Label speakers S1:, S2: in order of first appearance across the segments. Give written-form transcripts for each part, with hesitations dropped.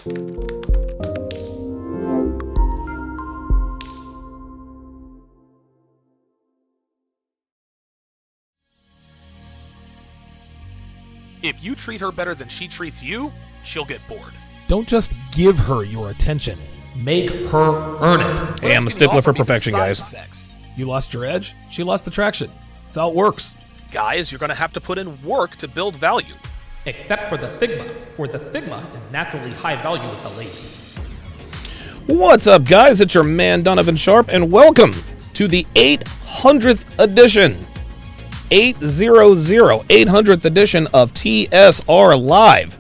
S1: If you treat her better than she treats you, she'll get bored.
S2: Don't just give her your attention. Make her earn it.
S3: Hey, I'm a stickler for perfection, guys.
S2: Sex. You lost your edge, she lost the traction. That's how it works.
S1: Guys, you're going to have to put in work to build value.
S4: Except for the Sigma, for the Sigma is naturally high value with the lady.
S3: What's up, guys? It's your man, Donovan Sharpe, and welcome to the 800th edition. 800th edition of TSR Live.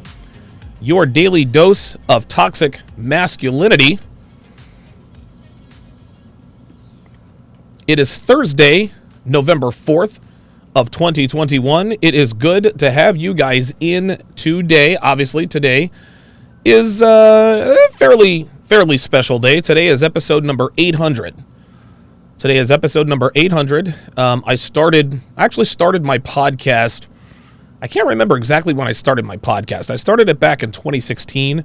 S3: Your daily dose of toxic masculinity. It is Thursday, November 4th of 2021. It is good to have you guys in today. Obviously, today is a fairly special day. Today is episode number 800. Today is episode number 800. I actually started my podcast. I can't remember exactly when I started my podcast. I started it back in 2016.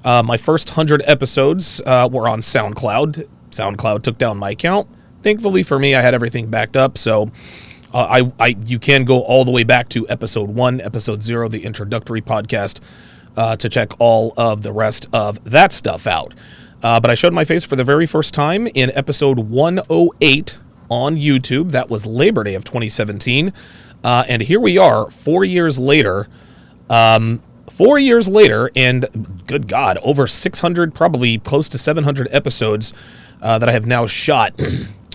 S3: My first 100 episodes were on SoundCloud. SoundCloud took down my account. Thankfully for me, I had everything backed up. So you can go all the way back to episode 1, episode 0, the introductory podcast, to check all of the rest of that stuff out. But I showed my face for the very first time in episode 108 on YouTube. That was Labor Day of 2017. And here we are 4 years later. 4 years later, and good God, over 600, probably close to 700 episodes that I have now shot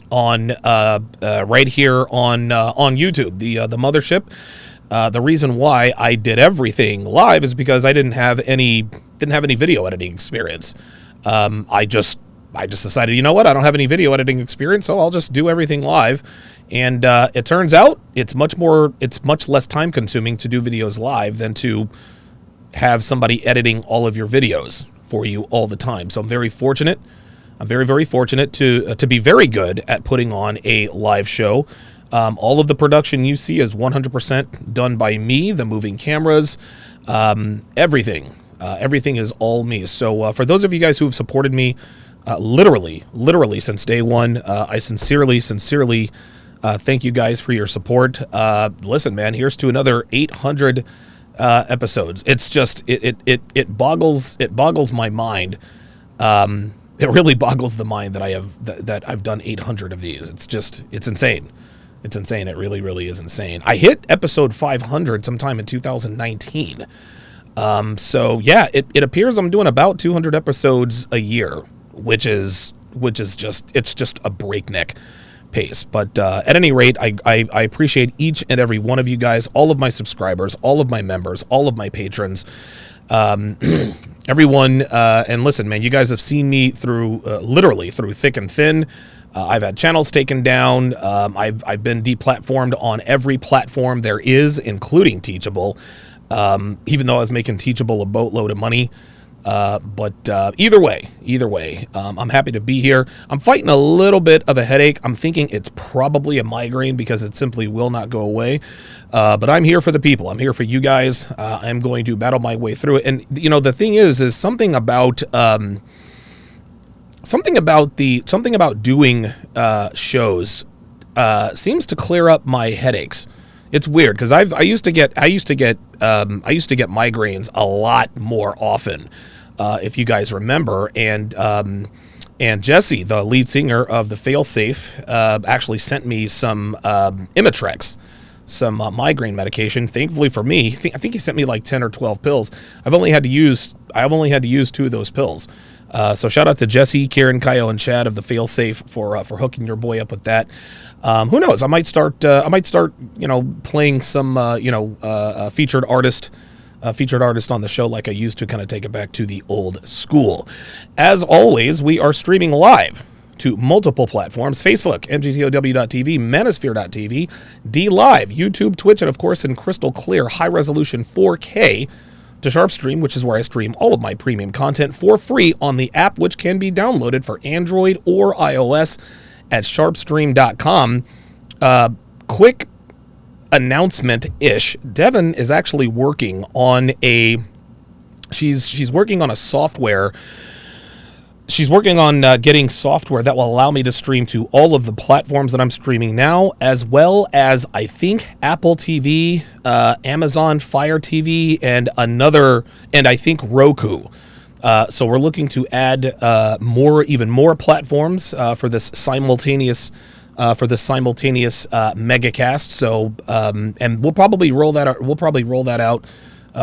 S3: on right here on YouTube, the mothership. The reason why I did everything live is because I didn't have any video editing experience. I just decided, you know what, I don't have any video editing experience, so I'll just do everything live. And it turns out it's much less time consuming to do videos live than to have somebody editing all of your videos for you all the time. So I'm very fortunate. I'm very, very fortunate to be very good at putting on a live show. All of the production you see is 100% done by me, the moving cameras, everything. Everything is all me. So for those of you guys who have supported me literally since day one, I sincerely thank you guys for your support. Listen, man, here's to another 800 episodes. It's just it boggles my mind. It really boggles the mind that I've done 800 of these. It's insane. It's insane. It really is insane. I hit episode 500 sometime in 2019. So yeah, it appears I'm doing about 200 episodes a year, which is just a breakneck pace. But at any rate, I appreciate each and every one of you guys, all of my subscribers, all of my members, all of my patrons, everyone. And listen, man, you guys have seen me through literally through thick and thin. I've had channels taken down. I've been deplatformed on every platform there is, including Teachable. Even though I was making Teachable a boatload of money. But either way, I'm happy to be here. I'm fighting a little bit of a headache. I'm thinking it's probably a migraine because it simply will not go away. But I'm here for the people. I'm here for you guys. I'm going to battle my way through it. And you know, the thing is something about doing shows seems to clear up my headaches. It's weird because I used to get migraines a lot more often, if you guys remember. And Jesse, the lead singer of the Failsafe, actually sent me some Imitrex, some migraine medication. Thankfully for me, I think he sent me like 10 or 12 pills. I've only had to use 2 of those pills. So shout out to Jesse, Karen, Kaio, and Chad of the Failsafe for hooking your boy up with that. Who knows? I might start, playing some, featured artist on the show like I used to, kind of take it back to the old school. As always, we are streaming live to multiple platforms: Facebook, mgtow.tv, manosphere.tv, DLive, YouTube, Twitch, and of course in crystal clear high-resolution 4K to SharpeStream, which is where I stream all of my premium content for free on the app, which can be downloaded for Android or iOS at sharpestream.com. Quick announcement-ish. Devin is actually working on a She's working on a software. She's working on getting software that will allow me to stream to all of the platforms that I'm streaming now, as well as, I think, Apple TV, Amazon Fire TV, and I think Roku. So we're looking to add even more platforms for this simultaneous megacast. So and we'll probably roll that out.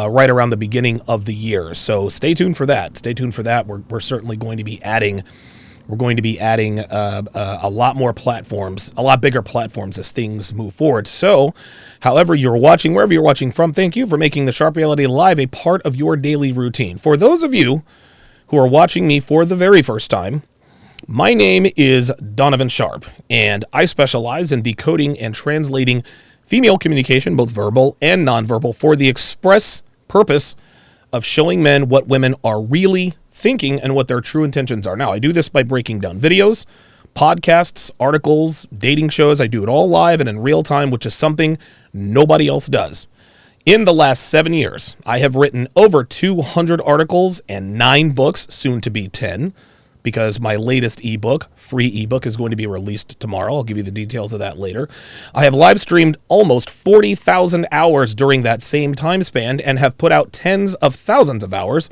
S3: Right around the beginning of the year. So stay tuned for that. We're certainly going to be adding. We're going to be adding a lot more platforms, a lot bigger platforms as things move forward. So, however you're watching, wherever you're watching from, thank you for making the Sharpe Reality Live a part of your daily routine. For those of you who are watching me for the very first time, my name is Donovan Sharpe, and I specialize in decoding and translating female communication, both verbal and nonverbal, for the express purpose of showing men what women are really thinking and what their true intentions are. Now, I do this by breaking down videos, podcasts, articles, dating shows. I do it all live and in real time, which is something nobody else does. In the last 7 years, I have written over 200 articles and 9 books, soon to be 10, because my latest free ebook, is going to be released tomorrow. I'll give you the details of that later. I have live streamed almost 40,000 hours during that same time span and have put out tens of thousands of hours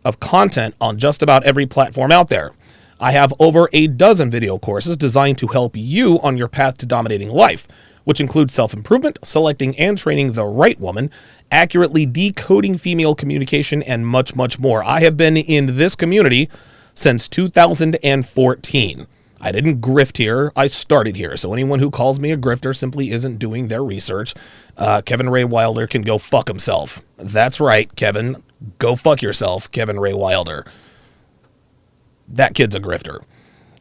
S3: of content on just about every platform out there. I have over a dozen video courses designed to help you on your path to dominating life, which includes self-improvement, selecting and training the right woman, accurately decoding female communication, and much, much more. I have been in this community since 2014. I didn't grift here. I started here. So anyone who calls me a grifter simply isn't doing their research. Kevin Ray Wilder can go fuck himself. That's right, Kevin. Go fuck yourself, Kevin Ray Wilder. That kid's a grifter.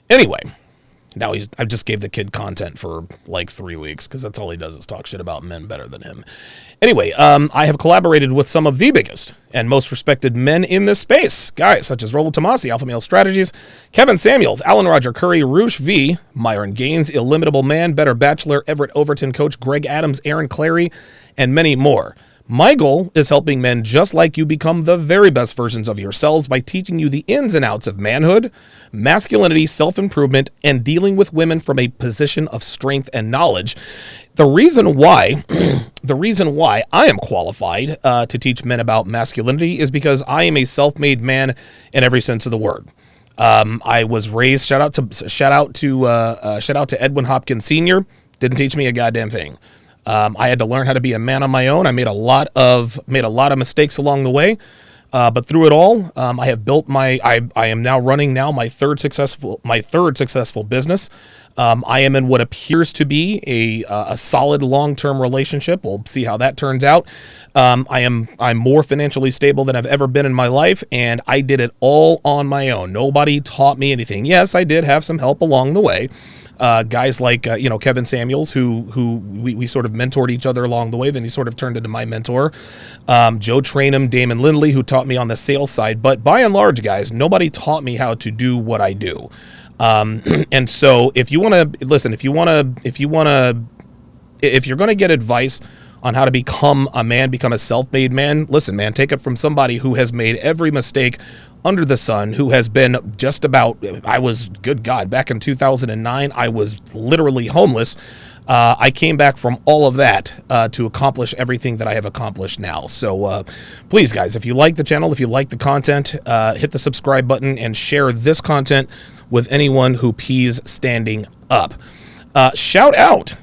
S3: Anyway, now I just gave the kid content for like 3 weeks because that's all he does is talk shit about men better than him. Anyway, I have collaborated with some of the biggest and most respected men in this space. Guys such as Rollo Tomasi, Alpha Male Strategies, Kevin Samuels, Alan Roger Curry, Roosh V, Myron Gaines, Illimitable Man, Better Bachelor, Everett Overton, Coach Greg Adams, Aaron Clary, and many more. My goal is helping men just like you become the very best versions of yourselves by teaching you the ins and outs of manhood, masculinity, self-improvement, and dealing with women from a position of strength and knowledge. The reason why I am qualified to teach men about masculinity is because I am a self-made man in every sense of the word. I was raised. Shout out to Edwin Hopkins Sr. Didn't teach me a goddamn thing. I had to learn how to be a man on my own. I made a lot of mistakes along the way, but through it all, I have built I am now running my third successful business. I am in what appears to be a solid long-term relationship. We'll see how that turns out. I'm more financially stable than I've ever been in my life, and I did it all on my own. Nobody taught me anything. Yes, I did have some help along the way. Guys like, Kevin Samuels, who we sort of mentored each other along the way. Then he sort of turned into my mentor. Joe Trainham, Damon Lindley, who taught me on the sales side. But by and large, guys, nobody taught me how to do what I do. And so if you're going to get advice on how to become a man, become a self-made man, listen, man, take it from somebody who has made every mistake under the sun, who has been good God, back in 2009, I was literally homeless. I came back from all of that to accomplish everything that I have accomplished now. So please, guys, if you like the channel, if you like the content, hit the subscribe button and share this content with anyone who pees standing up. Shout out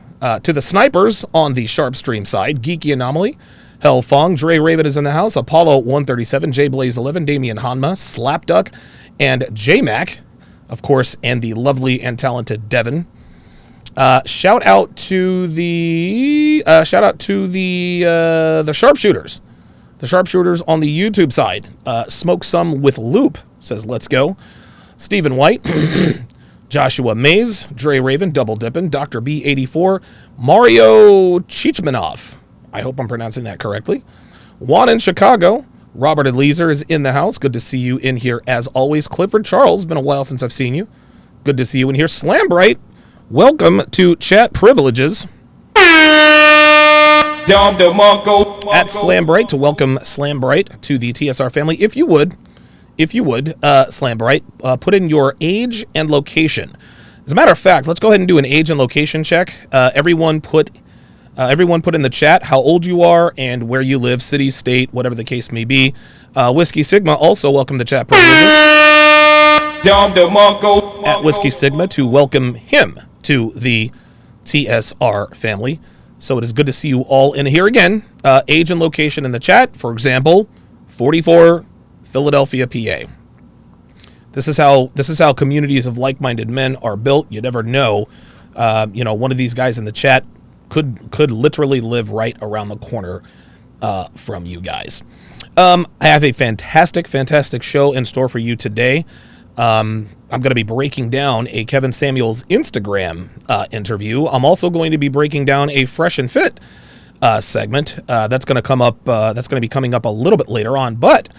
S3: to the snipers on the Sharpe stream side, Geeky Anomaly, Hell Fong, Dre Raven is in the house, Apollo 137, J Blaze 11, Damian Hanma, Slapduck, and J Mac, of course, and the lovely and talented Devin. Shout out to the sharpshooters. The sharpshooters on the YouTube side. Smoke Some with Loop says, let's go. Stephen White, Joshua Mays, Dre Raven, Double Dippin', Dr. B84, Mario Chichmanov. I hope I'm pronouncing that correctly. Juan in Chicago. Robert Eliezer is in the house. Good to see you in here as always. Clifford Charles, been a while since I've seen you. Good to see you in here. Slam Bright, welcome to Chat Privileges. At Slambright to welcome Slambright to the TSR family. If you would, Slambright, put in your age and location. As a matter of fact, let's go ahead and do an age and location check. Everyone put in the chat how old you are and where you live, city, state, whatever the case may be. Whiskey Sigma also welcome the chat privileges. At Whiskey Sigma to welcome him to the TSR family. So it is good to see you all in here again. Age and location in the chat. For example, 44 Philadelphia, PA. This is how communities of like-minded men are built. You never know. One of these guys in the chat could literally live right around the corner from you guys. I have a fantastic show in store for you today. I'm going to be breaking down a Kevin Samuels Instagram interview. I'm also going to be breaking down a Fresh and Fit segment that's going to come up. That's going to be coming up a little bit later on. But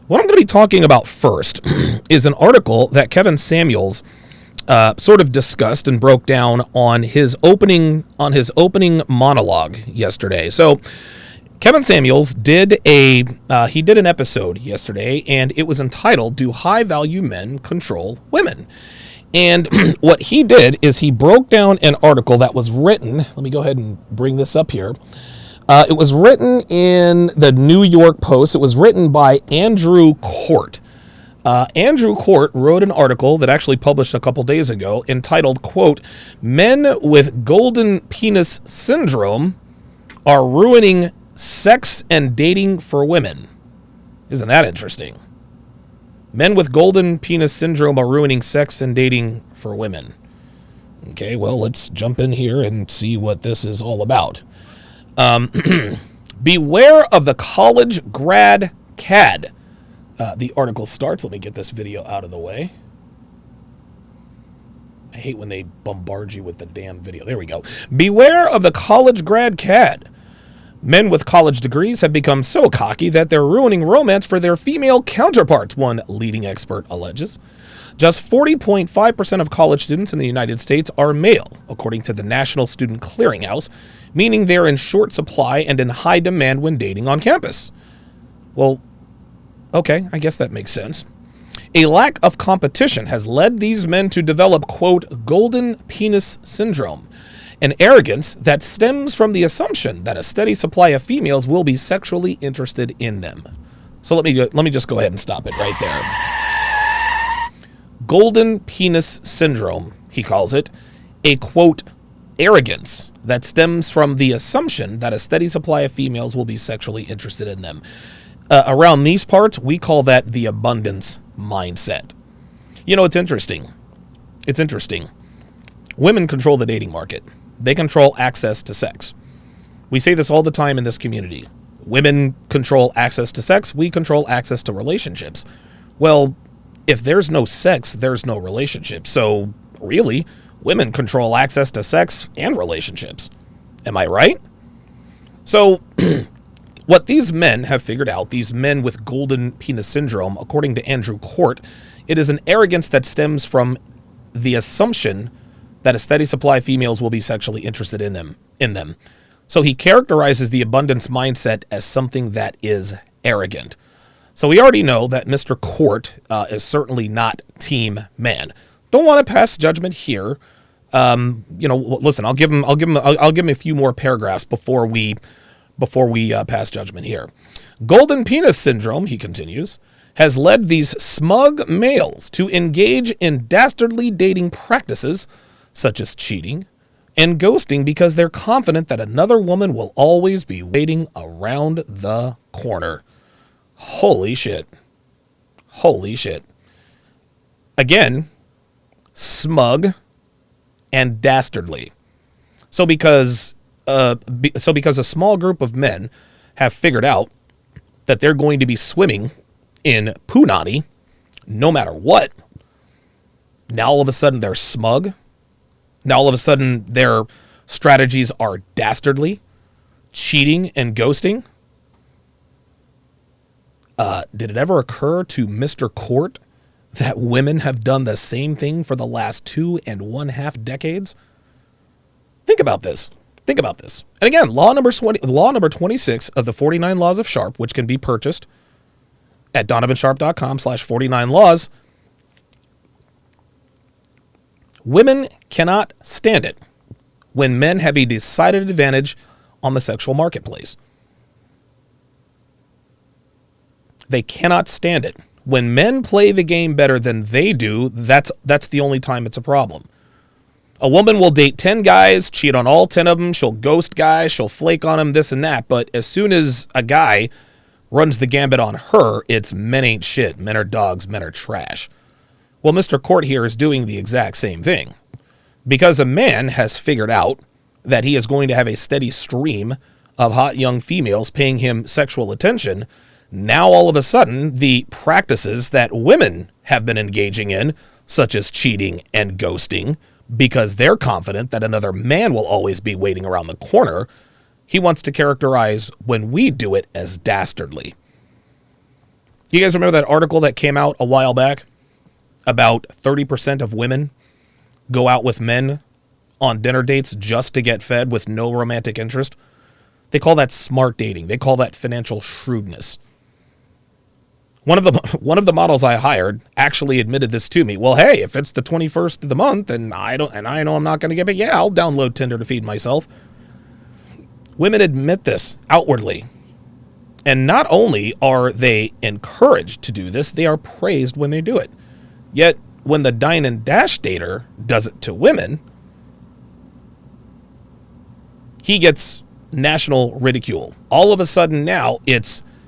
S3: what I'm going to be talking about first is an article that Kevin Samuels sort of discussed and broke down on his opening monologue yesterday. So Kevin Samuels did an episode yesterday, and it was entitled, "Do High-Value Men Control Women?" And what he did is he broke down an article that was written. Let me go ahead and bring this up here. It was written in the New York Post. It was written by Andrew Court. Andrew Court wrote an article that actually published a couple days ago entitled, quote, "Men with Golden Penis Syndrome are ruining sex and dating for women." Isn't that interesting? Men with golden penis syndrome are ruining sex and dating for women. Okay, well, let's jump in here and see what this is all about. Beware of the college grad cad. The article starts. Let me get this video out of the way. I hate when they bombard you with the damn video. There we go. Beware of the college grad cad. Men with college degrees have become so cocky that they're ruining romance for their female counterparts, one leading expert alleges. Just 40.5% of college students in the United States are male, according to the National Student Clearinghouse, meaning they're in short supply and in high demand when dating on campus. Well, okay, I guess that makes sense. A lack of competition has led these men to develop, quote, golden penis syndrome, an arrogance that stems from the assumption that a steady supply of females will be sexually interested in them. So let me just go ahead and stop it right there. Golden penis syndrome, he calls it, a, quote, arrogance that stems from the assumption that a steady supply of females will be sexually interested in them. Around these parts, we call that the abundance mindset. You know, it's interesting. Women control the dating market. They control access to sex. We say this all the time in this community. Women control access to sex. We control access to relationships. Well, if there's no sex, there's no relationship. So really, women control access to sex and relationships. Am I right? So what these men have figured out, these men with golden penis syndrome, according to Andrew Court, it is an arrogance that stems from the assumption that a steady supply of females will be sexually interested in them. So he characterizes the abundance mindset as something that is arrogant. So we already know that Mr. Court is certainly not team man. Don't want to pass judgment here. Listen, I'll give him a few more paragraphs before we pass judgment here. Golden penis syndrome, he continues, has led these smug males to engage in dastardly dating practices such as cheating and ghosting because they're confident that another woman will always be waiting around the corner. Holy shit. Again, smug and dastardly. So because a small group of men have figured out that they're going to be swimming in punani no matter what, now all of a sudden they're smug. Now all of a sudden their strategies are dastardly, cheating and ghosting. Did it ever occur to Mr. Court that women have done the same thing for the last 2.5 decades? Think about this. Think about this. And again, law number 26 of the 49 Laws of Sharpe, which can be purchased at donovansharpe.com/49laws. Women cannot stand it when men have a decided advantage on the sexual marketplace. They cannot stand it. When men play the game better than they do, that's the only time it's a problem. A woman will date 10 guys, cheat on all 10 of them, she'll ghost guys, she'll flake on them, this and that, but as soon as a guy runs the gambit on her, it's men ain't shit, men are dogs, men are trash. Well, Mr. Court here is doing the exact same thing. Because a man has figured out that he is going to have a steady stream of hot young females paying him sexual attention, now all of a sudden the practices that women have been engaging in, such as cheating and ghosting, because they're confident that another man will always be waiting around the corner, he wants to characterize when we do it as dastardly. You guys remember that article that came out a while back about 30% of women go out with men on dinner dates just to get fed with no romantic interest? They call that smart dating. They call that financial shrewdness. One of the models I hired actually admitted this to me. Well, hey, if it's the 21st of the month and I know I'm not going to get it, yeah, I'll download Tinder to feed myself. Women admit this outwardly. And not only are they encouraged to do this, they are praised when they do it. Yet, when the dine and dash dater does it to women, he gets national ridicule. All of a sudden now,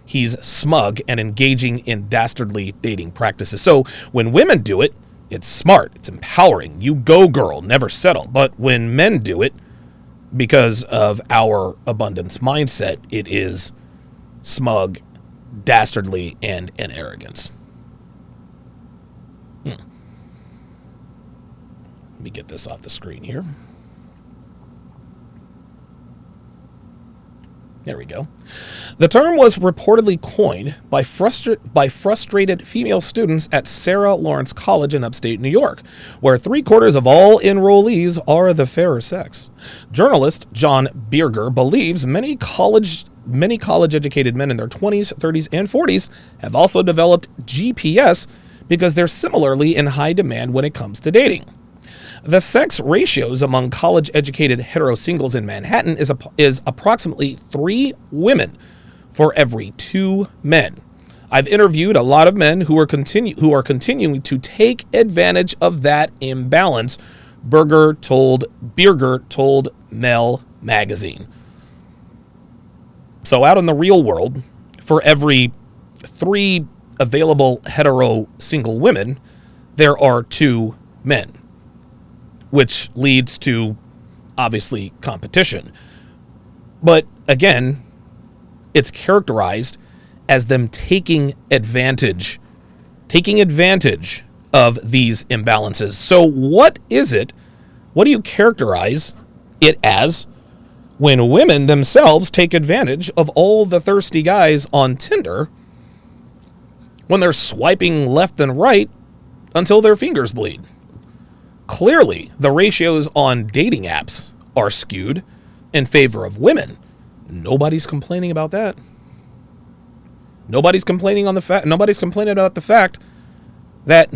S3: he's smug and engaging in dastardly dating practices. So when women do it, it's smart, it's empowering. You go, girl, never settle. But when men do it, because of our abundance mindset, it is smug, dastardly, and an arrogance. Let me get this off the screen here. There we go. The term was reportedly coined by frustrated female students at Sarah Lawrence College in upstate New York, where 3/4 of all enrollees are the fairer sex. Journalist John Bierger believes many college-educated men in their 20s, 30s, and 40s have also developed GPS because they're similarly in high demand when it comes to dating. The sex ratios among college-educated hetero singles in Manhattan is approximately 3 women for every 2 men. I've interviewed a lot of men who are continuing to take advantage of that imbalance, Bierger told Mel Magazine. So out in the real world, for every 3 available hetero single women, there are 2 men, which leads to, obviously, competition. But again, it's characterized as them taking advantage of these imbalances. So what is it? What do you characterize it as when women themselves take advantage of all the thirsty guys on Tinder when they're swiping left and right until their fingers bleed? Clearly, the ratios on dating apps are skewed in favor of women. Nobody's complaining about that. Nobody's complaining about the fact that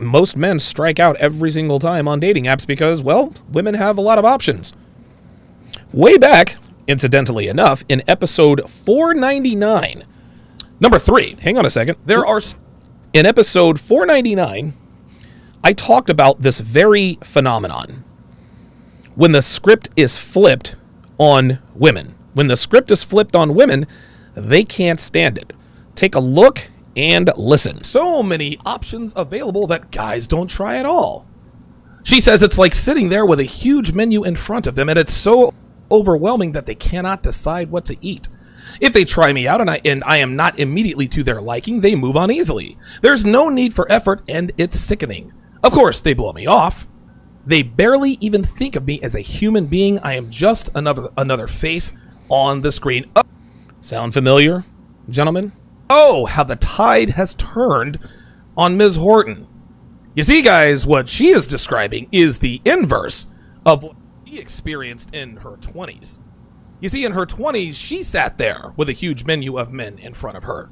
S3: most men strike out every single time on dating apps because, well, women have a lot of options. Way back, incidentally enough, in episode 499, number 3, hang on a second. In episode 499, I talked about this very phenomenon. When the script is flipped on women. When the script is flipped on women, they can't stand it. Take a look and listen.
S1: So many options available that guys don't try at all. She says it's like sitting there with a huge menu in front of them, and it's so overwhelming that they cannot decide what to eat. If they try me out and I am not immediately to their liking, they move on easily. There's no need for effort, and it's sickening. Of course, they blow me off. They barely even think of me as a human being. I am just another face on the screen. Oh.
S3: Sound familiar, gentlemen?
S1: Oh, how the tide has turned on Ms. Horton. You see, guys, what she is describing is the inverse of she experienced in her 20s. You see, in her 20s, she sat there with a huge menu of men in front of her.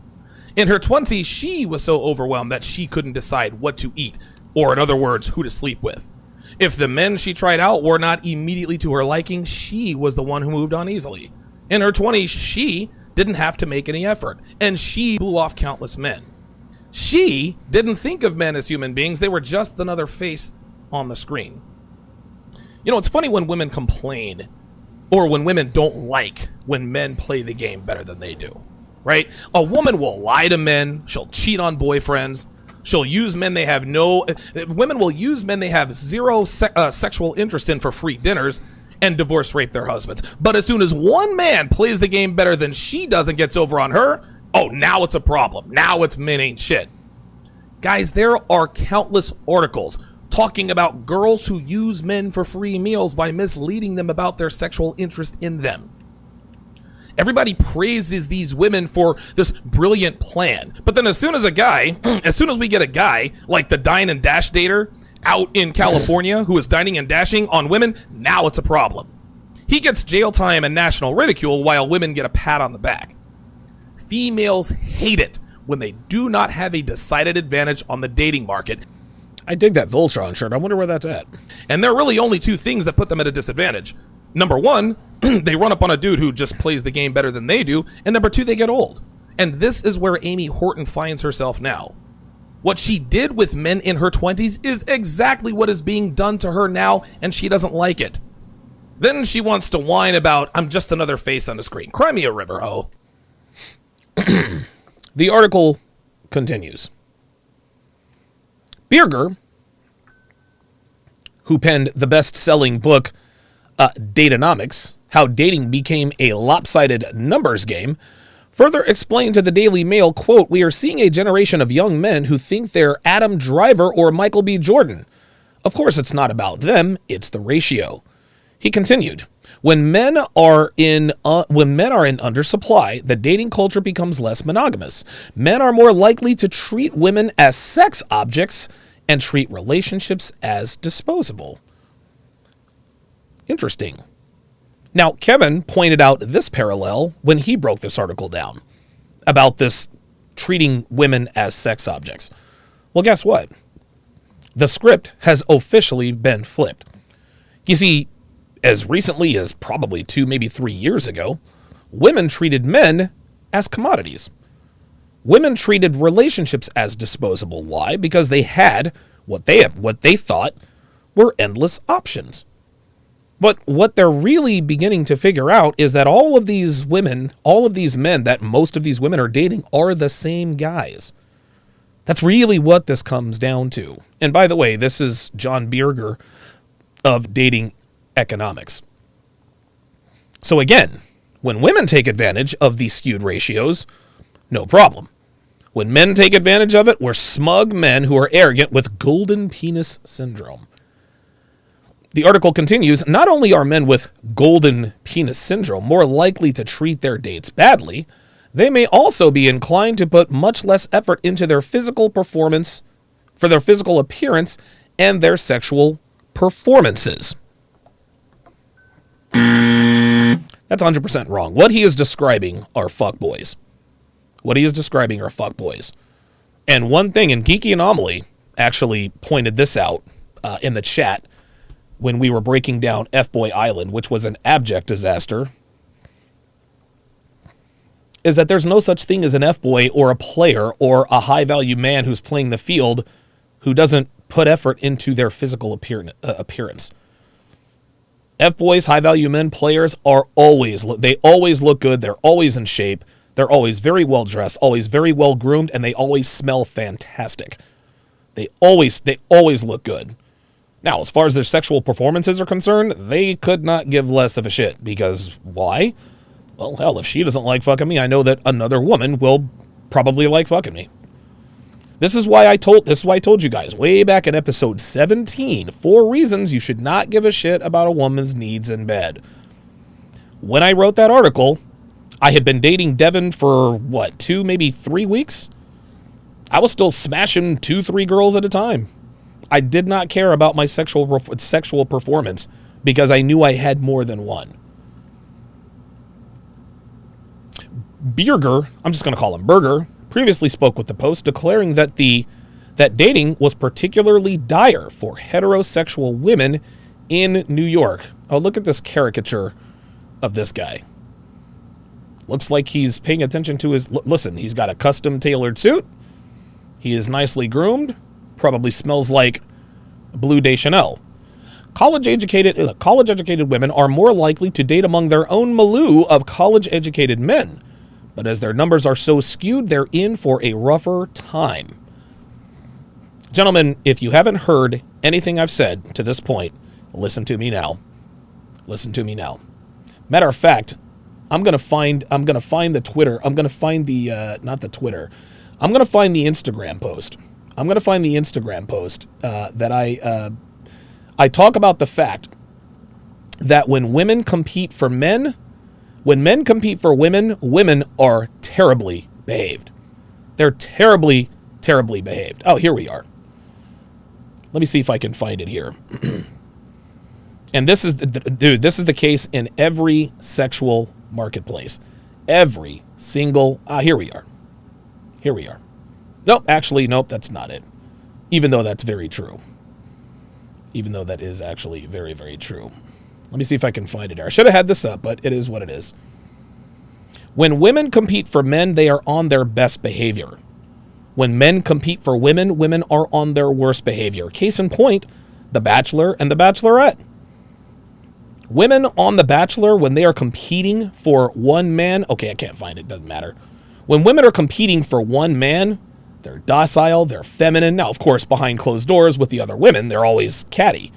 S1: In her 20s, she was so overwhelmed that she couldn't decide what to eat, or in other words, who to sleep with. If the men she tried out were not immediately to her liking, she was the one who moved on easily. In her 20s, she didn't have to make any effort, and she blew off countless men. She didn't think of men as human beings, they were just another face on the screen. You know, it's funny when women complain, or when women don't like when men play the game better than they do, right? A woman will lie to men, she'll cheat on boyfriends, she'll use men they have women will use men they have zero sexual interest in for free dinners, and divorce rape their husbands. But as soon as one man plays the game better than she does and gets over on her, oh, now it's a problem. Now it's men ain't shit. Guys, there are countless articles talking about girls who use men for free meals by misleading them about their sexual interest in them. Everybody praises these women for this brilliant plan. But then as soon as we get a guy like the dine and dash dater out in California who is dining and dashing on women, now it's a problem. He gets jail time and national ridicule while women get a pat on the back. Females hate it when they do not have a decided advantage on the dating market.
S3: I dig that Voltron shirt. I wonder where that's at.
S1: And there are really only two things that put them at a disadvantage. Number one, they run up on a dude who just plays the game better than they do. And number two, they get old. And this is where Amy Horton finds herself now. What she did with men in her 20s is exactly what is being done to her now, and she doesn't like it. Then she wants to whine about, I'm just another face on the screen. Cry me a river, ho.
S3: The article continues. Bierger, who penned the best-selling book Datanomics, How Dating Became a Lopsided Numbers Game, further explained to the Daily Mail, quote, "We are seeing a generation of young men who think they're Adam Driver or Michael B. Jordan. Of course, it's not about them, it's the ratio." He continued, When men are in undersupply, the dating culture becomes less monogamous. Men are more likely to treat women as sex objects and treat relationships as disposable. Interesting. Now, Kevin pointed out this parallel when he broke this article down about this treating women as sex objects. Well, guess what? The script has officially been flipped. You see, as recently as probably 2, maybe 3 years ago, women treated men as commodities. Women treated relationships as disposable. Why? Because they had what they thought were endless options. But what they're really beginning to figure out is that all of these women, all of these men that most of these women are dating are the same guys. That's really what this comes down to. And by the way, this is John Bierger of Dating Economics. So again, when women take advantage of these skewed ratios, no problem. When men take advantage of it, we're smug men who are arrogant with golden penis syndrome. The article continues, not only are men with golden penis syndrome more likely to treat their dates badly, they may also be inclined to put much less effort into their physical performance, for their physical appearance, and their sexual performances. That's 100% wrong. What he is describing are fuckboys. And one thing, and Geeky Anomaly actually pointed this out in the chat when we were breaking down F-Boy Island, which was an abject disaster, is that there's no such thing as an F-Boy or a player or a high-value man who's playing the field who doesn't put effort into their physical appearance. F-Boys, high-value men, players always look good, they're always in shape, they're always very well-dressed, always very well-groomed, and they always smell fantastic. They always look good. Now, as far as their sexual performances are concerned, they could not give less of a shit, because why? Well, hell, if she doesn't like fucking me, I know that another woman will probably like fucking me. This is why I told you guys way back in episode 17, 4 reasons you should not give a shit about a woman's needs in bed. When I wrote that article, I had been dating Devin for 2, maybe 3 weeks. I was still smashing 2, 3 girls at a time. I did not care about my sexual performance because I knew I had more than one. Bierger, I'm just going to call him Berger, previously spoke with the Post, declaring that that dating was particularly dire for heterosexual women in New York. Oh, look at this caricature of this guy. Looks like he's paying attention to his... Listen, he's got a custom tailored suit. He is nicely groomed. Probably smells like Blue de Chanel. College-educated women are more likely to date among their own milieu of college-educated men. But as their numbers are so skewed, they're in for a rougher time. Gentlemen, if you haven't heard anything I've said to this point, listen to me now. Listen to me now. Matter of fact, I'm gonna find the Twitter. I'm gonna find the not the Twitter. I'm gonna find the Instagram post. I'm gonna find the Instagram post that I talk about the fact that when women compete for men, when men compete for women, women are terribly behaved. They're terribly, terribly behaved. Oh, here we are. Let me see if I can find it here. And this is this is the case in every sexual marketplace. Every single, here we are. Here we are. Nope, actually, nope, that's not it. Even though that's very true. Even though that is actually very, very true. Let me see if I can find it here. I should have had this up, but it is what it is. When women compete for men, they are on their best behavior. When men compete for women, women are on their worst behavior. Case in point, The Bachelor and The Bachelorette. Women on The Bachelor, when they are competing for one man, okay, I can't find it, doesn't matter. When women are competing for one man, they're docile, they're feminine. Now, of course, behind closed doors with the other women, they're always catty.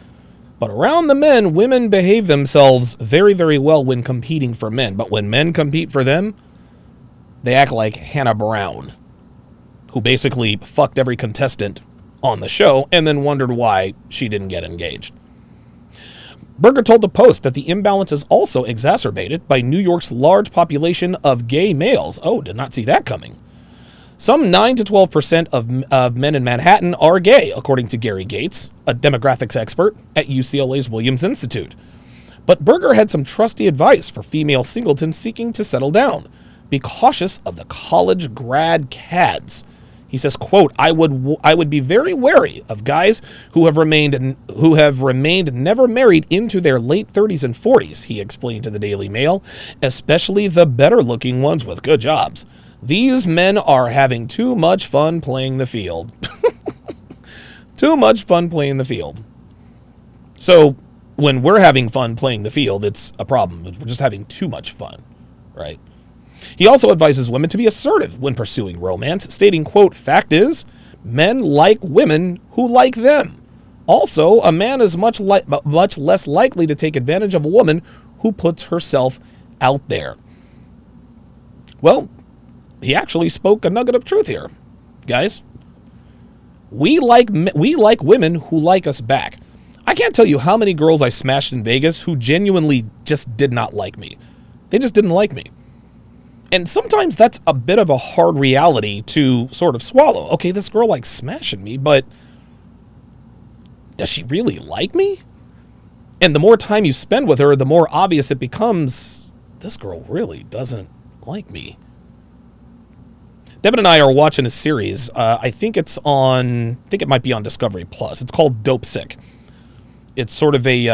S3: But around the men, women behave themselves very, very well when competing for men. But when men compete for them, they act like Hannah Brown, who basically fucked every contestant on the show and then wondered why she didn't get engaged. Berger told the Post that the imbalance is also exacerbated by New York's large population of gay males. Oh, did not see that coming. Some 9 to 12% of men in Manhattan are gay, according to Gary Gates, a demographics expert at UCLA's Williams Institute. But Berger had some trusty advice for female singletons seeking to settle down. Be cautious of the college grad cads. He says, quote, I would be very wary of guys who have remained never married into their late 30s and 40s, he explained to the Daily Mail, especially the better looking ones with good jobs. These men are having too much fun playing the field. Too much fun playing the field. So when we're having fun playing the field, it's a problem. We're just having too much fun, right? He also advises women to be assertive when pursuing romance, stating, quote, fact is, men like women who like them. Also, a man is much less likely to take advantage of a woman who puts herself out there. Well, he actually spoke a nugget of truth here, guys. We like women who like us back. I can't tell you how many girls I smashed in Vegas who genuinely just did not like me. They just didn't like me. And sometimes that's a bit of a hard reality to sort of swallow. Okay, this girl likes smashing me, but does she really like me? And the more time you spend with her, the more obvious it becomes, this girl really doesn't like me. Devin and I are watching a series. I think it might be on Discovery Plus. It's called Dope Sick. It's sort of a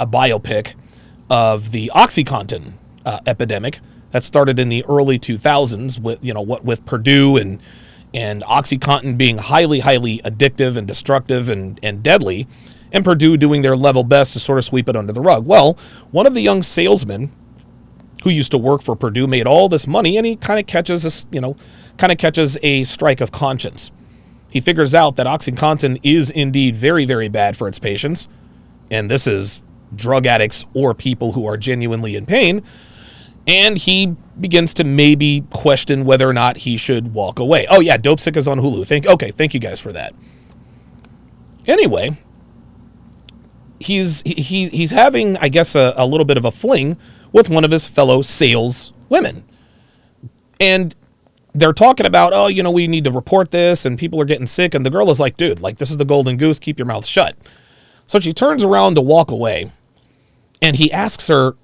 S3: biopic of the OxyContin epidemic that started in the early 2000s with Purdue and OxyContin being highly, highly addictive and destructive and deadly, and Purdue doing their level best to sort of sweep it under the rug. Well, one of the young salesmen who used to work for Purdue made all this money, and he kind of catches a strike of conscience. He figures out that OxyContin is indeed very, very bad for its patients, and this is drug addicts or people who are genuinely in pain, and he begins to maybe question whether or not he should walk away. Oh yeah, Dope Sick is on Hulu. Thank you guys for that. Anyway, he's having, I guess, a little bit of a fling with one of his fellow sales women. And they're talking about, we need to report this and people are getting sick. And the girl is like, dude, this is the golden goose. Keep your mouth shut. So she turns around to walk away, and he asks her,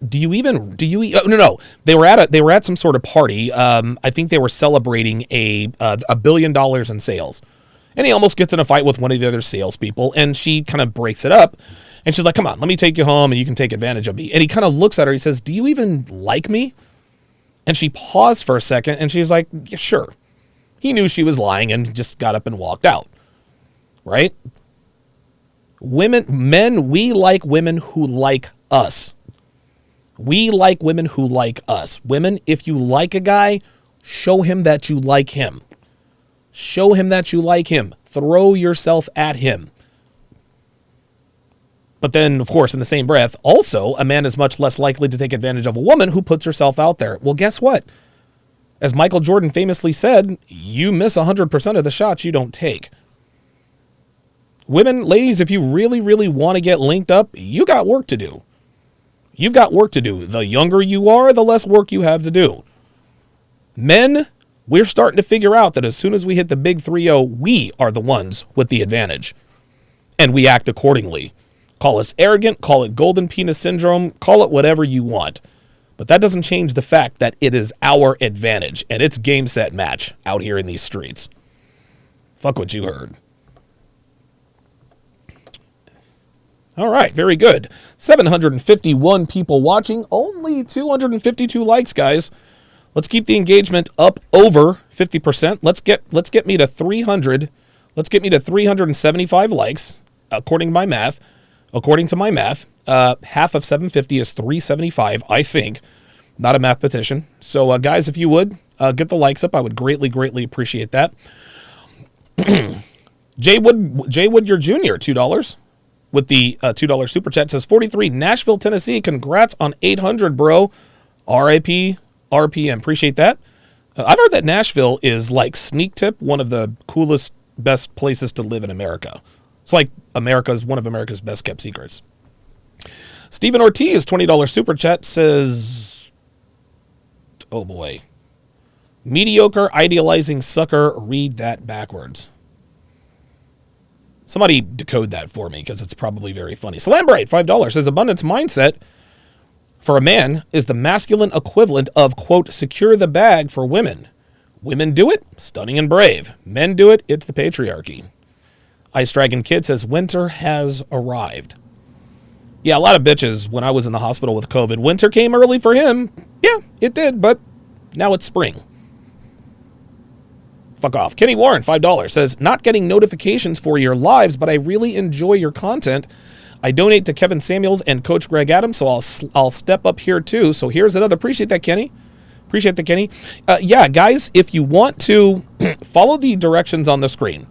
S3: no, they were at some sort of party. I think they were celebrating a $1 billion in sales. And he almost gets in a fight with one of the other salespeople, and she kind of breaks it up. And she's like, come on, let me take you home and you can take advantage of me. And he kind of looks at her. He says, do you even like me? And she paused for a second, and she's like, yeah, sure. He knew she was lying and just got up and walked out. Right? Men, we like women who like us. We like women who like us. Women, if you like a guy, show him that you like him. Show him that you like him. Throw yourself at him. But then, of course, in the same breath, also, a man is much less likely to take advantage of a woman who puts herself out there. Well, guess what? As Michael Jordan famously said, you miss 100% of the shots you don't take. Women, ladies, if you really, really want to get linked up, you got work to do. You've got work to do. The younger you are, the less work you have to do. Men, we're starting to figure out that as soon as we hit the big 3-0, we are the ones with the advantage. And we act accordingly. Call us arrogant, call it golden penis syndrome, call it whatever you want. But that doesn't change the fact that it is our advantage. And it's game, set, match out here in these streets. Fuck what you heard. All right, very good. 751 people watching, only 252 likes, guys. Let's keep the engagement up over 50%. Let's get me to 300. Let's get me to 375 likes, according to my math. Half of 750 is 375, I think. Not a mathematician. So, guys, if you would, get the likes up. I would greatly, greatly appreciate that. Jay Woodyer Jr., $2. With the $2 super chat, says 43, Nashville, Tennessee. Congrats on 800, bro. RIP, RPM. Appreciate that. I've heard that Nashville is like sneak tip, one of the coolest, best places to live in America. It's like one of America's best kept secrets. Stephen Ortiz, $20 super chat, says, oh boy, mediocre, idealizing sucker, read that backwards. Somebody decode that for me because it's probably very funny. Salambright, $5, says abundance mindset for a man is the masculine equivalent of, quote, secure the bag for women. Women do it, stunning and brave. Men do it, it's the patriarchy. Ice Dragon Kid says winter has arrived. Yeah, a lot of bitches when I was in the hospital with COVID. Winter came early for him. Yeah, it did, but now it's spring. Fuck off. Kenny Warren, $5, says, not getting notifications for your lives, but I really enjoy your content. I donate to Kevin Samuels and Coach Greg Adams, so I'll step up here too. So here's another. Appreciate that, Kenny. Appreciate that, Kenny. Yeah, guys, if you want to follow the directions on the screen.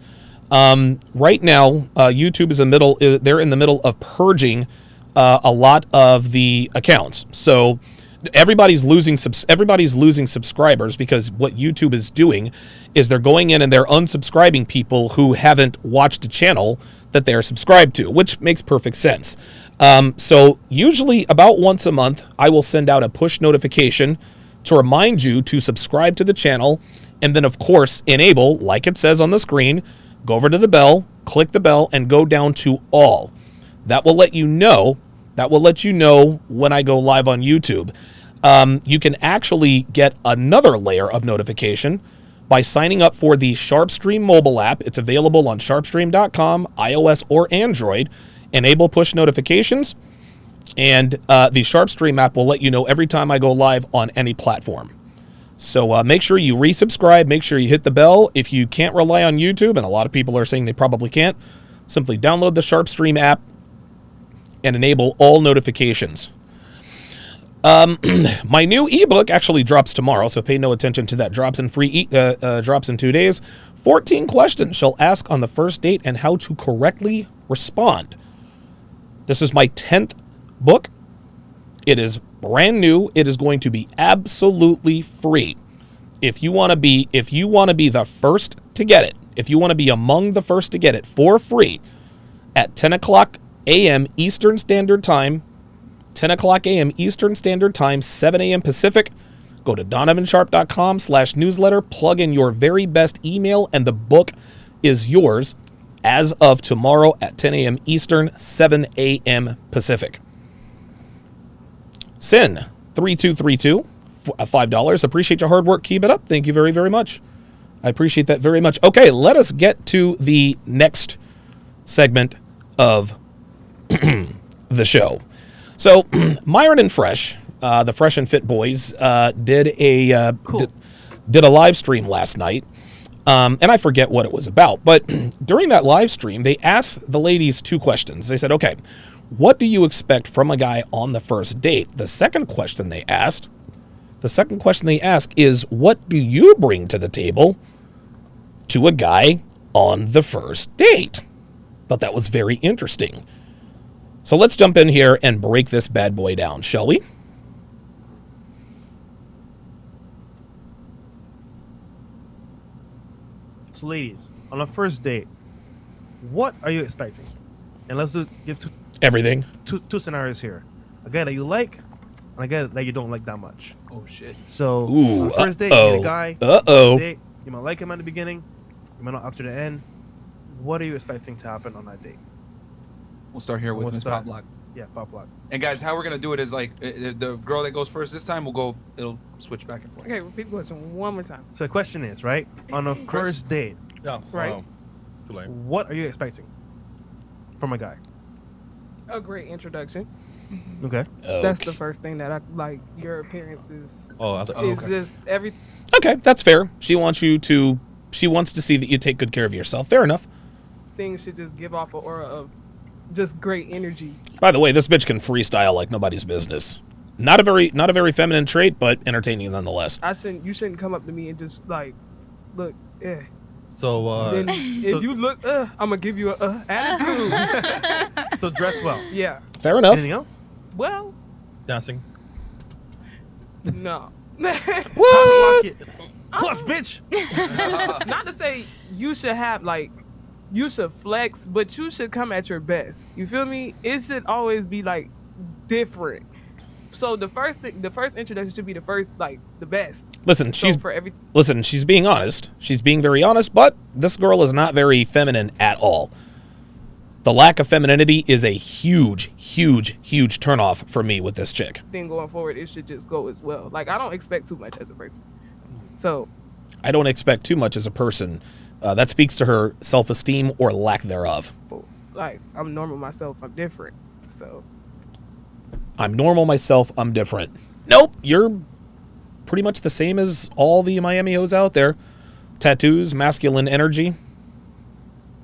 S3: Right now, YouTube is they're in the middle of purging a lot of the accounts. So everybody's losing subscribers because what YouTube is doing is they're going in and they're unsubscribing people who haven't watched a channel that they're subscribed to, which makes perfect sense. So usually about once a month, I will send out a push notification to remind you to subscribe to the channel, and then of course enable, like it says on the screen, go over to the bell, click the bell, and go down to all. That will let you know when I go live on YouTube. You can actually get another layer of notification by signing up for the SharpeStream mobile app. It's available on sharpestream.com, iOS or Android. Enable push notifications, and the SharpeStream app will let you know every time I go live on any platform. So make sure you resubscribe, make sure you hit the bell. If you can't rely on YouTube, and a lot of people are saying they probably can't, simply download the SharpeStream app and enable all notifications. My new ebook actually drops tomorrow, so pay no attention to that. Drops in 2 days. 14 questions she'll ask on the first date and how to correctly respond. This is my 10th book. It is brand new. It is going to be absolutely free. If you want to be the first to get it, if you want to be among the first to get it for free at 10 o'clock a.m. Eastern Standard Time, 10 o'clock a.m. Eastern Standard Time, 7 a.m. Pacific. Go to donovansharpe.com/newsletter, plug in your very best email, and the book is yours. as of tomorrow at 10 a.m. Eastern, 7 a.m. Pacific. Sin 3232, $5. Appreciate your hard work. Keep it up. Thank you very, very much. I appreciate that very much. Okay, let us get to the next segment of the show. So, Myron and Fresh, the Fresh and Fit boys, did a live stream last night, and I forget what it was about. But during that live stream, they asked the ladies 2 questions. They said, "Okay, what do you expect from a guy on the first date?" The second question they asked is, "What do you bring to the table to a guy on the first date?" Thought that was very interesting. So let's jump in here and break this bad boy down, shall we?
S5: So, ladies, on a first date, what are you expecting? And let's give
S3: Everything.
S5: two scenarios here: a guy that you like, and a guy that you don't like that much.
S6: Oh shit.
S5: So,
S3: Ooh,
S5: on the first date, you get a guy. Date, you might like him at the beginning, you might not after the end. What are you expecting to happen on that date?
S6: We'll start here with
S5: We'll
S6: Miss
S5: start-
S6: Pop Block.
S5: Yeah, pop block.
S6: And guys, how we're gonna do it is like the girl that goes first this time will go. It'll switch back and forth.
S7: Okay, repeat the question one more time.
S5: So the question is, right? On a first date,
S8: Yeah.
S7: Right.
S8: Too late.
S5: what are you expecting from a guy?
S7: A great introduction.
S5: Okay.
S7: That's the first thing that I like. Your appearance is
S8: Oh, I thought.
S7: is just every.
S3: Okay, that's fair. She wants to see that you take good care of yourself. Fair enough.
S7: Things should just give off an aura of just great energy.
S3: By the way, this bitch can freestyle like nobody's business. Not a very feminine trait, but entertaining nonetheless.
S7: You shouldn't come up to me and just like, look,
S8: So,
S7: Then if you look, I'm gonna give you a attitude.
S5: So dress well.
S7: Yeah.
S3: Fair enough.
S5: Anything else?
S7: Well,
S8: dancing.
S7: no.
S5: Lock it. Clutch, bitch.
S7: Not to say you should have like, you should flex, but you should come at your best. You feel me? It should always be like different. So the first introduction should be the first, like the best.
S3: Listen,
S7: So for every
S3: she's being honest. She's being very honest, but this girl is not very feminine at all. The lack of femininity is a huge turnoff for me with this chick.
S7: thing going forward, it should just go as well. Like I don't expect too much as a person. So
S3: I don't expect too much as a person. That speaks to her self-esteem or lack thereof.
S7: like I'm normal myself. I'm different. So
S3: I'm normal myself. I'm different. Nope, you're pretty much the same as all the Miami hoes out there. Tattoos, masculine energy,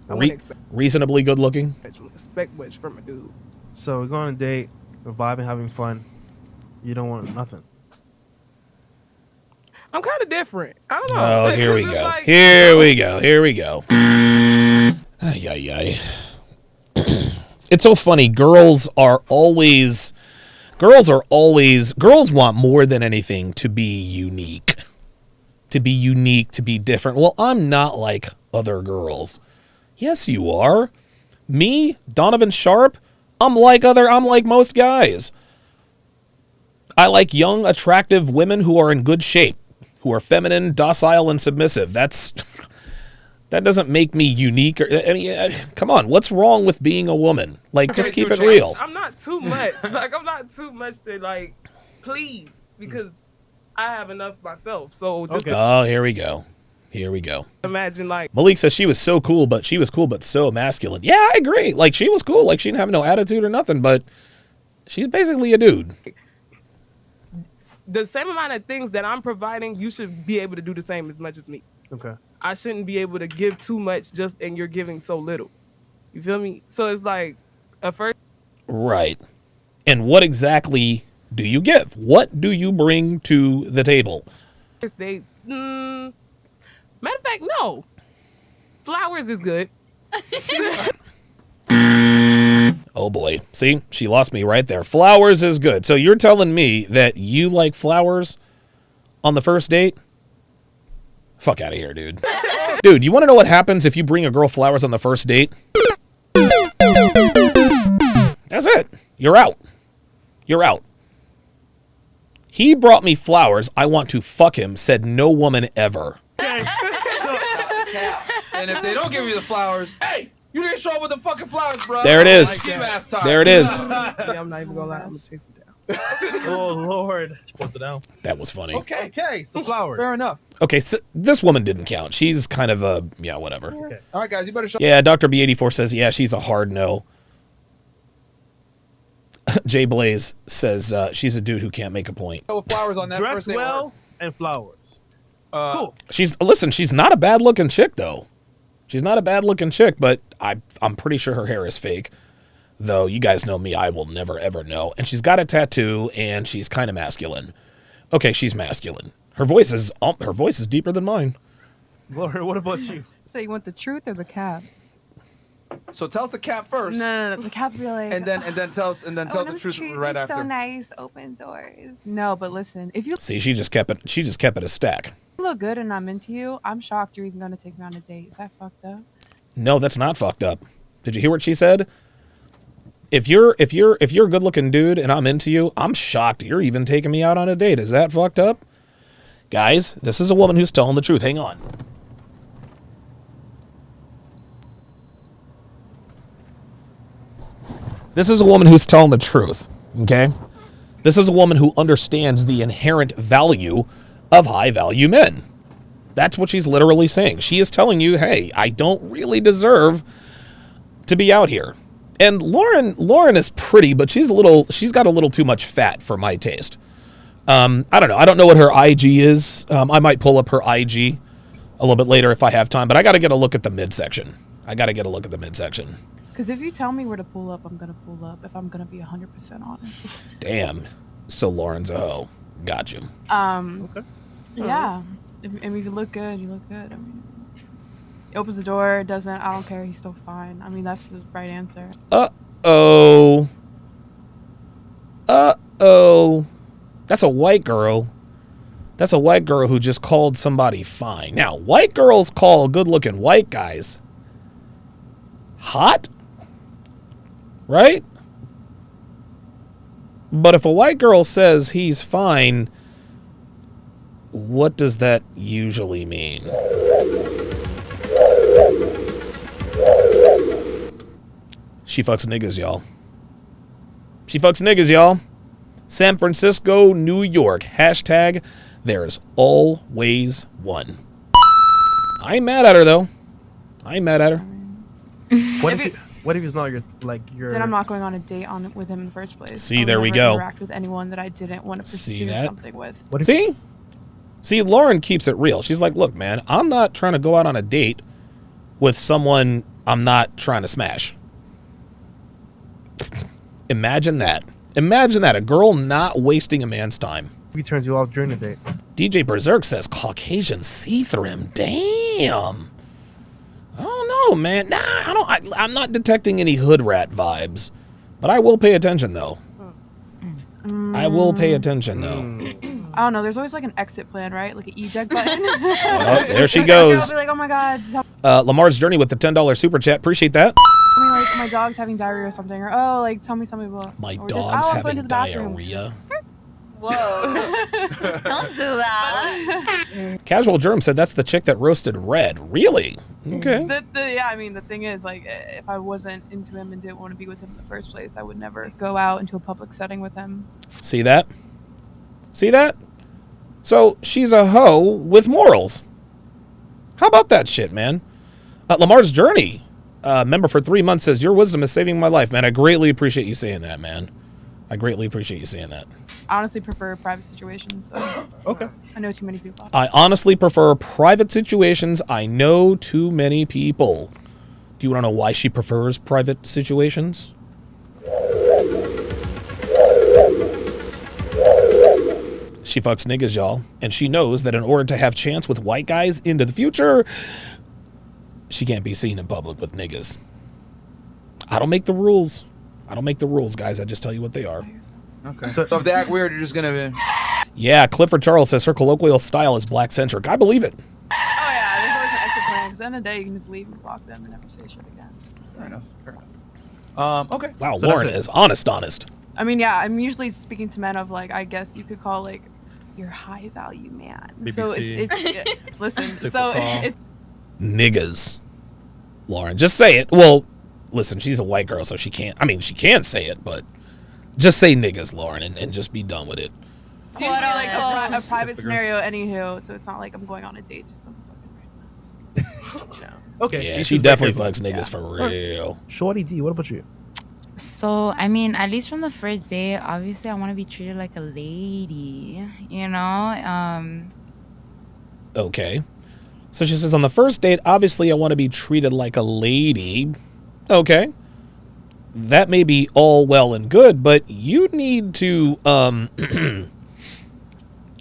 S7: I wouldn't
S3: reasonably good looking.
S7: expect much from a dude.
S5: So we're going on a date, we're vibing, having fun. You don't want nothing.
S7: I'm kind of different. I don't know.
S3: Oh, here we
S7: It's
S3: go.
S7: like-
S3: Here we go. Ay. It's so funny. Girls want more than anything to be unique. To be different. Well, I'm not like other girls. Yes, you are. Me, Donovan Sharpe, I'm like most guys. I like young, attractive women who are in good shape, who are feminine, docile, and submissive. That doesn't make me unique. Come on, what's wrong with being a woman? Like, just keep it real.
S7: I'm not too much. Like I'm not too much to like please because I have enough myself. So just
S3: Oh, here we go.
S7: imagine like
S3: Malik says she was cool, but so masculine. Yeah, I agree. Like, she was cool. Like, she didn't have no attitude or nothing, but she's basically a dude.
S7: the same amount of things that I'm providing, you should be able to do the same as much as me.
S5: Okay.
S7: I shouldn't be able to give too much and you're giving so little. You feel me? So it's like a first
S3: Right. And what exactly do you give? What do you bring to the table?
S7: date. Matter of fact, no. Flowers is good.
S3: Oh boy. See, she lost me right there. Flowers is good. So you're telling me that you like flowers on the first date? Fuck out of here, dude. Dude, you want to know what happens if you bring a girl flowers on the first date? That's it. You're out. He brought me flowers. I want to fuck him, said no woman ever.
S6: And if they don't give you the flowers, hey, You didn't show up with the fucking flowers, bro.
S3: There it is.
S6: Ski mask time.
S3: There it is.
S7: Yeah, I'm not even gonna lie. I'm gonna chase it down.
S5: Oh Lord.
S8: She puts it down.
S3: That was funny.
S6: Okay.
S5: Okay, so flowers.
S6: Fair enough.
S3: Okay, so this woman didn't count. She's kind of a, yeah, whatever.
S5: Okay.
S6: All right, guys, you better show.
S3: Yeah, Dr. B84 says, yeah, she's a hard no. Jay Blaze says she's a dude who can't make a point.
S6: With flowers on that
S5: Dress
S6: first day.
S5: well and flowers. Cool.
S3: She's not a bad looking chick though. She's not a bad looking chick, but I'm pretty sure her hair is fake. Though you guys know me, I will never ever know. And she's got a tattoo and she's kind of masculine. Okay, she's masculine. Her voice is deeper than mine.
S5: Laura, what about you?
S9: So you want the truth or the cap?
S6: So tell us the cap first.
S9: No, the cap be like.
S6: And then tell us tell the truth right after.
S9: So nice, open doors. No, but listen, if you
S3: See, she just kept it a stack.
S9: look good and I'm into you, I'm shocked you're even gonna take me on a date. Is that fucked up?
S3: No, that's not fucked up. Did you hear what she said? If you're a good looking dude and I'm into you, I'm shocked you're even taking me out on a date. Is that fucked up? Guys, this is a woman who's telling the truth. Hang on. This is a woman who's telling the truth, okay? This is a woman who understands the inherent value of high-value men. That's what she's literally saying. She is telling you, hey, I don't really deserve to be out here. And Lauren is pretty, but she's got a little too much fat for my taste. I don't know. I don't know what her IG is. I might pull up her IG a little bit later if I have time, but I got to get a look at the midsection.
S9: Because if you tell me where to pull up, I'm gonna pull up. If I'm gonna be 100% honest.
S3: Damn. So Lauren's a hoe. Got you.
S5: Okay.
S9: Yeah. If you look good, you look good. I mean, he opens the door, doesn't. I don't care. He's still fine. I mean, that's the right answer.
S3: Uh-oh. That's a white girl. That's a white girl who just called somebody fine. Now, white girls call good-looking white guys hot, right? But if a white girl says he's fine, what does that usually mean? She fucks niggas, y'all. She fucks niggas, y'all. San Francisco, New York. Hashtag there's always one. I ain't mad at her, though. I ain't mad at her.
S5: What if he's not your
S9: Then I'm not going on a date with him in the first place.
S3: See,
S9: I'll
S3: there we
S9: never
S3: go.
S9: Interact with anyone that I didn't want to
S3: See
S9: pursue
S3: that?
S9: something with.
S3: See, Lauren keeps it real. She's like, look, man, I'm not trying to go out on a date with someone I'm not trying to smash. Imagine that. Imagine that. A girl not wasting a man's time.
S5: He turns you off during the date.
S3: DJ Berserk says Caucasian see through him. Damn. I don't know, man. Nah, I'm not detecting any hood rat vibes. But I will pay attention, though. I will pay attention, though.
S9: I don't know. There's always like an exit plan, right? Like an eject button.
S3: Oh, there she goes.
S9: I'll be like, oh my god.
S3: Lamar's Journey with the $10 super chat. Appreciate that.
S9: I mean, like my dog's having diarrhea or something, or oh, like tell me. What.
S3: My
S9: Or
S3: dog's
S9: I'll go into
S3: having
S9: the bathroom.
S3: diarrhea.
S10: Whoa. Don't do that.
S3: Casual Germ said that's the chick that roasted Red. Really? Okay.
S9: Yeah, I mean, the thing is, like, if I wasn't into him and didn't want to be with him in the first place, I would never go out into a public setting with him.
S3: See that? See that? So she's a hoe with morals. How about that shit, man? Lamar's Journey, member for 3 months, says, your wisdom is saving my life, man. I greatly appreciate you saying that, man. I greatly appreciate you saying that.
S9: I honestly prefer private situations. So
S5: Okay.
S9: I know too many people.
S3: I honestly prefer private situations. I know too many people. Do you want to know why she prefers private situations? She fucks niggas, y'all. And she knows that in order to have chance with white guys into the future, she can't be seen in public with niggas. I don't make the rules. I don't make the rules, guys. I just tell you what they are.
S6: Okay. So if they act weird, you're just gonna be...
S3: Yeah, Clifford Charles says her colloquial style is black-centric. I believe it.
S9: Oh yeah, there's always an exit plan. Because at the end of the day, you can just leave and block them and never say shit again.
S6: Fair enough. Okay.
S3: Wow,
S5: So
S3: Lauren is honest.
S9: I mean, yeah, I'm usually speaking to men of like, I guess you could call like your high value man. So
S8: BBC.
S9: it's listen.
S8: Super
S9: So
S8: tall.
S9: it's
S3: Niggas. Lauren, just say it. Well, listen, she's a white girl, so she can't. I mean, she can say it, but just say niggas, Lauren, and just be done with it.
S9: It's usually like a private scenario, anywho, so it's not like I'm going on a date to some fucking randomness. No.
S5: Okay.
S3: Yeah, she definitely fucks niggas for real.
S5: Shorty D, what about you?
S10: So, I mean, at least from the first day, obviously I want to be treated like a lady, you know?
S3: Okay. So she says, on the first date, obviously I want to be treated like a lady. Okay. That may be all well and good, but you need to,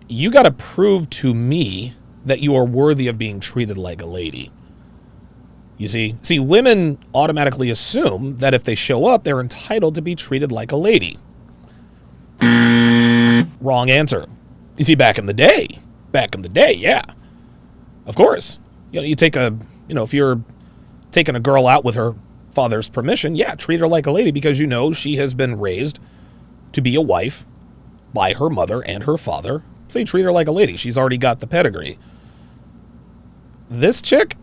S3: you got to prove to me that you are worthy of being treated like a lady. You see, women automatically assume that if they show up, they're entitled to be treated like a lady. Wrong answer. You see, back in the day, yeah, of course. You know, you take if you're taking a girl out with her father's permission, yeah, treat her like a lady because you know she has been raised to be a wife by her mother and her father. So you treat her like a lady. She's already got the pedigree. This chick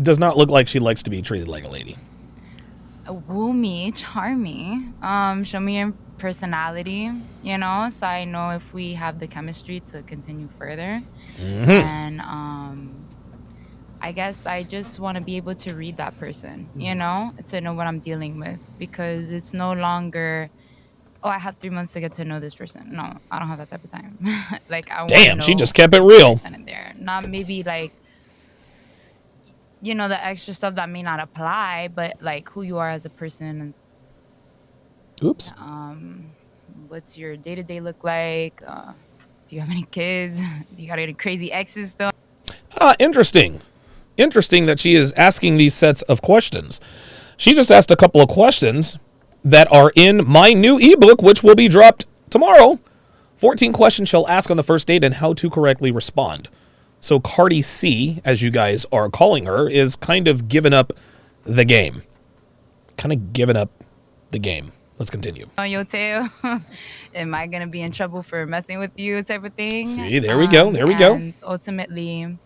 S3: does not look like she likes to be treated like a lady.
S10: Woo me, charm me, show me your personality, you know, so I know if we have the chemistry to continue further. And I guess I just want to be able to read that person, you know, to know what I'm dealing with, because it's no longer, oh, I have 3 months to get to know this person. No, I don't have that type of time. Like, I
S3: damn, she just kept it real.
S10: There, not maybe like, you know, the extra stuff that may not apply, but like who you are as a person.
S3: Oops.
S10: What's your day-to-day look like? Do you have any kids? Do you got any crazy exes still?
S3: Interesting. Interesting that she is asking these sets of questions. She just asked a couple of questions that are in my new ebook, which will be dropped tomorrow. 14 questions she'll ask on the first date and how to correctly respond. So Cardi C, as you guys are calling her, is kind of giving up the game. Let's continue.
S10: On your tail. Am I going to be in trouble for messing with you type of thing?
S3: See, there we go.
S10: And ultimately,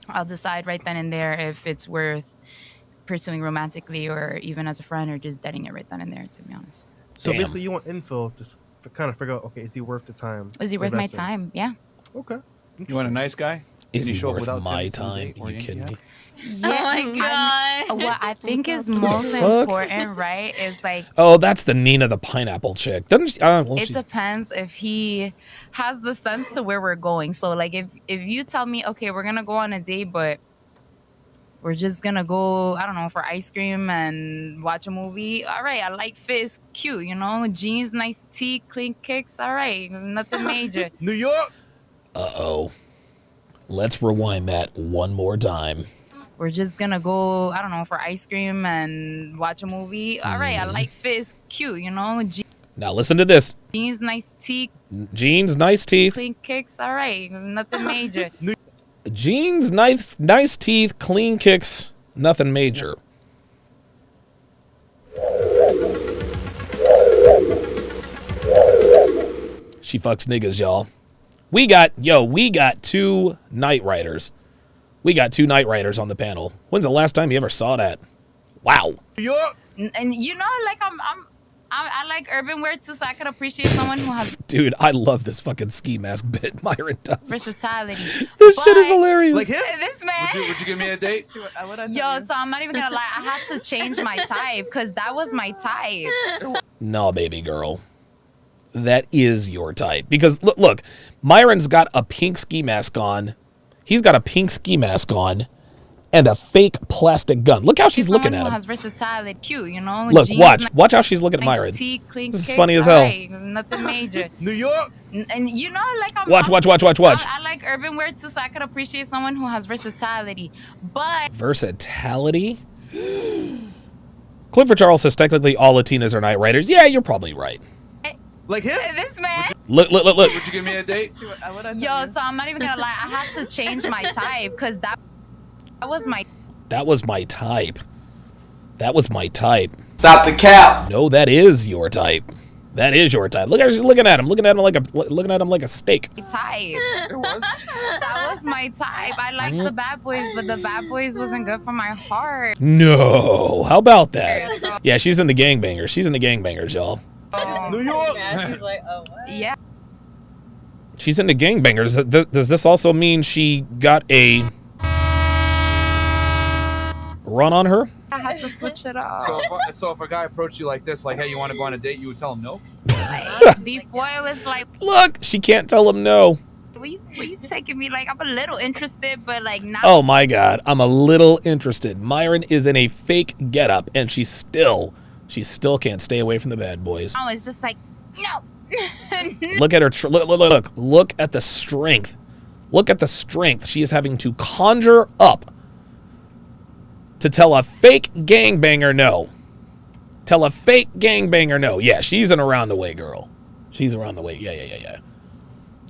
S10: I'll decide right then and there if it's worth pursuing romantically or even as a friend or just deading it right then and there, to be honest.
S5: So basically you want info just to kind of figure out, okay, is he worth the time?
S10: Is he worth my time? Yeah.
S5: Okay.
S6: You want a nice guy?
S3: Is
S6: Can you
S3: he
S6: show up
S3: worth
S6: without
S3: my
S6: Tim's
S3: time?
S6: date or
S3: You
S6: anything
S3: kidding me?
S10: Yeah,
S9: Oh my god.
S10: What I think is most important, right, is like...
S3: Oh, that's the Nina the Pineapple chick. Doesn't she?
S10: It depends if he has the sense to where we're going. So, like, if you tell me, okay, we're going to go on a date, but we're just going to go, I don't know, for ice cream and watch a movie. All right, I like fit. It's cute, you know? Jeans, nice tee, clean kicks. All right, nothing major.
S5: New York!
S3: Uh-oh. Let's rewind that one more time.
S10: We're just going to go, I don't know, for ice cream and watch a movie. All right, I like fit. It's cute, you know?
S3: Now listen to this.
S10: Jeans, nice tee.
S3: Jeans, nice teeth.
S10: Clean kicks. All right, nothing major.
S3: Jeans, nice teeth, clean kicks, nothing major. She fucks niggas, y'all. We got two night riders. We got two night riders on the panel. When's the last time you ever saw that? Wow.
S5: New York!
S10: And you know, like I like urban wear too, so I could appreciate someone who has
S3: Dude, I love this fucking ski mask bit Myron does.
S10: versatility.
S3: This shit is hilarious.
S5: Like him?
S10: This man.
S6: Would you give me a date?
S10: Yo, so I'm not even gonna lie. I had to change my type because that was my type.
S3: No, baby girl. That is your type. Because look, Myron's got a pink ski mask on. He's got a pink ski mask on and a fake plastic gun. Look how she's looking at him.
S10: Has versatility, cute, you know.
S3: Look,
S10: Jeans,
S3: watch how she's looking at
S10: nice
S3: Myron.
S10: tee, clean
S3: This is
S10: kicks,
S3: funny as hell.
S10: right, nothing major.
S5: New York!
S10: And you know, like
S3: Watch.
S10: I like urban wear too, so I could appreciate someone who has versatility. But
S3: Versatility? Clifford Charles says technically all Latinas are night riders. Yeah, you're probably right.
S5: Like him?
S10: This man.
S3: Look.
S6: Would you give me a date?
S10: Yo, so I'm not even gonna lie. I had to change my type because that was my.
S3: That was my type. That was my type.
S11: Stop the cap.
S3: No, that is your type. That is your type. Look at her. She's looking at him. Looking at him like a steak.
S10: Type.
S6: It was.
S10: That was my type. I like the bad boys, but the bad boys wasn't good for my heart.
S3: No. How about that? Yeah, she's in the gangbangers. She's in the gangbangers, y'all.
S6: New York.
S11: He's like, oh, what?
S10: Yeah.
S3: She's into gangbangers. Does this also mean she got a run on her?
S10: I had to switch it up.
S6: So if a guy approached you like this, like, hey, you want to go on a date, you would tell him no?
S10: Before it was like,
S3: Look, she can't tell him no.
S10: were you taking me? Like, I'm a little interested, but like not.
S3: Oh my God, I'm a little interested. Myron is in a fake getup, and she still can't stay away from the bad boys.
S10: I was just like, no.
S3: Look at her. Look at the strength. Look at the strength she is having to conjure up to tell a fake gangbanger no. Tell a fake gangbanger no. Yeah, she's an around the way girl. She's around the way. Yeah.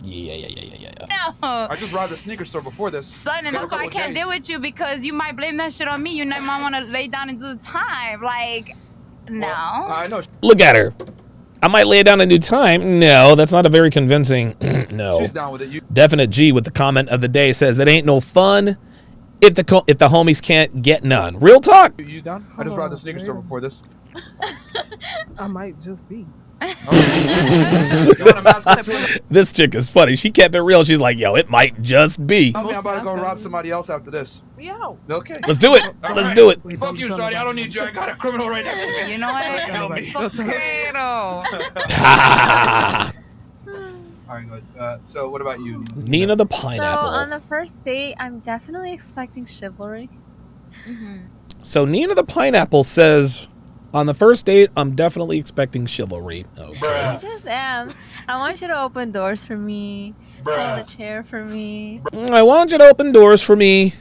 S10: No.
S6: I just robbed a sneaker store before this.
S10: Son, and that's why I can't deal with you, because you might blame that shit on me. You might want to lay down and do the time. Like, no.
S6: Well, I know.
S3: Look at her. I might lay it down a new time. No, that's not a very convincing. No.
S6: She's down with it.
S3: Definite G with the comment of the day says it ain't no fun if the homies can't get none. Real talk.
S6: You down? I just robbed a sneaker store before this.
S7: I might just be.
S3: This chick is funny. She kept it real. She's like, yo, it might just be.
S6: I'm about to go rob somebody else after this.
S7: Yo.
S6: Okay.
S3: Let's do it. Let's do it.
S6: Fuck you, Shawty. I don't need you. I got a criminal right next to me.
S10: You know what? It's okay, though.
S6: All right, good. So what about you,
S3: Nina the
S11: So
S3: Pineapple.
S11: on the first date, I'm definitely expecting chivalry.
S3: So Nina the Pineapple says, on the first date, I'm definitely expecting chivalry. Okay.
S11: I just am. I want you to open doors for me. Pull the chair for me.
S3: I want you to open doors for me.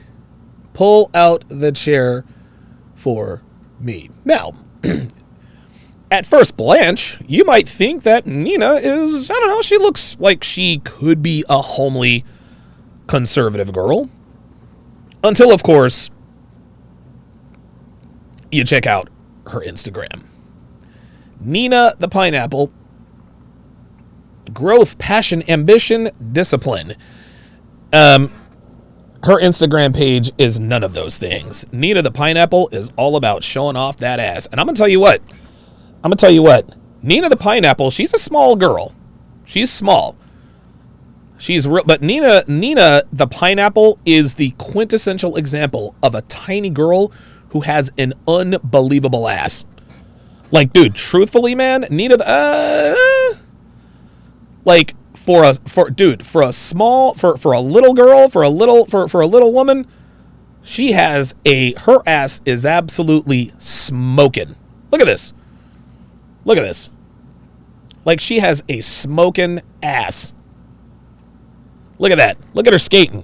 S3: Pull out the chair for me. Now, at first blanch, you might think that Nina is, I don't know, she looks like she could be a homely conservative girl. Until, of course, you check out her Instagram. Nina the Pineapple. Growth, passion, ambition, discipline. Her Instagram page is none of those things. Nina the Pineapple is all about showing off that ass. And I'm going to tell you what. Nina the Pineapple, she's a small girl. She's small. She's real, but Nina the Pineapple is the quintessential example of a tiny girl who has an unbelievable ass. Like, dude, truthfully, man, Nina, like for a little girl, for a little woman, her ass is absolutely smoking. Look at this. Like, she has a smoking ass. Look at that. Look at her skating.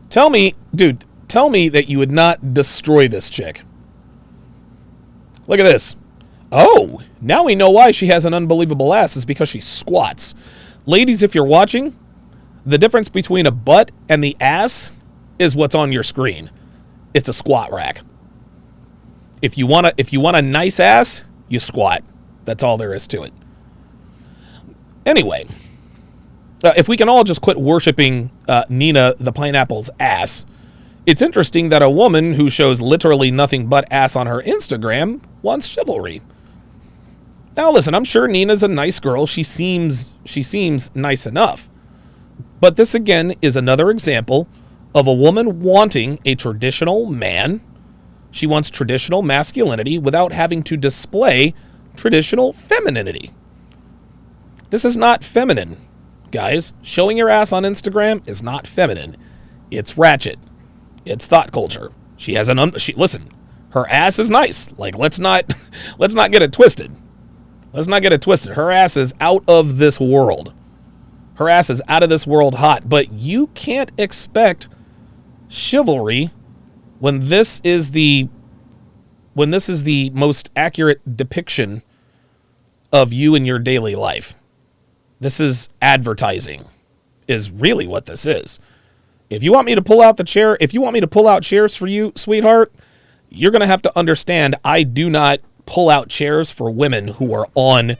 S3: Tell me that you would not destroy this chick. Look at this. Oh, now we know why she has an unbelievable ass, is because she squats. Ladies, if you're watching, the difference between a butt and the ass is what's on your screen. It's a squat rack. If you want a nice ass, you squat. That's all there is to it. Anyway, if we can all just quit worshiping Nina the Pineapple's ass, it's interesting that a woman who shows literally nothing but ass on her Instagram wants chivalry. Now listen, I'm sure Nina's a nice girl. She seems nice enough. But this again is another example of a woman wanting a traditional man. She wants traditional masculinity without having to display traditional femininity. This is not feminine, guys. Showing your ass on Instagram is not feminine. It's ratchet. It's thought culture. She has listen, her ass is nice. Like, let's not get it twisted. Let's not get it twisted. Her ass is out of this world. Her ass is out of this world hot, but you can't expect chivalry when this is the most accurate depiction of you in your daily life. This is advertising, is really what this is. If you want me to pull out the chair, if you want me to pull out chairs for you, sweetheart, you're going to have to understand I do not pull out chairs for women who are on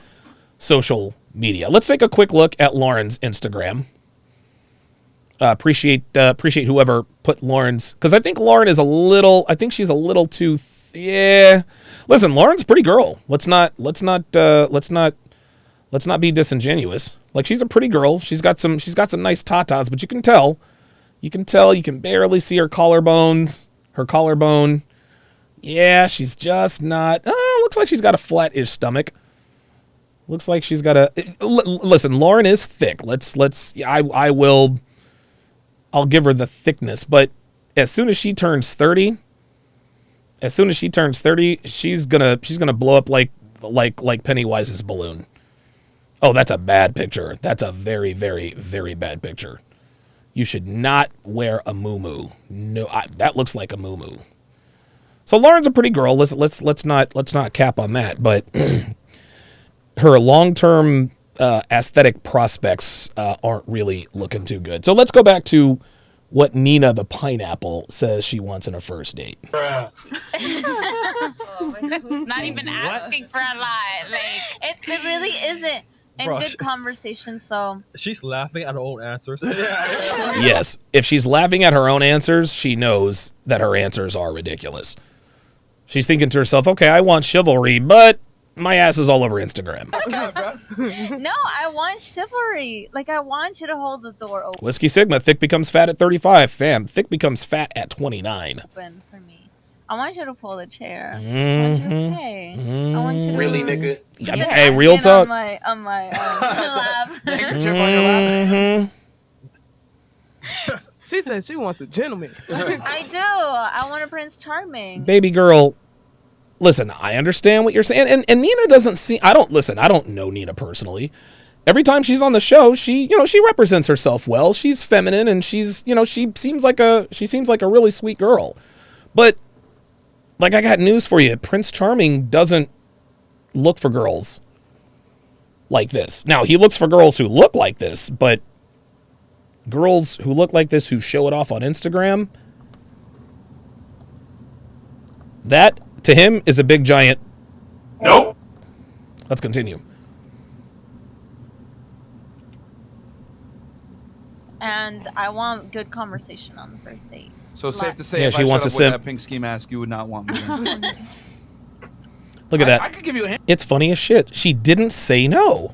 S3: social media. Let's take a quick look at Lauren's Instagram. Appreciate whoever put Lauren's, because I think Lauren is she's a little too yeah. Listen, Lauren's a pretty girl. Let's not be disingenuous. Like, she's a pretty girl. She's got some nice tatas, but you can barely see her collarbone. Yeah, she's just not. Looks like she's got a flat-ish stomach. Looks like she's got a. Listen, Lauren is thick. I'll give her the thickness, but as soon as she turns 30, she's gonna blow up like Pennywise's balloon. Oh, that's a bad picture. That's a very, very, very bad picture. You should not wear a muumuu. No, that looks like a muumuu. So Lauren's a pretty girl. Let's not cap on that. But her long-term aesthetic prospects aren't really looking too good. So let's go back to what Nina the pineapple says she wants in a first date.
S10: Not even asking for a lot. Like
S11: It really isn't. And
S8: Bro,
S11: good conversation, so.
S8: She's laughing at her own answers.
S3: Yes, if she's laughing at her own answers, she knows that her answers are ridiculous. She's thinking to herself, okay, I want chivalry, but my ass is all over Instagram.
S11: No, I want chivalry. Like, I want you to hold the door
S3: Whiskey Sigma, thick becomes fat at 35. Fam, thick becomes fat at 29.
S11: open for me. I want you to pull a chair. I want you to pay. I want you to
S12: Really, nigga?
S3: Yeah, hey, real talk.
S11: On my lap.
S7: She said she wants a gentleman.
S11: I do. I want a Prince Charming.
S3: Baby girl, listen, I understand what you're saying. And Nina doesn't see, I don't know Nina personally. Every time she's on the show, she represents herself well. She's feminine and she seems like a really sweet girl. But like, I got news for you. Prince Charming doesn't look for girls like this. Now, he looks for girls who look like this, but girls who look like this, who show it off on Instagram, that, to him, is a big giant nope. Let's continue.
S11: And I want good conversation on the first date.
S6: So safe to say,
S3: Yeah,
S6: if
S3: she
S6: I
S3: wants
S6: showed
S3: a
S6: up with
S3: simp.
S6: that pink ski mask, you would not want me.
S3: Look at that.
S6: I could give you a hint.
S3: It's funny as shit. She didn't say no.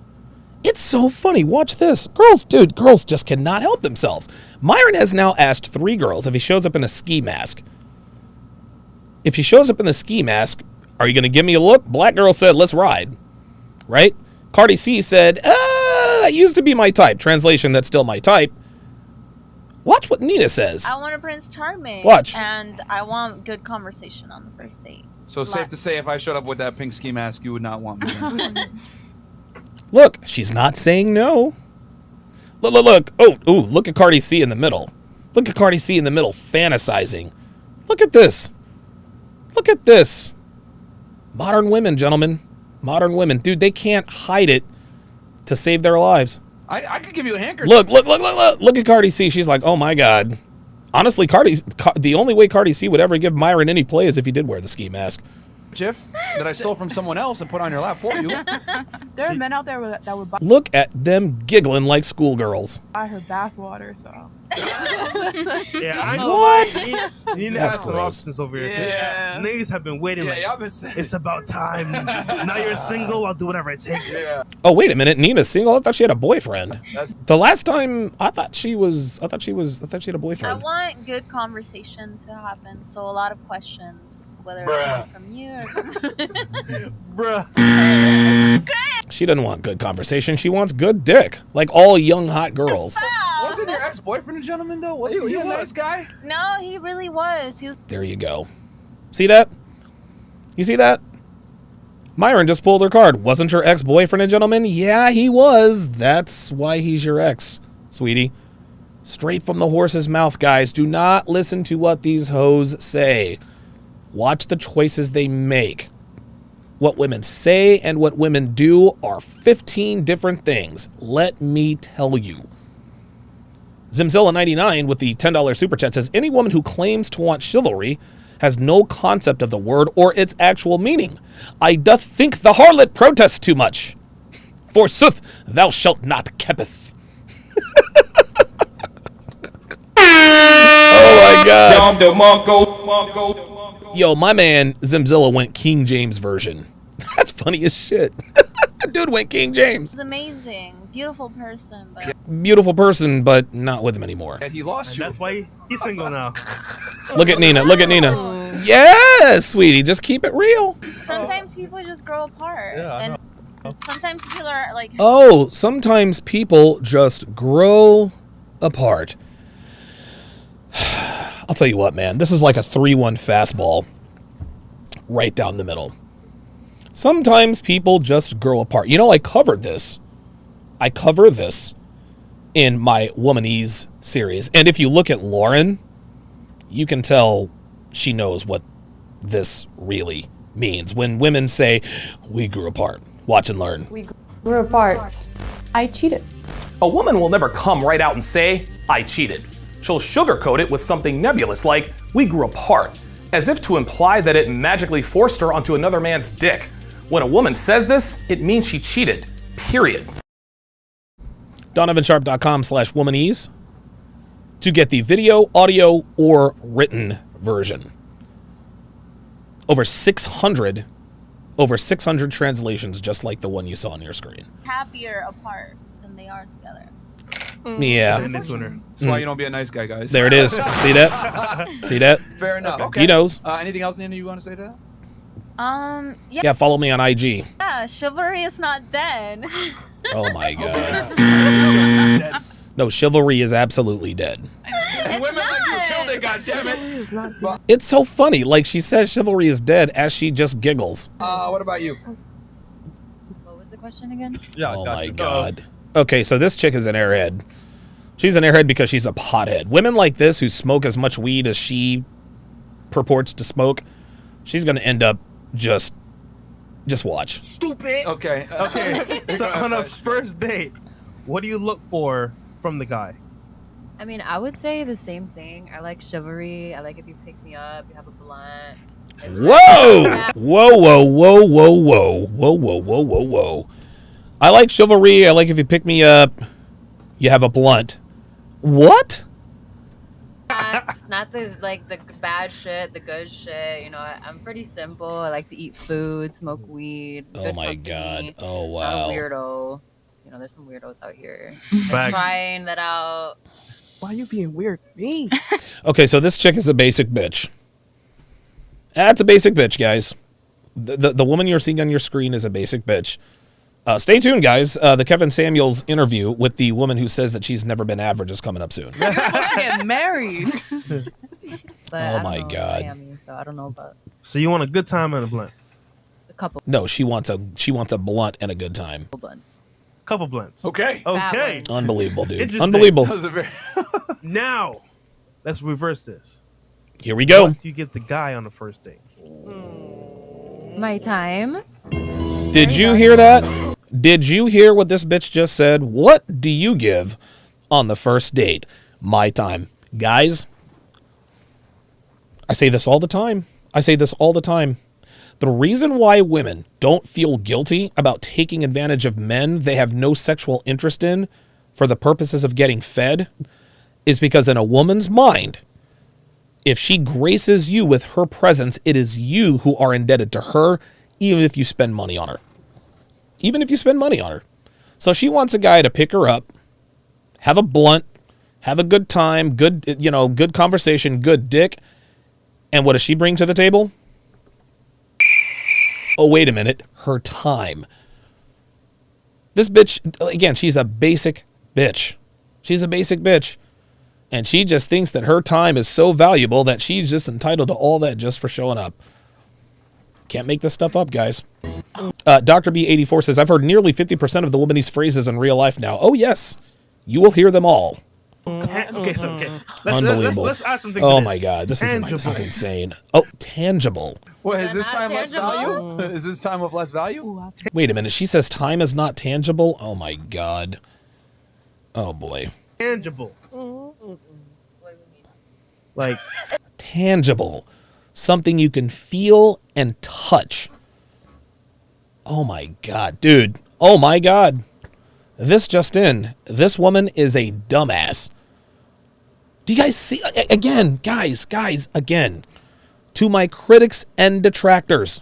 S3: It's so funny. Watch this. Girls just cannot help themselves. Myron has now asked 3 girls if he shows up in a ski mask. If he shows up in the ski mask, are you going to give me a look? Black girl said, let's ride. Right? Cardi C said, that used to be my type. Translation, that's still my type. Watch what Nina says.
S11: I want a Prince Charming.
S3: Watch.
S11: And I want good conversation on the first date.
S6: So safe to say, if I showed up with that pink ski mask, you would not want me.
S3: Look, she's not saying no. Look. Oh, look at Cardi C in the middle. Look at Cardi C in the middle fantasizing. Look at this. Look at this. Modern women, gentlemen. Modern women. Dude, they can't hide it to save their lives.
S6: I could give you a hint.
S3: Look at Cardi C. She's like, oh my God. Honestly, the only way Cardi C would ever give Myron any play is if he did wear the ski mask.
S6: Jiff that I stole from someone else and put on your lap for you.
S9: There are men out there that would
S3: Look at them giggling like schoolgirls.
S9: buy her bathwater, so.
S5: Yeah, I know.
S3: What?
S5: Nina
S3: That's
S5: has some
S3: gross.
S5: options over here.
S9: Yeah.
S5: Niggas have been waiting.
S6: Yeah,
S5: like,
S6: y'all been saying.
S5: it's about time. Now you're single. I'll do whatever it takes.
S6: Yeah.
S3: Oh, wait a minute. Nina's single? I thought she had a boyfriend.
S6: That's-
S3: The last time I thought she had a
S11: I
S3: boyfriend.
S11: want good conversation to happen. So a lot of questions, whether it's coming from you or from
S5: Bruh.
S3: She doesn't want good conversation. She wants good dick. Like all young, hot girls.
S6: Wasn't your ex-boyfriend a gentleman, though? Wasn't he a nice guy?
S11: No, he really was. He was
S3: There you go. See that? You see that? Myron just pulled her card. Wasn't your ex-boyfriend a gentleman? Yeah, he was. That's why he's your ex, sweetie. Straight from the horse's mouth, guys. Do not listen to what these hoes say. Watch the choices they make. What women say and what women do are 15 different things. Let me tell you. Zimzilla99 with the $10 super chat says, any woman who claims to want chivalry has no concept of the word or its actual meaning. I doth think the harlot protests too much. Forsooth, thou shalt not keepeth. Oh my god. Yo, my man Zimzilla went King James version. That's funny as shit. Dude went King James.
S11: He's amazing. Beautiful person. But...
S3: Beautiful person, but not with him anymore.
S6: And he lost you.
S5: That's why he's single now.
S3: Look at Nina. Look at Nina. Yeah, sweetie. Just keep it real.
S11: Sometimes people just grow apart.
S8: Yeah, I
S11: and sometimes people are like...
S3: Oh, sometimes people just grow apart. I'll tell you what, man. This is like a 3-1 fastball right down the middle. Sometimes people just grow apart. You know, I covered this. I cover this in my Womanese series. And if you look at Lauren, you can tell she knows what this really means. When women say, we grew apart. Watch and learn.
S12: We grew apart. I cheated.
S1: A woman will never come right out and say, I cheated. She'll sugarcoat it with something nebulous like, we grew apart, as if to imply that it magically forced her onto another man's dick. When a woman says this, it means she cheated, period. DonovanSharpe.com/womanese to get the video, audio, or written version. Over 600 translations, just like the one you saw on your screen.
S11: happier apart than they are together.
S3: Yeah.
S5: That's
S6: why you don't be a nice guy, guys.
S3: There it is. See that? See that?
S6: Fair enough. Okay.
S3: He knows.
S6: Anything else, Nina, you want to say to that?
S3: Yeah, follow me on IG.
S11: Yeah, chivalry is not dead.
S3: Oh my god. No, chivalry is absolutely dead.
S6: And women like you killed it, goddammit.
S3: It's so funny. Like, she says chivalry is dead as she just giggles.
S6: What about you?
S11: What was the question again?
S8: Yeah.
S3: Oh my god. Okay, so this chick is an airhead. She's an airhead because she's a pothead. Women like this who smoke as much weed as she purports to smoke, she's gonna end up just watch.
S5: Stupid.
S6: Okay.
S5: Okay. So on a first date, what do you look for from the guy?
S13: I mean, I would say the same thing. I like chivalry. I like if you pick me up, you have a blunt.
S3: Whoa! Whoa, whoa, whoa, whoa, whoa, whoa, whoa, whoa, whoa, whoa. I like chivalry. I like if you pick me up, you have a blunt. What?
S13: Not the the bad shit, the good shit. You know, I'm pretty simple. I like to eat food, smoke weed.
S3: Oh my god. Oh wow.
S13: Not a weirdo. You know, there's some weirdos out here
S5: Facts.
S13: trying that out.
S7: Why are you being weird? Me?
S3: Okay, so this chick is a basic bitch. That's a basic bitch, guys. The woman you're seeing on your screen is a basic bitch. Stay tuned, guys. The Kevin Samuels interview with the woman who says that she's never been average is coming up soon.
S9: You're supposed to get married.
S13: But
S3: Oh
S13: I
S3: my
S13: don't know,
S3: God.
S13: it's Miami, so I don't know about
S5: So you want a good time and a blunt?
S13: a couple
S3: No, she wants a blunt and a good time.
S13: blunts.
S5: Couple blunts.
S6: Okay.
S5: Okay.
S3: Unbelievable, dude.
S5: Interesting.
S3: Unbelievable.
S6: That was a very
S5: Now, let's reverse this.
S3: Here we go.
S5: What do you give the guy on the first date?
S13: My time.
S3: Did you hear that? Did you hear what this bitch just said? What do you give on the first date? My time. Guys, I say this all the time. The reason why women don't feel guilty about taking advantage of men they have no sexual interest in for the purposes of getting fed is because in a woman's mind, if she graces you with her presence, it is you who are indebted to her, even if you spend money on her. So she wants a guy to pick her up, have a blunt, have a good time, good conversation, good dick. And what does she bring to the table? Oh, wait a minute. Her time. This bitch, again, she's a basic bitch. And she just thinks that her time is so valuable that she's just entitled to all that just for showing up. Can't make this stuff up, guys. Dr. B84 says, I've heard nearly 50% of the womanese phrases in real life now. Oh, yes. You will hear them all.
S5: Okay.
S3: Unbelievable.
S5: Let's add something.
S3: Oh
S5: to
S3: my
S5: this.
S3: God. This
S5: Tangible.
S3: is insane. Oh, tangible.
S6: What, is this time less value? Is this time of less value?
S3: Wait a minute. She says time is not tangible? Oh my God. Oh boy.
S5: Tangible. Like
S3: tangible, something you can feel and touch. Oh my God, dude. Oh my God. This just in. This woman is a dumbass. Do you guys see? Again, guys, again. To my critics and detractors.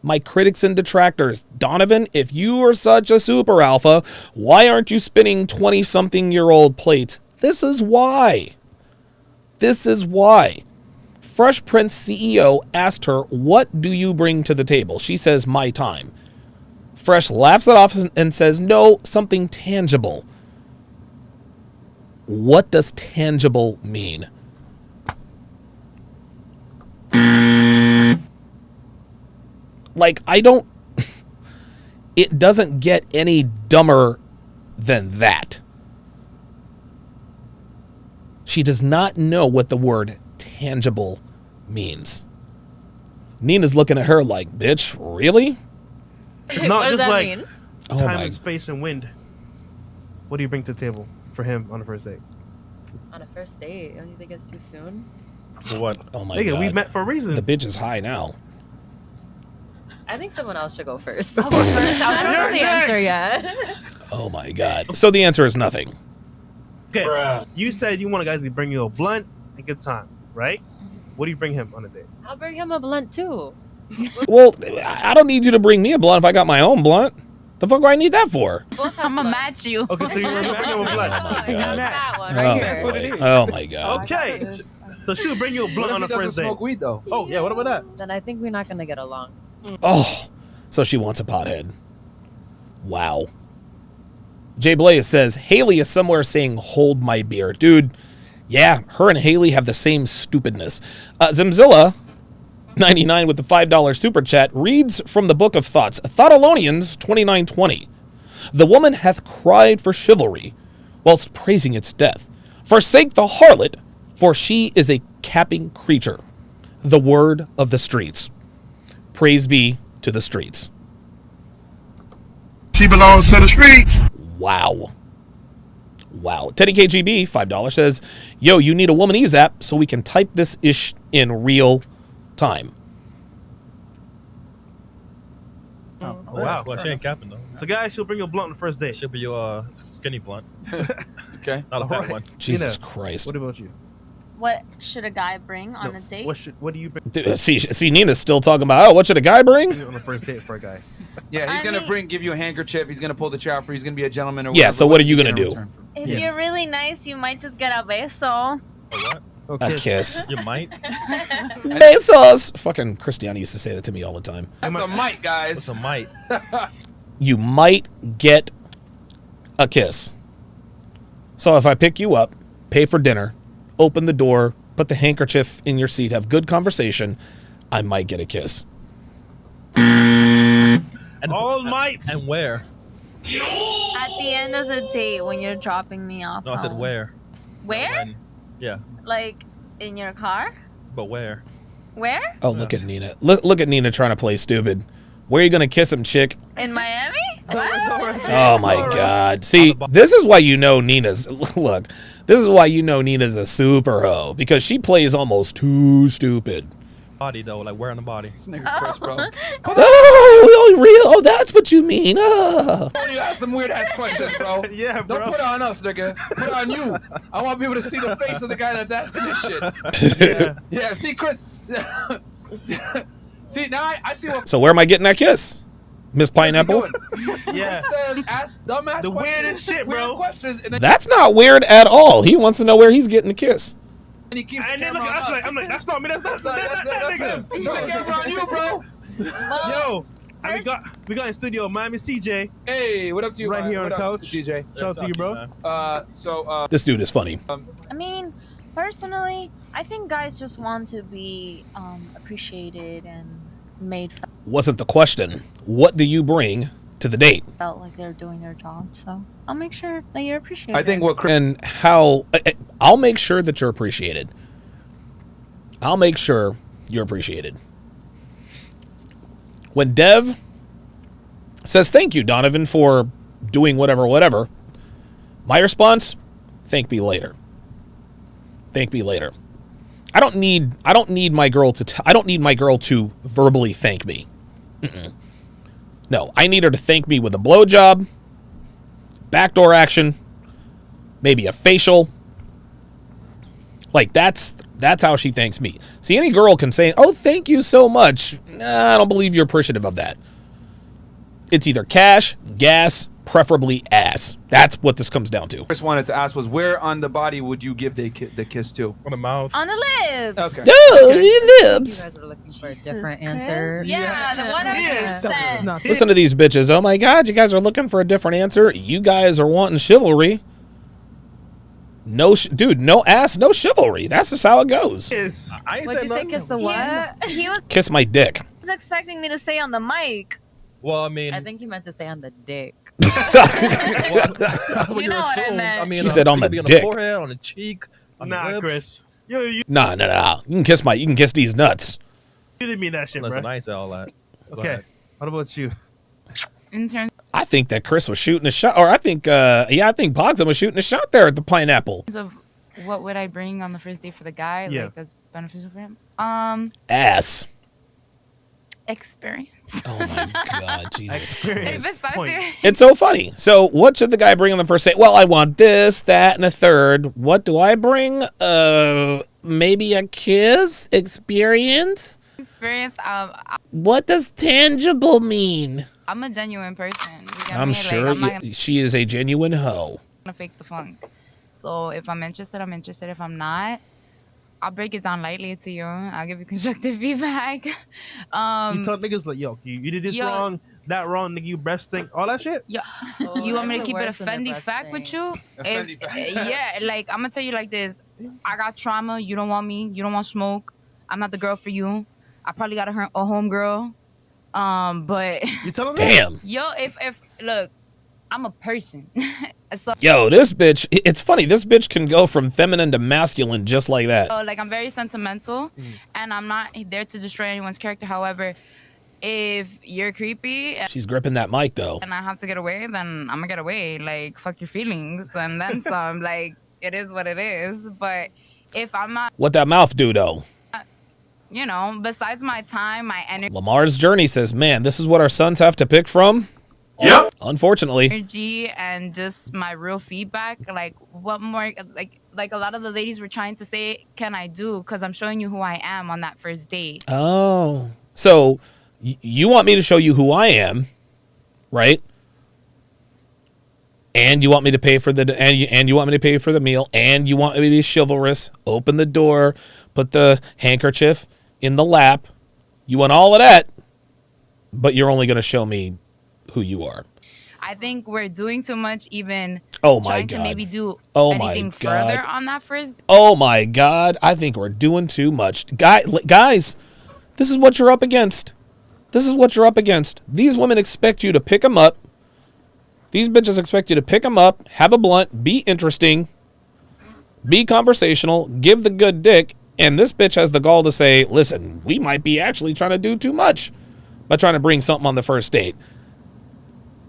S3: My critics and detractors. Donovan, if you are such a super alpha, why aren't you spinning 20-something-year-old plates? This is why. This is why. Fresh Prince CEO asked her, what do you bring to the table? She says, my time. Fresh laughs it off and says, no, something tangible. What does tangible mean? Like, I don't... It doesn't get any dumber than that. She does not know what the word tangible means. Nina's looking at her like, bitch, really?
S5: not just like
S13: mean?
S5: time and space and wind. What do you bring to the table for him on the first date?
S13: On a first date? Don't you think it's too soon?
S8: For what?
S3: Oh my
S5: Nigga,
S3: God.
S5: we met for a reason.
S3: The bitch is high now.
S13: I think someone else should go first. I'll go first. I don't know the answer yet.
S3: Oh my God. So the answer is nothing.
S5: Okay, you said you want a guy to bring you a blunt and good time, right? What do you bring him on a date?
S13: I'll bring him a blunt too.
S3: Well, I don't need you to bring me a blunt if I got my own blunt. The fuck do I need that for?
S10: I'm gonna match you.
S5: Okay, so you're gonna bring him a blunt.
S13: That one
S3: Oh,
S13: right here.
S3: that's what it is. Oh my God.
S5: Okay, so she'll bring you a blunt on the first date.
S6: Smoke weed though.
S5: Oh yeah, what about that?
S13: Then I think we're not gonna get along.
S3: Oh, so she wants a pothead. Wow. Jay Blaze says, Haley is somewhere saying, hold my beer. Dude, yeah, her and Haley have the same stupidness. Zimzilla, 99 with the $5 super chat, reads from the Book of Thoughts, Thoughtolonians 29:20. The woman hath cried for chivalry, whilst praising its death. Forsake the harlot, for she is a capping creature. The word of the streets. Praise be to the streets.
S14: She belongs to the streets.
S3: Wow. Wow. Teddy KGB, $5, says, yo, you need a womanese app so we can type this ish in real time.
S8: Oh,
S5: wow.
S8: Well, she ain't capping though.
S5: So guys, she'll bring you a blunt on the first date.
S8: She'll be your skinny blunt.
S6: Okay.
S8: Not a fat one.
S3: Jesus
S5: Tina,
S3: Christ.
S5: What about you?
S11: What should a guy bring on a date?
S5: What do you bring
S3: Dude, see, Nina's still talking about, oh, what should a guy bring?
S5: on the first date for a guy?
S6: Yeah, he's
S11: I
S6: gonna
S11: mean-
S6: give you a handkerchief. He's gonna pull the chopper. He's gonna be a gentleman. Or
S3: Yeah,
S6: whatever.
S3: so what are you
S6: you
S3: gonna
S6: get in
S3: do?
S6: return for-
S11: If
S5: Yes.
S11: you're really nice, you might just get a beso.
S3: A kiss.
S8: You might.
S3: Besos. Fucking Christiana used to say that to me all the time.
S6: That's a mite, guys.
S8: That's a might.
S3: You might get a kiss. So if I pick you up, pay for dinner, open the door, put the handkerchief in your seat, have good conversation, I might get a kiss.
S8: And
S5: All mites.
S8: And where?
S11: At the end of the date when you're dropping me off.
S8: No, I said
S11: home.
S8: where.
S11: Where?
S8: When. Yeah,
S11: Like in your car?
S8: but where?
S11: Where?
S3: Oh, look at Nina. Look at Nina trying to play stupid. Where are you going to kiss him, chick?
S11: In Miami?
S3: Oh my God. See, this is why you know Nina's, look, this is why you know Nina's a super hoe, because she plays almost too stupid.
S8: Body though, like where on the body?
S6: This nigga Chris, bro.
S3: Oh, real? Oh, that's what you mean. Oh.
S6: You ask some weird ass questions, bro.
S5: Yeah, bro.
S6: Don't put it on us, nigga. Put it on you. I want people to see the face of the guy that's asking this shit. Yeah, see, Chris. See, now I see what.
S3: So where am I getting that kiss? Miss Pineapple?
S5: Yeah.
S6: Chris says, ask dumbass
S5: The
S6: questions.
S5: weirdest shit,
S6: weird
S5: bro.
S6: questions, and then
S3: That's not weird at all. He wants to know where he's getting the kiss.
S6: he keeps the
S5: And then
S6: camera
S5: look,
S6: on us.
S5: I'm like, that's not me. That's
S6: him. Put the camera on you, bro.
S5: Yo, and we got in studio Miami CJ.
S6: Hey, what up to you?
S5: Right
S6: man?
S5: here on
S6: What
S5: the
S6: up,
S5: couch.
S6: CJ.
S5: Shout out to you, bro.
S3: This dude is funny.
S11: I mean, personally, I think guys just want to be appreciated and made
S3: Wasn't the question. What do you bring to the date?
S11: felt like they're doing their job. So I'll make sure that you're appreciated.
S6: I think what Chris.
S3: And how I'll make sure that you're appreciated. I'll make sure you're appreciated. When Dev says thank you, Donovan, for doing whatever, my response, thank me later. Thank me later. I don't need my girl to verbally thank me. No, I need her to thank me with a blowjob, backdoor action, maybe a facial. Like that's how she thanks me. See, any girl can say, "Oh, thank you so much." Nah, I don't believe you're appreciative of that. It's either cash, gas, preferably ass. That's what this comes down to.
S6: Chris wanted to ask was, where on the body would you give the kiss to?
S8: On the mouth.
S11: On the lips.
S6: Okay.
S3: Oh,
S13: You
S3: lips.
S13: guys are looking for a
S11: Jesus
S13: different
S11: Christ.
S13: answer.
S11: Yeah, the 100%.
S3: Listen to these bitches. Oh my God, you guys are looking for a different answer. You guys are wanting chivalry. No, dude, no ass, no chivalry. That's just how it goes.
S5: Yes.
S8: I ain't
S11: What'd you say?
S8: nothing.
S11: Kiss the what? He was
S3: Kiss my dick.
S11: expecting me to say on the mic.
S8: Well, I mean,
S13: I think you meant to say on the dick.
S8: well,
S11: You know what I meant.
S8: I mean,
S3: She said on
S8: it
S3: the
S8: could be
S3: dick.
S8: on the forehead, on the cheek, on the
S5: Nah,
S8: lips.
S5: Chris. You
S3: Nah. You can kiss these nuts.
S5: didn't mean that shit,
S8: Listen,
S5: bro.
S8: I ain't say all that. Go
S5: Okay.
S8: ahead.
S5: What about you?
S9: In terms
S3: I think that Chris was shooting a shot, or I think Bogdan was shooting a shot there at the pineapple.
S9: of what would I bring on the first date for the guy,
S5: Yeah.
S9: like that's beneficial for him?
S3: Ass.
S9: Experience.
S3: Oh my God, Jesus
S5: Experience.
S3: Christ.
S5: Point.
S3: It's so funny. So what should the guy bring on the first date? Well, I want this, that, and a third. What do I bring? Maybe a kiss? Experience?
S9: Experience.
S3: What does tangible mean?
S9: I'm a genuine person. You get
S3: I'm
S9: me?
S3: sure
S9: Like, I'm not gonna
S3: she is a genuine hoe.
S9: fake the funk. So if I'm interested, I'm interested. If I'm not, I'll break it down lightly to you. I'll give you constructive feedback.
S5: You tell niggas like, yo, you did this
S9: yo.
S5: wrong, that wrong, nigga, you breasting, all that shit.
S9: Yo,
S13: Oh,
S9: you want me to
S13: that's
S9: keep
S13: the
S9: it a
S13: worst when they're
S9: Fendi fact with you?
S6: A Fendi fact.
S9: Yeah, like I'm gonna tell you like this. I got trauma. You don't want me. You don't want smoke. I'm not the girl for you. I probably got a home girl. But
S5: You tell them
S3: Damn.
S9: yo, if look, I'm a person. So
S3: Yo, this bitch, it's funny. This bitch can go from feminine to masculine just like that.
S9: like I'm very sentimental, and I'm not there to destroy anyone's character. However, if you're creepy
S3: She's gripping that mic, though.
S9: and I have to get away, then I'm gonna get away. Like, fuck your feelings and then some. Like, it is what it is. But if I'm not,
S3: What that mouth do, though?
S9: you know, besides my time, my
S3: Lamar's Journey says, man, this is what our sons have to pick from? Yep. Unfortunately.
S9: energy and just my real feedback, like, what more, like a lot of the ladies were trying to say, can I do? Because I'm showing you who I am on that first date.
S3: Oh. So, you want me to show you who I am, right? And you want me to pay for the and you want me to pay for the meal, and you want me to be chivalrous, open the door, put the handkerchief in the lap. You want all of that, but you're only going to show me who you are.
S9: I think we're doing too much, even
S3: Oh my
S9: trying
S3: God.
S9: to maybe do
S3: Oh my
S9: anything
S3: God.
S9: further on that first.
S3: Oh my God, I think we're doing too much. Guys, this is what you're up against. This is what you're up against. These women expect you to pick them up. These bitches expect you to pick them up, have a blunt, be interesting, be conversational, give the good dick, and this bitch has the gall to say, listen, we might be actually trying to do too much by trying to bring something on the first date.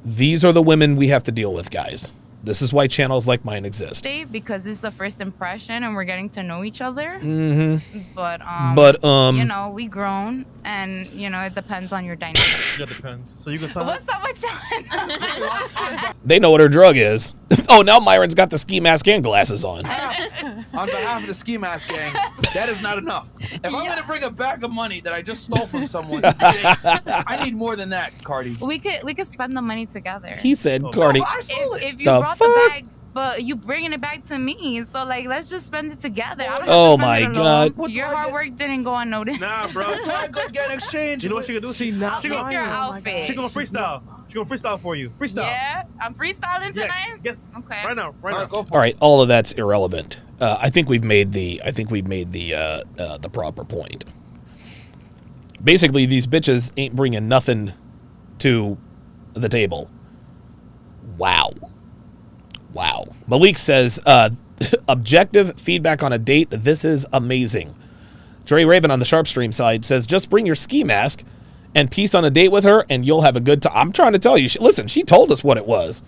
S3: These are the women we have to deal with, guys. This is why channels like mine exist.
S9: Date, because it's a first impression and we're getting to know each other.
S3: Mm-hmm.
S9: But you know, we grown, and you know, it depends on your dynamic.
S8: It depends.
S5: So you can tell.
S9: What's up with you?
S3: They know what her drug is. Oh, now Myron's got the ski mask and glasses on.
S6: On behalf of the ski mask gang, that is not enough. If I'm gonna bring a bag of money that I just stole from someone, I need more than that, Cardi.
S9: we could spend the money together.
S3: He said, Cardi.
S9: If you
S3: The
S9: brought
S3: fuck?
S9: the bag, but you bringing it back to me, so like let's just spend it together. I don't have
S3: Oh
S9: to spend
S3: my
S9: it alone.
S3: God.
S9: Your hard work didn't go unnoticed.
S5: Nah, bro.
S6: Do I go get an exchange?
S5: You know what she gonna do?
S7: She not
S5: she
S9: Pick
S5: gonna,
S9: your
S7: lying.
S9: outfit.
S5: she gonna freestyle. She gonna freestyle for you. Freestyle.
S9: Yeah, I'm freestyling
S5: Yeah,
S9: tonight.
S5: get-
S9: Okay.
S5: Right now. Right
S6: All
S5: now.
S6: right, go for
S3: All right, all of that's irrelevant. I think we've made the proper point. Basically, these bitches ain't bringing nothing to the table. Wow. Malik says, objective feedback on a date. This is amazing. Dre Raven on the Sharpe stream side says, just bring your ski mask and peace on a date with her, and you'll have a good time. I'm trying to tell you. Listen, she told us what it was.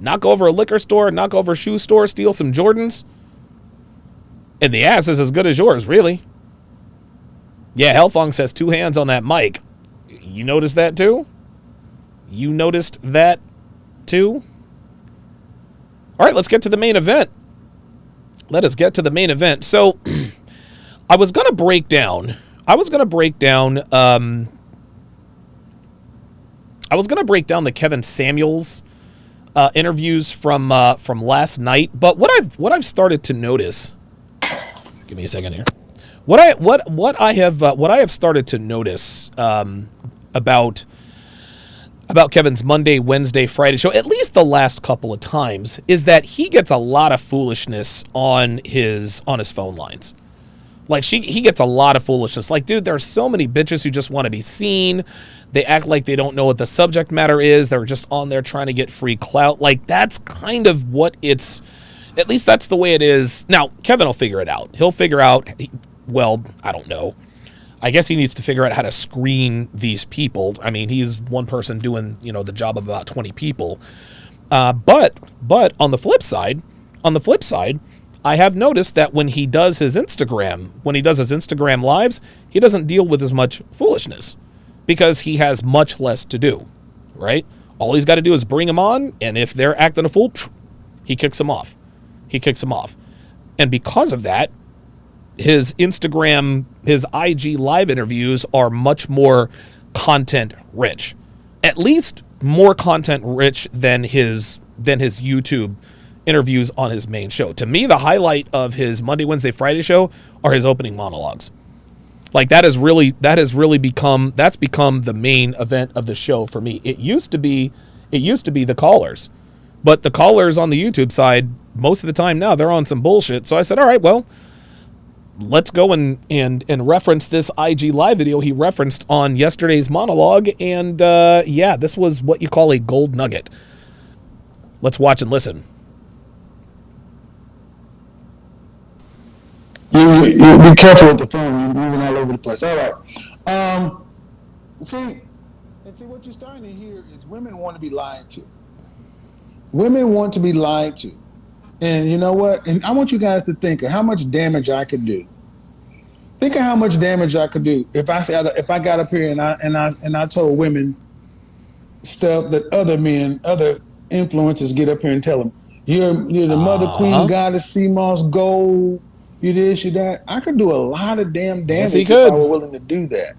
S3: Knock over a liquor store, knock over a shoe store, steal some Jordans. And the ass is as good as yours, really. Yeah, Hellfong says 2 hands on that mic. You noticed that too? You noticed that too? All right, let's get to the main event. Let us get to the main event. So, I was going to break down the Kevin Samuels interviews from last night, but what I've started to notice. Give me a second here. What I have started to notice about Kevin's Monday, Wednesday, Friday show, at least the last couple of times, is that he gets a lot of foolishness on his phone lines. Like he gets a lot of foolishness. Like, dude, there are so many bitches who just want to be seen. They act like they don't know what the subject matter is. They're just on there trying to get free clout. Like, that's kind of what it's, at least that's the way it is. Now, Kevin will figure it out. He'll figure out, well, I don't know. I guess he needs to figure out how to screen these people. I mean, he's one person doing, the job of about 20 people. But on the flip side, I have noticed that when he does his Instagram lives, he doesn't deal with as much foolishness because he has much less to do, right? All he's got to do is bring them on, and if they're acting a fool, he kicks them off. And because of that, his IG live interviews are much more content rich, at least more content rich than his YouTube interviews on his main show. To me, the highlight of his Monday, Wednesday, Friday show are his opening monologues. Like, that's become the main event of the show for me. It used to be the callers, but the callers on the YouTube side, most of the time now, they're on some bullshit. So I said, all right, well, let's go and reference this IG live video he referenced on yesterday's monologue. And yeah, this was what you call a gold nugget. Let's watch and listen.
S14: You be careful with the phone. You're moving all over the place. All right. See what you're starting to hear is women want to be lied to. Women want to be lied to. And you know what? And I want you guys to think of how much damage I could do. Think of how much damage I could do if I got up here and I told women stuff that other influencers get up here and tell them. You're the mother queen goddess, sea moss gold. You this, you that. I could do a lot of damn damage if I were willing to do that.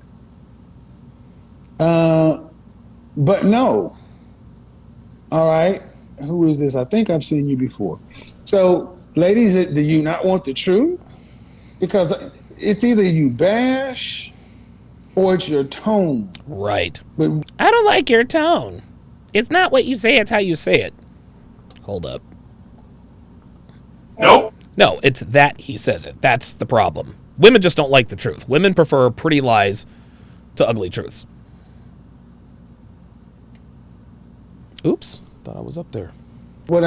S14: But no. All right. Who is this? I think I've seen you before. So, ladies, do you not want the truth? Because it's either you bash or it's your tone.
S3: Right.
S14: But
S3: I don't like your tone. It's not what you say, it's how you say it. Hold up.
S14: Nope.
S3: No, it's that he says it. That's the problem. Women just don't like the truth. Women prefer pretty lies to ugly truths. Oops, thought I was up there.
S14: What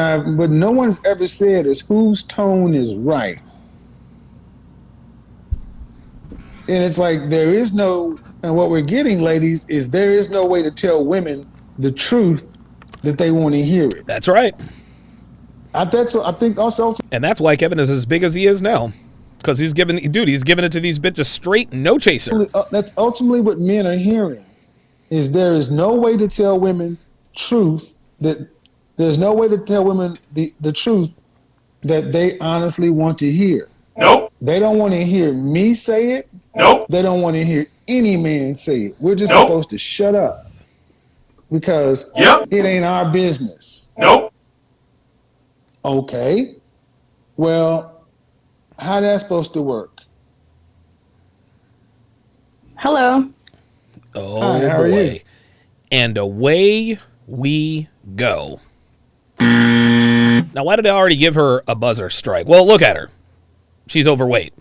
S14: no one's ever said is whose tone is right. And it's like there is no, and what we're getting, ladies, is there is no way to tell women the truth that they want to hear it.
S3: That's right.
S14: I think also,
S3: and that's why Kevin is as big as he is now, because he's giving it to these bitches straight, no chaser.
S14: That's ultimately what men are hearing, is there is no way to tell women truth that there's no way to tell women the truth that they honestly want to hear.
S15: Nope.
S14: They don't want to hear me say it.
S15: Nope.
S14: They don't want to hear any man say it. We're just supposed to shut up because it ain't our business.
S15: Nope.
S14: Okay. Well, how that's supposed to work?
S16: Hello.
S3: Oh,
S14: hi, how
S3: boy.
S14: are you?
S3: And away we go. Now, why did I already give her a buzzer strike? Well, look at her. She's overweight.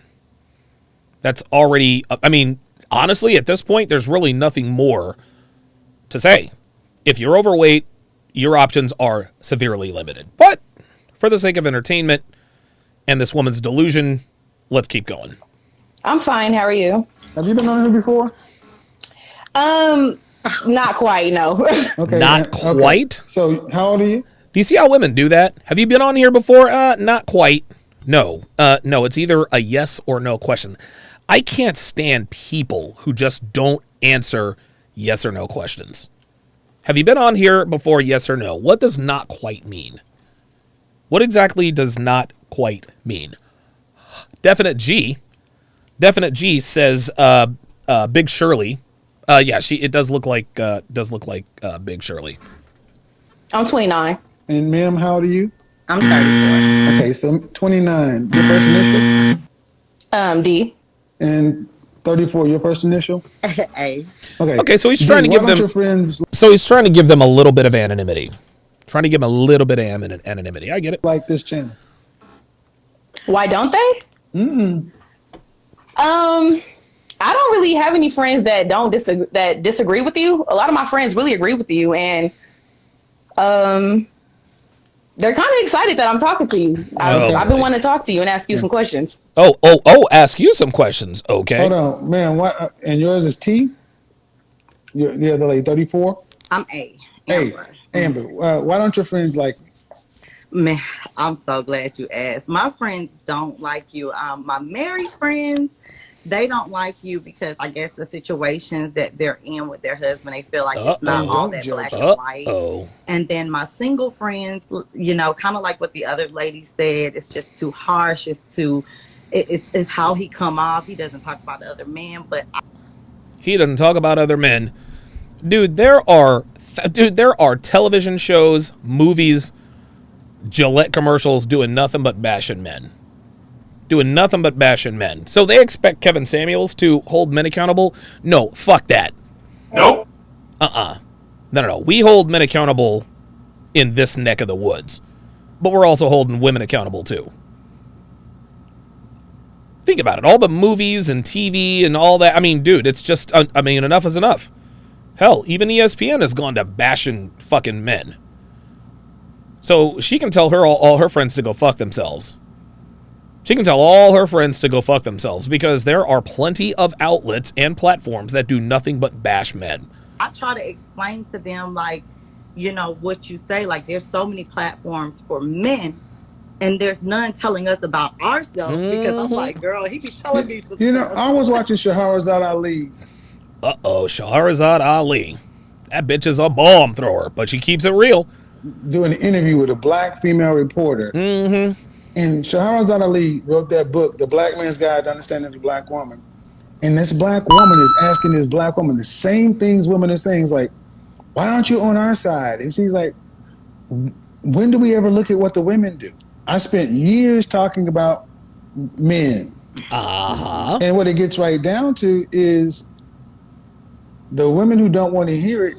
S3: That's already, I mean, honestly, at this point, there's really nothing more to say. If you're overweight, your options are severely limited. But for the sake of entertainment and this woman's delusion, let's keep going.
S16: I'm fine. How are you?
S14: Have you been on here before?
S16: Not quite, no.
S14: Okay.
S3: Not quite?
S14: Okay. So, how old are you?
S3: Do you see how women do that? Have you been on here before? Not quite. No. No, it's either a yes or no question. I can't stand people who just don't answer yes or no questions. Have you been on here before, yes or no? What does not quite mean? What exactly does not quite mean? Definite G says Big Shirley. Yeah, it does look like Big Shirley.
S16: I'm 29.
S14: And ma'am, how old are you?
S15: I'm 34.
S14: Okay, so 29. Your first initial?
S16: D.
S14: And 34. Your first initial?
S15: A.
S14: Okay.
S3: Okay, so he's
S14: D,
S3: trying to
S14: why
S3: give
S14: don't
S3: them.
S14: your friends
S3: So he's trying to give them a little bit of anonymity. Trying to give them a little bit of anonymity. I get it.
S14: like this channel?
S16: Why don't they? I don't really have any friends that don't disagree with you. A lot of my friends really agree with you, and they're kind of excited that I'm talking to you. I've been wanting to talk to you and ask you some questions.
S3: Ask you some questions. Okay.
S14: Hold on, man. What? And yours is T? The other lady, 34?
S15: I'm A.
S14: Hey, Amber, why don't your friends like me?
S15: Man, I'm so glad you asked. My friends don't like you. My married friends, they don't like you because I guess the situations that they're in with their husband, they feel like it's not all that black and white. And then my single friends, you know, kind of like what the other lady said, it's just too harsh. It's how he come off. He doesn't talk about the other men, but
S3: He doesn't talk about other men. Dude, there are television shows, movies, Gillette commercials doing nothing but bashing men. So they expect Kevin Samuels to hold men accountable? No, fuck that.
S17: Nope.
S3: No. We hold men accountable in this neck of the woods. But we're also holding women accountable too. Think about it. All the movies and TV and all that. I mean, dude, it's just, enough is enough. Hell, even ESPN has gone to bashing fucking men. So she can tell all her friends to go fuck themselves. She can tell all her friends to go fuck themselves because there are plenty of outlets and platforms that do nothing but bash men.
S15: I try to explain to them, like, you know, what you say, like there's so many platforms for men and there's none telling us about ourselves because I'm like, girl, he be telling me some stuff.
S14: I was watching Shahrazad Ali.
S3: Shahrazad Ali. That bitch is a bomb thrower, but she keeps it real.
S14: Doing an interview with a black female reporter.
S3: Mm-hmm.
S14: And Shahrazad Ali wrote that book, The Black Man's Guide to Understanding the Black Woman. And this black woman is asking this black woman the same things women are saying. It's like, why aren't you on our side? And she's like, when do we ever look at what the women do? I spent years talking about men. And what it gets right down to is the women who don't want to hear it,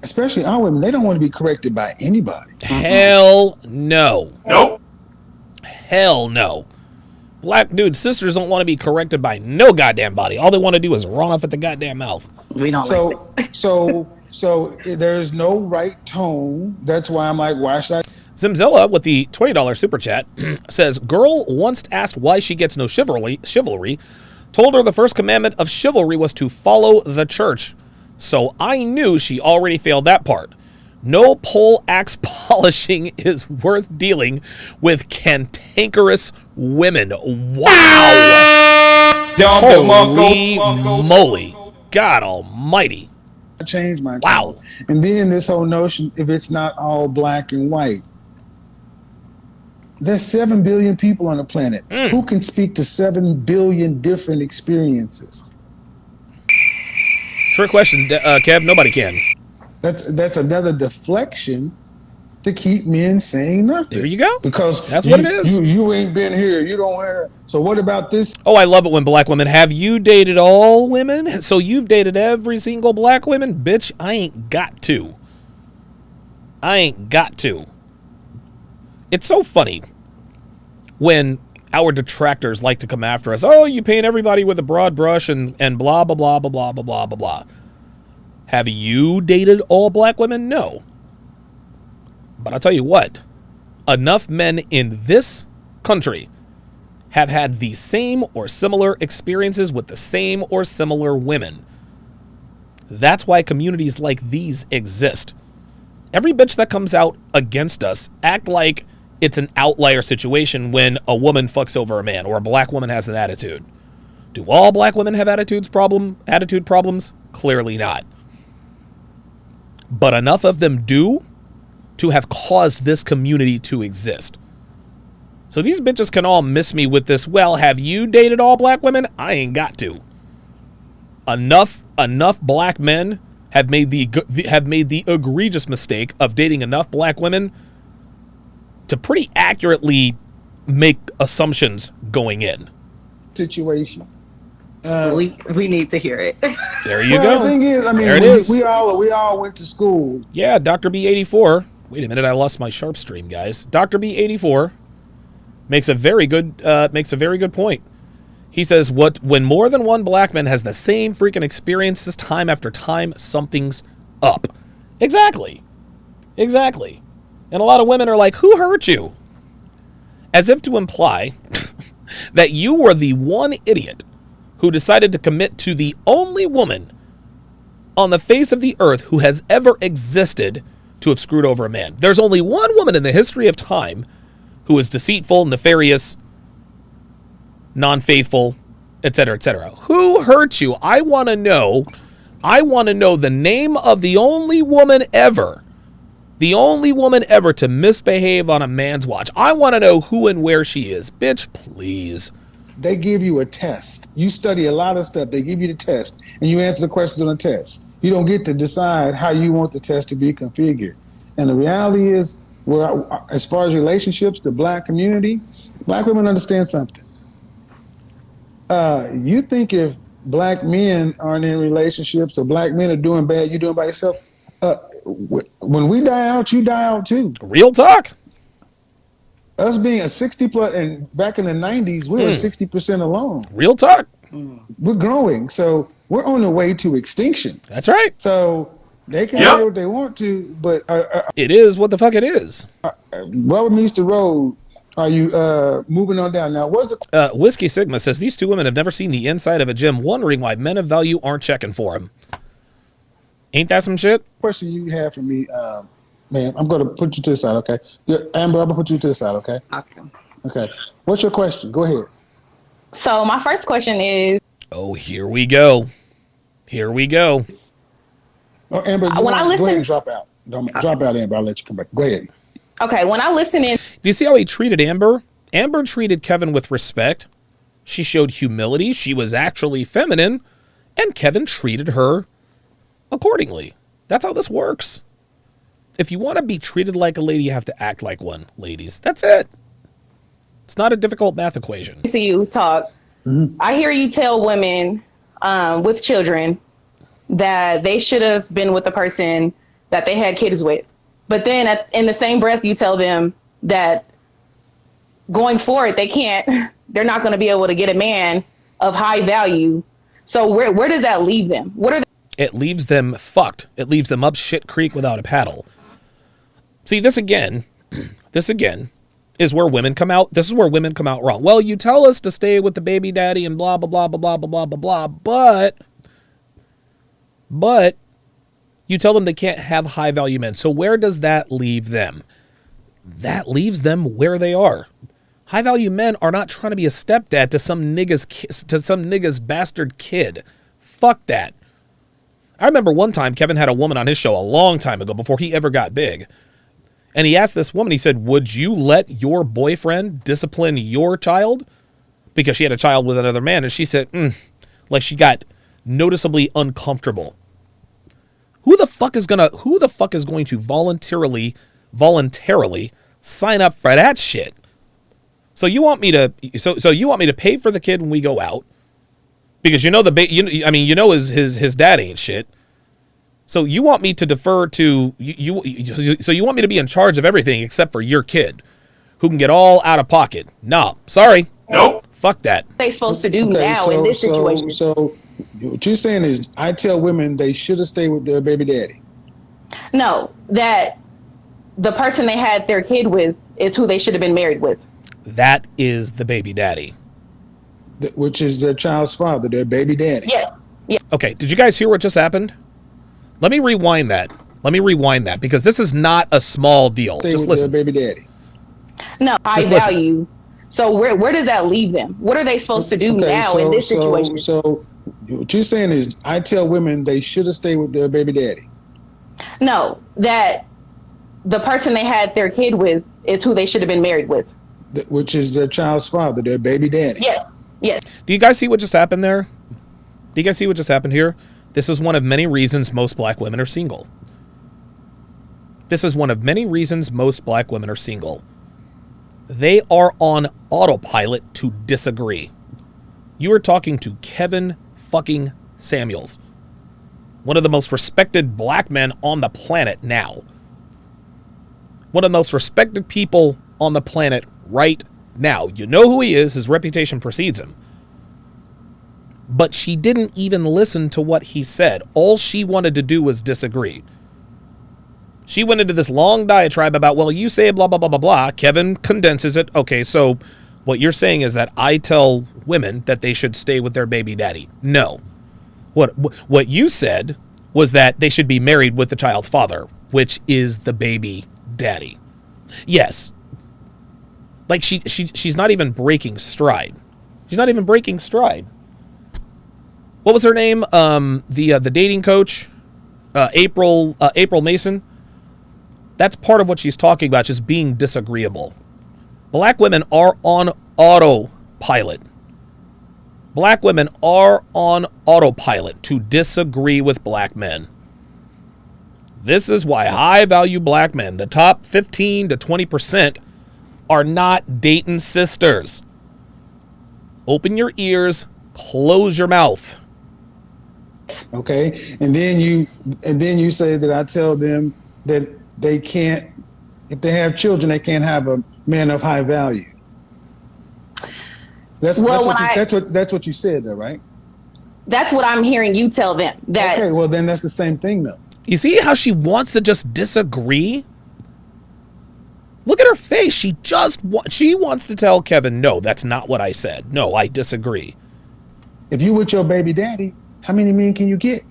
S14: especially our women, they don't want to be corrected by anybody.
S3: Hell no.
S17: Nope.
S3: Hell no. Black sisters don't want to be corrected by no goddamn body. All they want to do is run off at the goddamn mouth.
S15: We don't
S14: So there's no right tone. That's why I'm like, why should I?
S3: Zimzilla with the $20 super chat says, girl once asked why she gets no chivalry, told her the first commandment of chivalry was to follow the church. So I knew she already failed that part. No pole axe polishing is worth dealing with cantankerous women. Wow. Holy moly. God almighty.
S14: I changed my tone. Wow. And then this whole notion, if it's not all black and white, there's 7 billion people on the planet. Who can speak to 7 billion different experiences?
S3: Trick question, Kev. Nobody can.
S14: That's another deflection to keep men saying nothing.
S3: There you go.
S14: Because
S3: that's what it is.
S14: You ain't been here. You don't have. So what about this?
S3: Oh, I love it when black women. Have you dated all women? So you've dated every single black woman? Bitch, I ain't got to. It's so funny when our detractors like to come after us. Oh, you paint everybody with a broad brush and blah, blah, blah, blah, blah, blah, blah, blah, blah. Have you dated all black women? No. But I'll tell you what, enough men in this country have had the same or similar experiences with the same or similar women. That's why communities like these exist. every bitch that comes out against us act like it's an outlier situation when a woman fucks over a man or a black woman has an attitude. Do all black women have attitude problems? Clearly not. But enough of them do to have caused this community to exist. So these bitches can all miss me with this, well, have you dated all black women? I ain't got to. Enough black men have made the egregious mistake of dating enough black women to pretty accurately make assumptions going in.
S14: Situation.
S15: We need to hear it.
S3: There you go.
S14: The thing is, I mean,
S3: there it is.
S14: We all went to school.
S3: Yeah, Dr. B84. Wait a minute, I lost my Sharpe stream, guys. Dr. B84 makes a very good point. He says, when more than one black man has the same freaking experiences time after time, something's up. Exactly. And a lot of women are like, who hurt you? As if to imply that you were the one idiot who decided to commit to the only woman on the face of the earth who has ever existed to have screwed over a man. There's only one woman in the history of time who is deceitful, nefarious, non-faithful, etc., etc. Who hurt you? I want to know the name of the only woman ever to misbehave on a man's watch. I want to know who and where she is. Bitch, please.
S14: They give you a test. You study a lot of stuff. They give you the test, and you answer the questions on the test. You don't get to decide how you want the test to be configured. And the reality is, as far as relationships, the black community, black women understand something. You think if black men aren't in relationships or black men are doing bad, you're doing by yourself. When we die out, you die out too.
S3: Real talk.
S14: Us being a 60 plus, and back in the 90s, we were 60% alone.
S3: Real talk.
S14: We're growing, so we're on the way to extinction.
S3: That's right.
S14: So they can say what they want to, but
S3: it is what the fuck it is.
S14: Rubber meets the road. Are you moving on down now? What's the
S3: Whiskey Sigma says these two women have never seen the inside of a gym, wondering why men of value aren't checking for them. Ain't that some shit?
S14: Question you have for me, ma'am? I'm going to put you to the side, okay? Amber, I'm going to put you to the side, okay? Okay. What's your question? Go ahead.
S16: So my first question is.
S3: Oh, here we go.
S14: Oh, Amber, go ahead and drop out. Drop out, Amber. I'll let you come back. Go ahead.
S16: Okay, when I listen in.
S3: Do you see how he treated Amber? Amber treated Kevin with respect. She showed humility. She was actually feminine. And Kevin treated her accordingly. That's how this works. If you want to be treated like a lady, you have to act like one, ladies. That's it. It's not a difficult math equation.
S16: To you talk. Mm-hmm. I hear you tell women with children that they should have been with the person that they had kids with. But then in the same breath, you tell them that going forward, they're not going to be able to get a man of high value. So where does that leave them?
S3: It leaves them fucked. It leaves them up shit creek without a paddle. See, this again is where women come out. This is where women come out wrong. Well, you tell us to stay with the baby daddy and blah, blah, blah, blah, blah, blah, blah, blah, but you tell them they can't have high value men. So where does that leave them? That leaves them where they are. High value men are not trying to be a stepdad to some nigga's bastard kid. Fuck that. I remember one time Kevin had a woman on his show a long time ago before he ever got big. And he asked this woman, he said, would you let your boyfriend discipline your child? Because she had a child with another man. And she said, like she got noticeably uncomfortable. Who the fuck is going to voluntarily sign up for that shit? So you want me to pay for the kid when we go out? Because you know his dad ain't shit. So you want me to defer to you? So you want me to be in charge of everything except for your kid, who can get all out of pocket? No, sorry, nope, fuck that.
S16: What they supposed to do now in this situation?
S14: So what you're saying is, I tell women they should have stayed with their baby daddy.
S16: No, that the person they had their kid with is who they should have been married with.
S3: That is the baby daddy.
S14: Which is their child's father, their baby daddy.
S16: Yes. Yeah.
S3: Okay, did you guys hear what just happened? Let me rewind that. Let me rewind that because this is not a small deal.
S14: Stay
S3: Just
S14: with
S3: listen.
S14: their baby daddy.
S16: No, high
S3: Just listen.
S16: value. So where does that leave them? What are they supposed to do now in this situation?
S14: So what you're saying is, I tell women they should have stayed with their baby daddy.
S16: No, that the person they had their kid with is who they should have been married with.
S14: Which is their child's father, their baby daddy.
S16: Yes. Yes.
S3: Do you guys see what just happened there? Do you guys see what just happened here? This is one of many reasons most black women are single. This is one of many reasons most black women are single. They are on autopilot to disagree. You are talking to Kevin fucking Samuels, one of the most respected black men on the planet now. One of the most respected people on the planet right now. You know who he is. His reputation precedes him. But she didn't even listen to what he said. All she wanted to do was disagree. She went into this long diatribe about, well, you say blah, blah, blah, blah, blah. Kevin condenses it. Okay, so what you're saying is that I tell women that they should stay with their baby daddy. No. What you said was that they should be married with the child's father, which is the baby daddy. Yes. Like she's not even breaking stride. She's not even breaking stride. What was her name? The dating coach, April Mason. That's part of what she's talking about, just being disagreeable. Black women are on autopilot. Black women are on autopilot to disagree with black men. This is why high-value black men, the top 15 to 20%, are not dating sisters. Open your ears, close your mouth.
S14: Okay, and then you say that I tell them that they can't, if they have children, they can't have a man of high value. That's what you said, though, right?
S16: That's what I'm hearing you tell them. That
S14: okay, well then that's the same thing, though.
S3: You see how she wants to just disagree? Look at her face. She wants to tell Kevin, no, that's not what I said. No, I disagree.
S14: If you with your baby daddy, how many men can you get?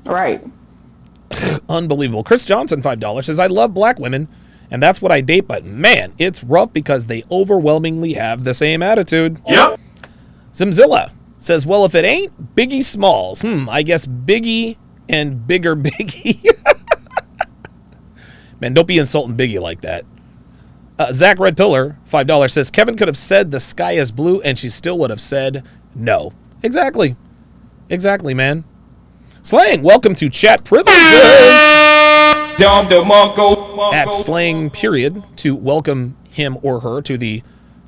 S16: Right.
S3: Unbelievable. Chris Johnson, $5, says, I love black women, and that's what I date, but man, it's rough because they overwhelmingly have the same attitude. Yep. Zimzilla says, well, if it ain't Biggie Smalls, I guess Biggie and Bigger Biggie. Man, don't be insulting Biggie like that. Zach Red Pillar, $5, says, Kevin could have said the sky is blue, and she still would have said no. Exactly. Exactly, man. Slang, welcome to Chat Privileges. At Slang, period, to welcome him or her to the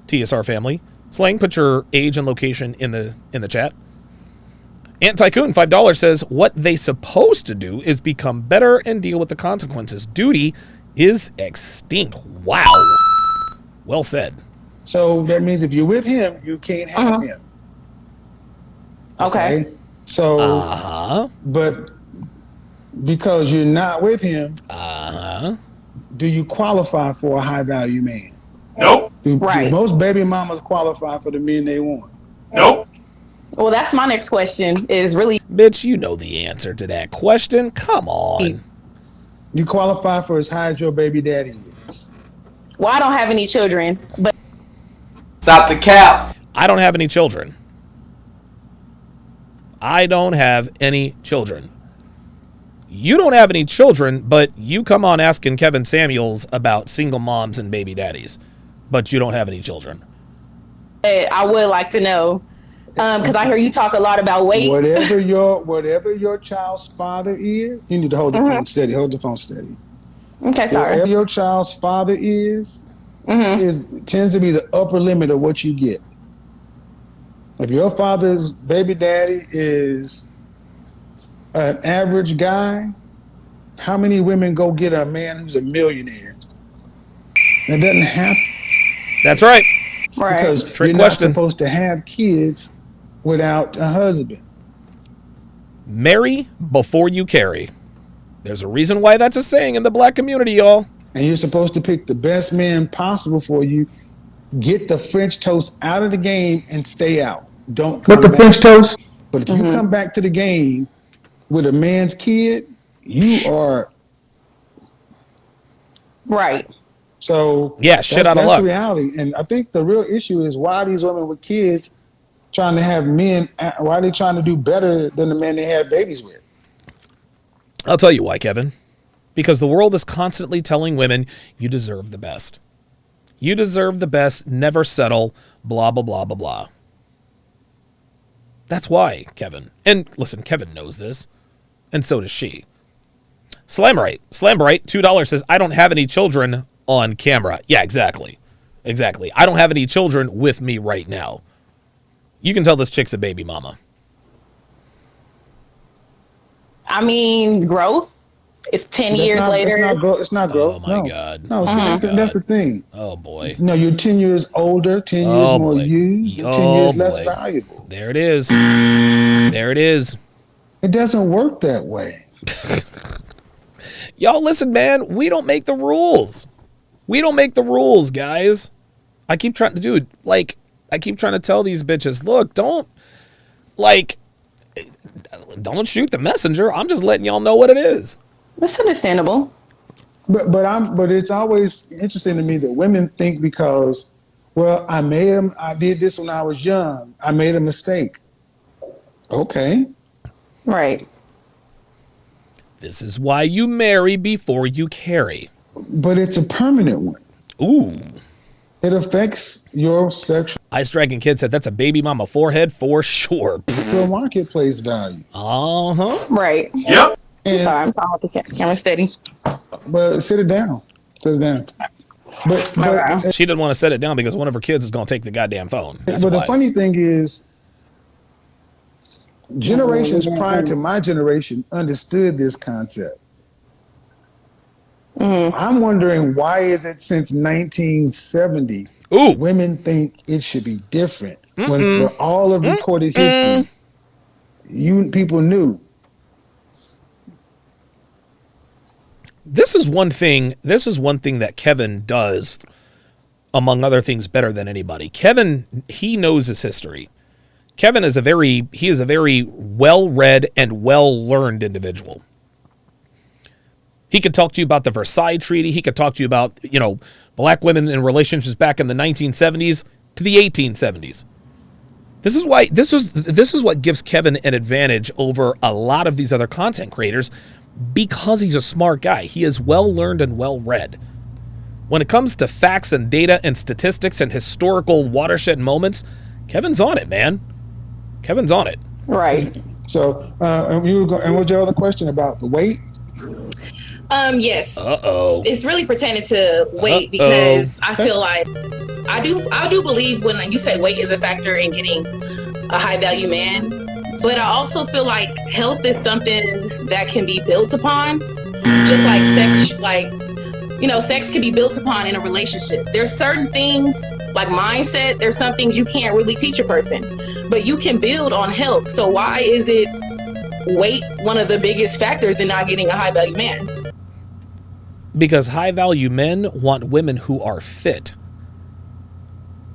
S3: TSR family. Slang, put your age and location in the chat. Ant Tycoon, $5, says, what they supposed to do is become better and deal with the consequences. Duty is extinct. Wow. Well said.
S14: So that means if you're with him, you can't have him.
S16: Okay.
S14: So, but because you're not with him, do you qualify for a high value man?
S3: Nope.
S14: Do most baby mamas qualify for the men they want?
S3: Nope.
S16: Well, that's my next question is really...
S3: Bitch, you know the answer to that question. Come on.
S14: You qualify for as high as your baby daddy is.
S16: Well, I don't have any children, but...
S3: Stop the cap. I don't have any children. I don't have any children. You don't have any children, but you come on asking Kevin Samuels about single moms and baby daddies, but you don't have any children.
S16: I would like to know, because I hear you talk a lot about weight.
S14: Whatever your child's father is, you need to hold the phone steady. Hold the phone steady.
S16: Okay, sorry.
S14: Whatever your child's father is tends to be the upper limit of what you get. If your father's baby daddy is an average guy, how many women go get a man who's a millionaire? That doesn't happen.
S3: That's right.
S16: Right.
S14: Because
S3: Trick
S14: you're
S3: question.
S14: not supposed to have kids without a husband.
S3: Marry before you carry. There's a reason why that's a saying in the black community, y'all.
S14: And you're supposed to pick the best man possible for you. Get the French toast out of the game and stay out. Don't come back.
S17: French toast?
S14: But if you come back to the game with a man's kid, you are
S16: Right.
S14: so.
S3: Yeah, shit out of
S14: that's
S3: luck.
S14: the reality. And I think the real issue is why these women with kids trying to have men. Why are they trying to do better than the men they had babies with?
S3: I'll tell you why, Kevin. Because the world is constantly telling women, you deserve the best. You deserve the best, never settle, blah, blah, blah, blah, blah. That's why, Kevin. And listen, Kevin knows this. And so does she. Slammerite, $2 says, I don't have any children on camera. Yeah, exactly. Exactly. I don't have any children with me right now. You can tell this chick's a baby mama.
S16: I mean, growth. It's 10 years later.
S14: It's not growth.
S3: Oh, my God.
S14: No, that's the thing.
S3: Oh, boy.
S14: No, you're 10 years older, 10 years more used, 10 years less valuable.
S3: There it is. There it is.
S14: It doesn't work that way.
S3: Y'all, listen, man. We don't make the rules. We don't make the rules, guys. I keep trying to do it. Like, I keep trying to tell these bitches, look, don't shoot the messenger. I'm just letting y'all know what it is.
S16: That's understandable.
S14: But it's always interesting to me that women think because, well, I did this when I was young. I made a mistake. Okay.
S16: Right.
S3: This is why you marry before you carry.
S14: But it's a permanent one.
S3: Ooh.
S14: It affects your sexual.
S3: Ice Dragon Kid said that's a baby mama forehead for sure.
S14: Your marketplace value.
S3: Uh-huh.
S16: Right.
S14: Yep.
S16: Sorry, I'm talking with the camera steady.
S14: But sit it down. Sit it down. But
S3: she didn't want to set it down because one of her kids is going to take the goddamn phone. That's
S14: but
S3: why.
S14: The funny thing is, generations prior to my generation understood this concept. I'm wondering why is it since 1970 women think it should be different when for all of recorded history, people knew.
S3: This is one thing that Kevin does, among other things, better than anybody. Kevin, he knows his history. Kevin is a very well-read and well-learned individual. He could talk to you about the Versailles Treaty. He could talk to you about, black women in relationships back in the 1970s to the 1870s. This is what gives Kevin an advantage over a lot of these other content creators, because he's a smart guy. He is well-learned and well-read. When it comes to facts and data and statistics and historical watershed moments, Kevin's on it, man. Kevin's on it.
S16: Right.
S14: So, and what's your other question about the weight?
S16: Yes.
S3: Uh-oh.
S16: It's really pertaining to weight because I feel like I do believe when you say weight is a factor in getting a high value man, but I also feel like health is something that can be built upon, just like sex. Sex can be built upon in a relationship. There's certain things like mindset. There's some things you can't really teach a person, but you can build on health. So why is it weight one of the biggest factors in not getting a high value man?
S3: Because high-value men want women who are fit.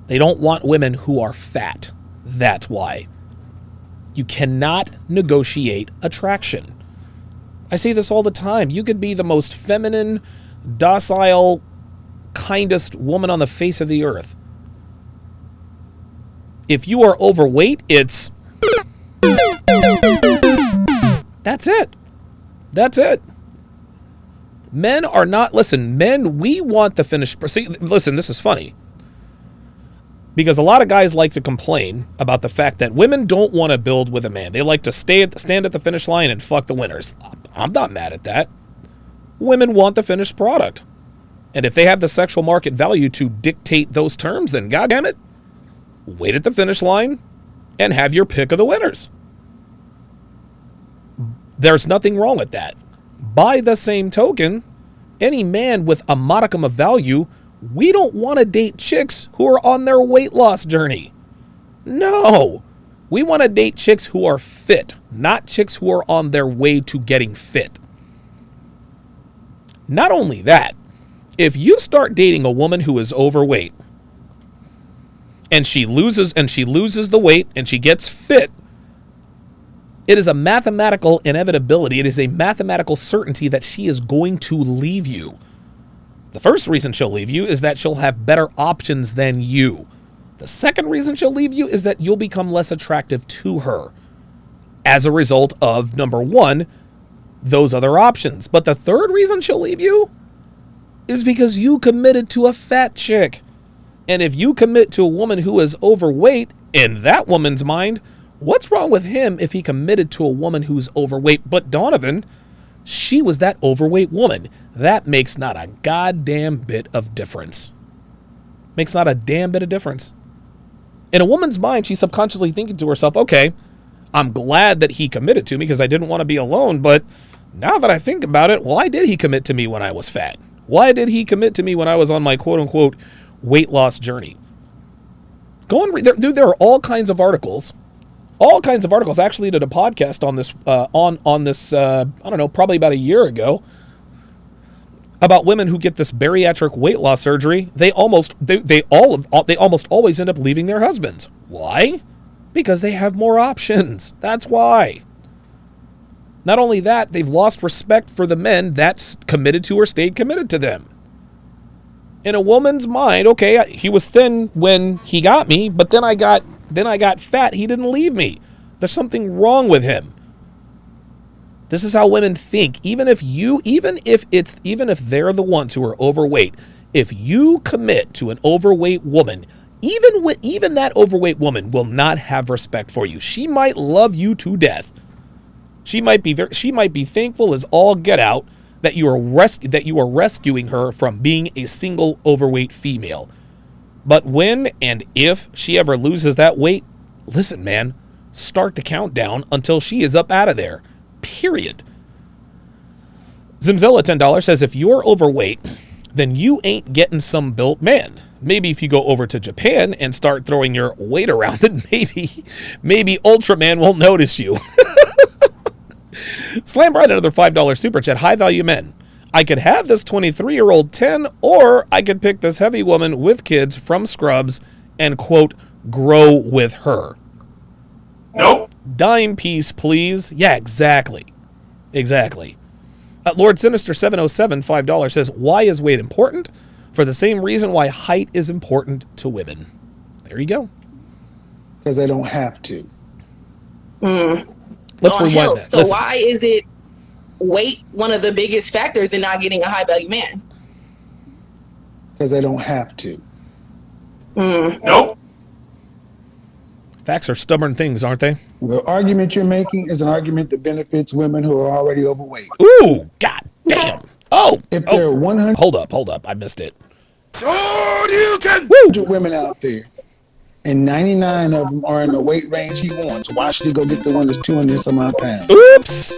S3: They don't want women who are fat. That's why. You cannot negotiate attraction. I say this all the time. You could be the most feminine, docile, kindest woman on the face of the earth. If you are overweight, it's... That's it. That's it. Men are not, listen, men, we want the finished, see, listen, this is funny. Because a lot of guys like to complain about the fact that women don't want to build with a man. They like to stand at the finish line and fuck the winners. I'm not mad at that. Women want the finished product. And if they have the sexual market value to dictate those terms, then goddamn it, wait at the finish line and have your pick of the winners. There's nothing wrong with that. By the same token, any man with a modicum of value, we don't want to date chicks who are on their weight loss journey. No. We want to date chicks who are fit, not chicks who are on their way to getting fit. Not only that, if you start dating a woman who is overweight and she loses the weight and she gets fit, It is a mathematical inevitability. It is a mathematical certainty that she is going to leave you. The first reason she'll leave you is that she'll have better options than you. The second reason she'll leave you is that you'll become less attractive to her as a result of, number one, those other options. But the third reason she'll leave you is because you committed to a fat chick. And if you commit to a woman who is overweight, in that woman's mind, what's wrong with him if he committed to a woman who's overweight? But Donovan, she was that overweight woman. That makes not a goddamn bit of difference. Makes not a damn bit of difference. In a woman's mind, she's subconsciously thinking to herself, okay, I'm glad that he committed to me because I didn't want to be alone, but now that I think about it, why did he commit to me when I was fat? Why did he commit to me when I was on my quote-unquote weight loss journey? Go and read. Dude, there are all kinds of articles. I actually did a podcast on this, I don't know, probably about a year ago, about women who get this bariatric weight loss surgery. They almost always end up leaving their husbands. Why? Because they have more options. That's why. Not only that, they've lost respect for the men that's committed to or stayed committed to them. In a woman's mind, okay, he was thin when he got me, but then I got fat. He didn't leave me. There's something wrong with him. This is how women think. Even if they're the ones who are overweight, if you commit to an overweight woman, even that overweight woman will not have respect for you. She might love you to death. She might be thankful as all get out that you are rescuing her from being a single overweight female. But when and if she ever loses that weight, listen, man, start the countdown until she is up out of there. Period. Zimzilla $10 says, if you're overweight, then you ain't getting some built man. Maybe if you go over to Japan and start throwing your weight around, then maybe Ultraman won't notice you. Slam Bright, another $5 super chat. High value men. I could have this 23-year-old 10, or I could pick this heavy woman with kids from Scrubs and, quote, grow with her. Nope. Dime piece, please. Yeah, exactly. Lord Sinister 707, $5 says, why is weight important? For the same reason why height is important to women. There you go.
S14: Because they don't have to.
S3: Let's rewind that.
S16: So listen. Why is it weight one of the biggest factors in not getting a high value man?
S14: Because they don't have to.
S3: Nope. Facts are stubborn things, aren't they?
S14: The argument you're making is an argument that benefits women who are already overweight.
S3: Ooh, god damn.
S14: If there are 100...
S3: Hold up. I missed it.
S14: You can women out there, and 99 of them are in the weight range he wants. Why should he go get the one that's 200 some odd pounds?
S3: Oops.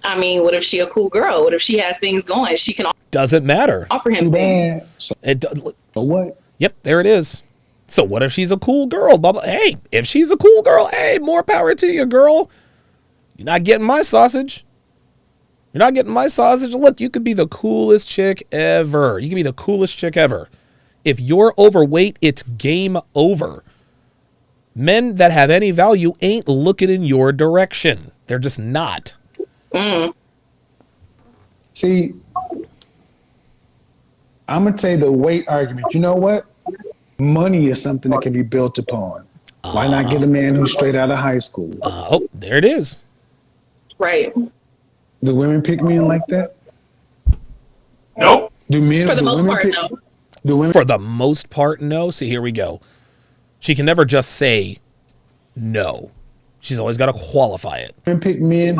S16: I mean, what if she a cool girl? What if she has things going? She can
S3: doesn't matter.
S16: Offer him things.
S14: So what?
S3: Yep, there it is. So what if she's a cool girl? Hey, if she's a cool girl, hey, more power to you, girl. You're not getting my sausage. Look, you could be the coolest chick ever. If you're overweight, it's game over. Men that have any value ain't looking in your direction. They're just not.
S14: See, I'm going to say the weight argument. You know what? Money is something that can be built upon. Why not get a man who's straight out of high school?
S3: There it is.
S16: Right.
S14: Do women pick men like that?
S3: Nope.
S14: Do men?
S16: For the most part, no.
S3: For the most part, no. See, here we go. She can never just say no. She's always got to qualify it.
S14: Women pick men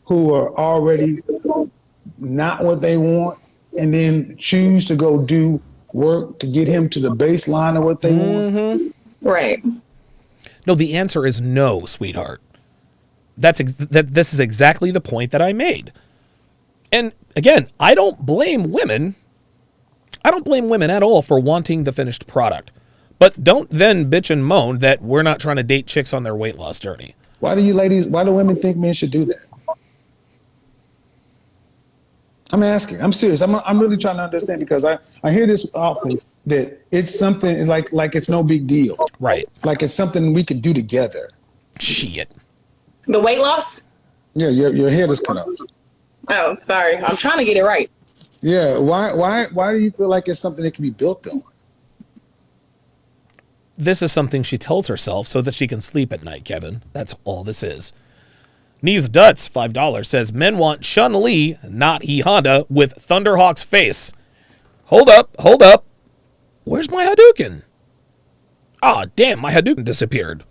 S14: who are already not what they want, and then choose to go do work to get him to the baseline of what they want.
S16: Right.
S3: No, the answer is no, sweetheart. This is exactly the point that I made. And again, I don't blame women. At all for wanting the finished product. But don't then bitch and moan that we're not trying to date chicks on their weight loss journey.
S14: Why do women think men should do that? I'm asking. I'm serious. I'm really trying to understand, because I hear this often, that it's something like it's no big deal.
S3: Right.
S14: Like it's something we could do together.
S3: Shit.
S16: The weight loss?
S14: Yeah, your head is cut off.
S16: Oh, sorry. I'm trying to get it right.
S14: Yeah, why do you feel like it's something that can be built on?
S3: This is something she tells herself so that she can sleep at night, Kevin. That's all this is. Knees Duts, $5, says, men want Chun-Li, not He Honda, with Thunderhawk's face. Hold up. Where's my Hadouken? Ah, damn, my Hadouken disappeared.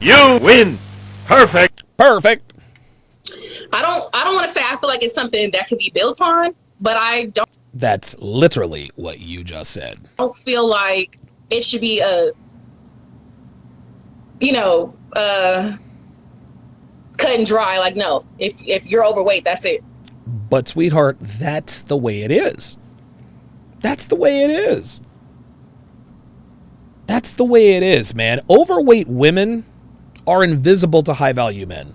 S17: You win. Perfect.
S16: I don't want to say I feel like it's something that can be built on, but I
S3: That's literally what you just said.
S16: don't feel like it should be cut and dry. Like, no, if you're overweight, that's it.
S3: But, sweetheart, that's the way it is. That's the way it is. That's the way it is, man. Overweight women are invisible to high-value men.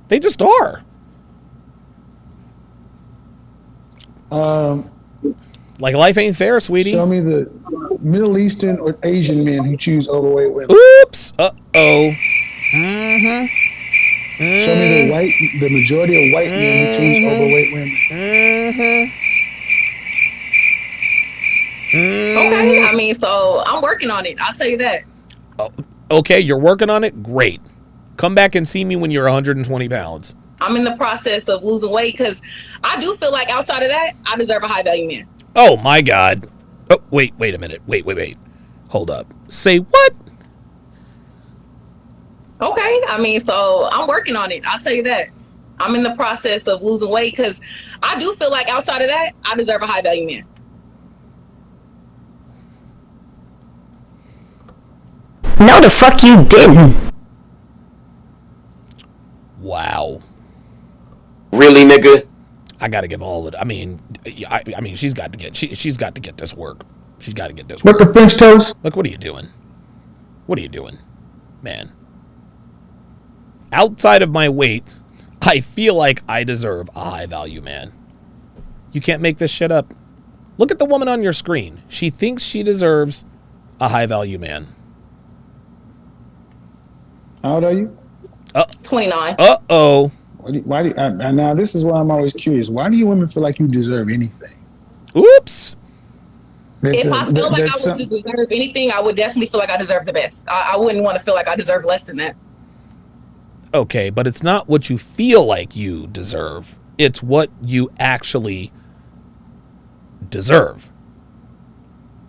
S3: They just are. Like life ain't fair, sweetie.
S14: Show me the Middle Eastern or Asian men who choose overweight women.
S3: Oops. Uh-oh. Mm-hmm.
S14: Show me the majority of white men who choose overweight women.
S16: Okay, I mean, so I'm working on it. I'll tell you that.
S3: Okay, you're working on it? Great. Come back and see me when you're 120 pounds.
S16: I'm in the process of losing weight because I do feel like outside of that, I deserve a high value man.
S3: Oh, my God. Oh, wait a minute. Wait. Hold up. Say what?
S16: Okay, I mean, so I'm working on it. I'll tell you that. I'm in the process of losing weight because I do feel like outside of that, I deserve a high value man.
S18: No, the fuck you didn't.
S3: Wow.
S19: Really, nigga?
S3: I gotta give all of it. I mean, she's got to get. She's got to get this work. She's got to get this work.
S14: What the French toast?
S3: Look, what are you doing? What are you doing, man? Outside of my weight, I feel like I deserve a high value man. You can't make this shit up. Look at the woman on your screen. She thinks she deserves a high value man.
S14: How old are you?
S16: 29.
S3: Uh-oh.
S14: Now, this is why I'm always curious. Why do you women feel like you deserve anything?
S3: Oops.
S16: If I felt like I was to deserve anything, I would definitely feel like I deserve the best. I wouldn't want to feel like I deserve less than that.
S3: Okay, but it's not what you feel like you deserve. It's what you actually deserve.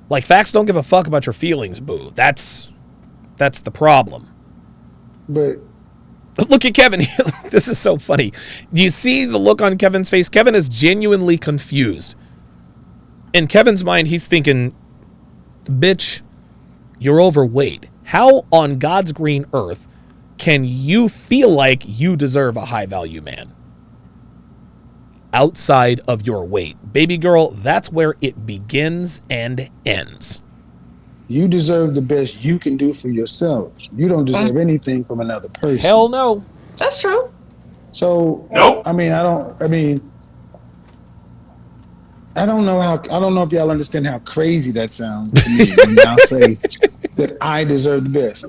S3: Like, facts don't give a fuck about your feelings, boo. That's the problem.
S14: But
S3: look at Kevin. This is so funny. Do you see the look on Kevin's face? Kevin is genuinely confused. In Kevin's mind, he's thinking, bitch, you're overweight. How on God's green earth can you feel like you deserve a high value man outside of your weight? Baby girl, that's where it begins and ends.
S14: You deserve the best you can do for yourself. You don't deserve anything from another person.
S3: Hell no.
S16: That's true.
S14: So,
S19: nope.
S14: I don't know if y'all understand how crazy that sounds to me when y'all say that I deserve the best.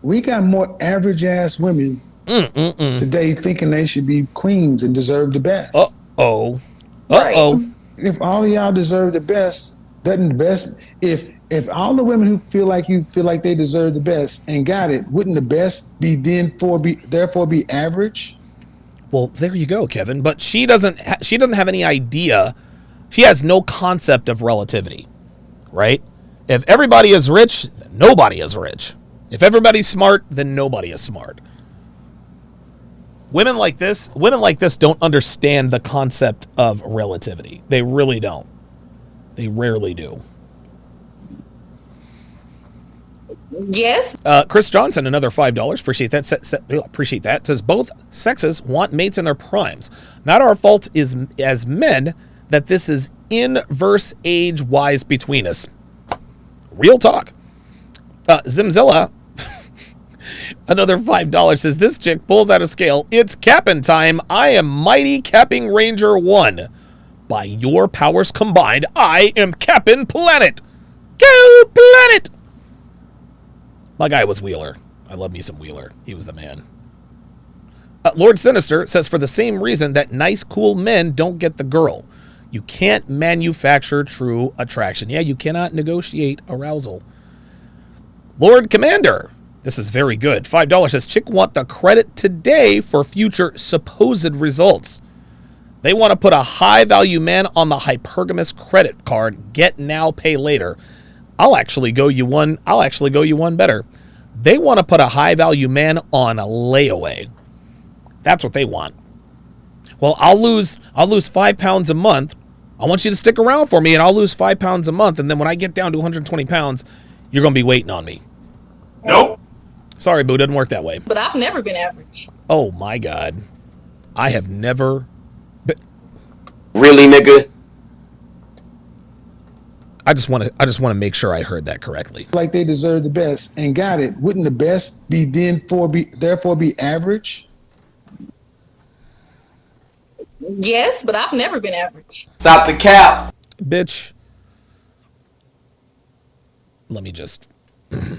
S14: We got more average ass women today thinking they should be queens and deserve the best.
S3: Uh-oh.
S14: If all of y'all deserve the best, doesn't the best, if all the women who feel like they deserve the best and got it, wouldn't the best therefore be average?
S3: Well, there you go, Kevin. But she doesn't have any idea. She has no concept of relativity, right? If everybody is rich, then nobody is rich. If everybody's smart, then nobody is smart. Women like this don't understand the concept of relativity. They really don't. They rarely do.
S16: Yes.
S3: Chris Johnson, another $5. Appreciate that. Appreciate that. Says both sexes want mates in their primes. Not our fault as men that this is inverse age-wise between us. Real talk. Zimzilla, another $5 says this chick pulls out a scale. It's capping time. I am mighty capping Ranger 1. By your powers combined, I am capping planet. Go planet. My guy was Wheeler. I love me some Wheeler. He was the man. Lord Sinister says, for the same reason that nice, cool men don't get the girl. You can't manufacture true attraction. Yeah, you cannot negotiate arousal. Lord Commander, this is very good. $5 says, chick want the credit today for future supposed results. They want to put a high-value man on the hypergamous credit card. Get now, pay later. I'll actually go you one better. They want to put a high-value man on a layaway. That's what they want. Well, I'll lose 5 pounds a month. I want you to stick around for me, and I'll lose 5 pounds a month. And then when I get down to 120 pounds, you're going to be waiting on me. Nope. Sorry, boo. Doesn't work that way.
S16: But I've never been average.
S3: Oh, my God. I have never been.
S19: Really, nigga?
S3: I just want to make sure I heard that correctly.
S14: Like they deserve the best and got it. Wouldn't the best be therefore be average?
S16: Yes, but I've never been average.
S19: Stop the cap.
S3: Bitch. Let me just.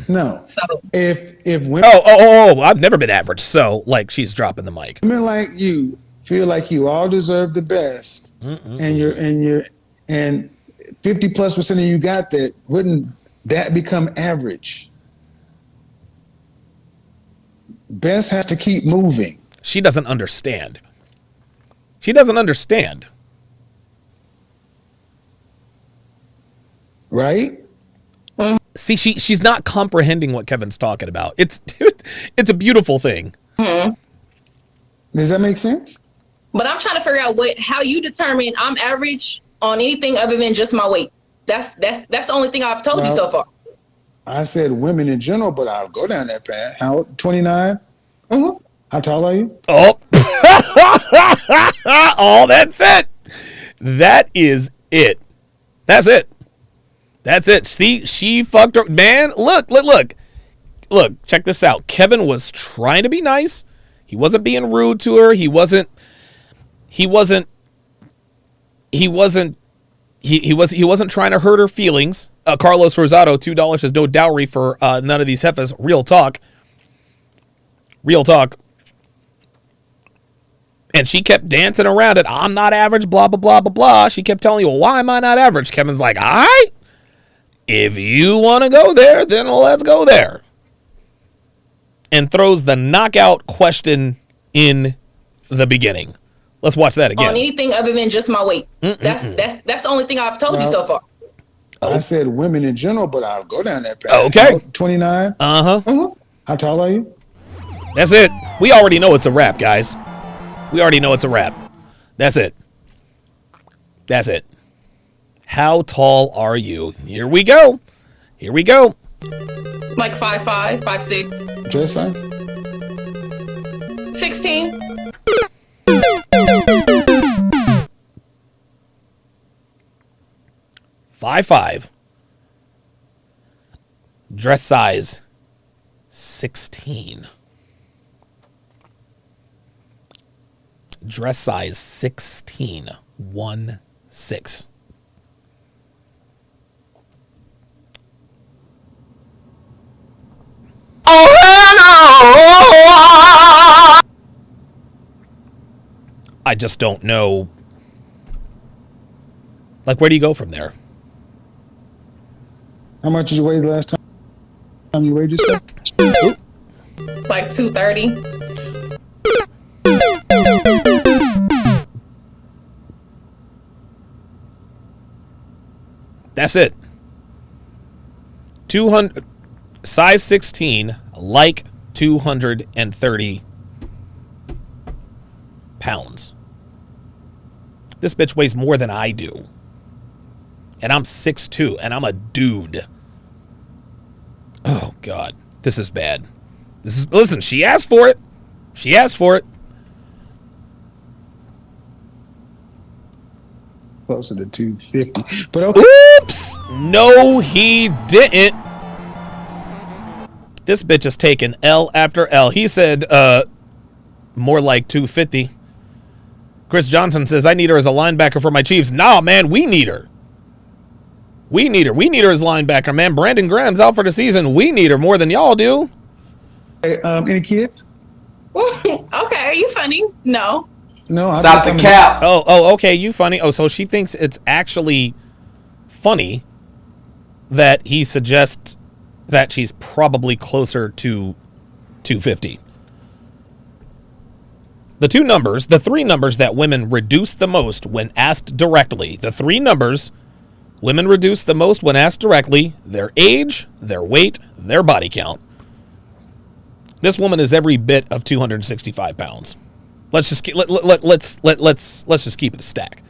S14: No.
S16: So
S14: if women,
S3: I've never been average. So like she's dropping the mic.
S14: Women like you feel like you all deserve the best, and 50+% of you got that. Wouldn't that become average? Best has to keep moving.
S3: She doesn't understand. She doesn't understand.
S14: Right?
S3: See, she's not comprehending what Kevin's talking about. It's a beautiful thing.
S14: Does that make sense?
S16: But I'm trying to figure out how you determine I'm average on anything other than just my weight. That's the only thing I've told you so far.
S14: I said women in general, but I'll go down that path. How 29? Mm-hmm. How tall are you?
S3: Oh, oh, that's it. That is it. That's it. That's it. See, she fucked her. Man, look. Check this out. Kevin was trying to be nice. He wasn't being rude to her. He wasn't trying to hurt her feelings. Carlos Rosado, $2 is no dowry for none of these heifers. Real talk. And she kept dancing around it. I'm not average, blah, blah, blah, blah, blah. She kept telling you, well, why am I not average? Kevin's like, all right, if you want to go there, then let's go there. And throws the knockout question in the beginning. Let's watch that again.
S16: On anything other than just my weight. That's the only thing I've told you so far.
S14: I said women in general, but I'll go down that path.
S3: Okay.
S14: 29?
S3: Uh-huh.
S16: Mm-hmm.
S14: How tall are you?
S3: That's it. We already know it's a wrap, guys. We already know it's a wrap. That's it. How tall are you? Here we go.
S16: Like 5'5", 5'6".
S14: Dress size?
S16: 16.
S3: $5'5". Dress size 16. Dress size 16. 1-6. I just don't know. Like, where do you go from there?
S14: How much did you weigh the last time you weighed yourself?
S16: Like 230.
S3: That's it. 200, size 16, like 230 pounds. This bitch weighs more than I do. And I'm 6'2", and I'm a dude. Oh, God. This is bad. Listen, she asked for it.
S14: Closer to 250. But okay.
S3: Oops! No, he didn't. This bitch is taking L after L. He said, more like 250. Chris Johnson says, I need her as a linebacker for my Chiefs. Nah, man, we need her. We need her as linebacker, man. Brandon Graham's out for the season. We need her more than y'all do.
S14: Hey, any kids?
S16: Okay, you funny? No.
S14: No, I
S19: Stop the cap.
S3: Oh, okay, you funny. Oh, so she thinks it's actually funny that he suggests that she's probably closer to 250. The three numbers that women reduce the most when asked directly, their age, their weight, their body count. This woman is every bit of 265 pounds. Let's just keep it a stack.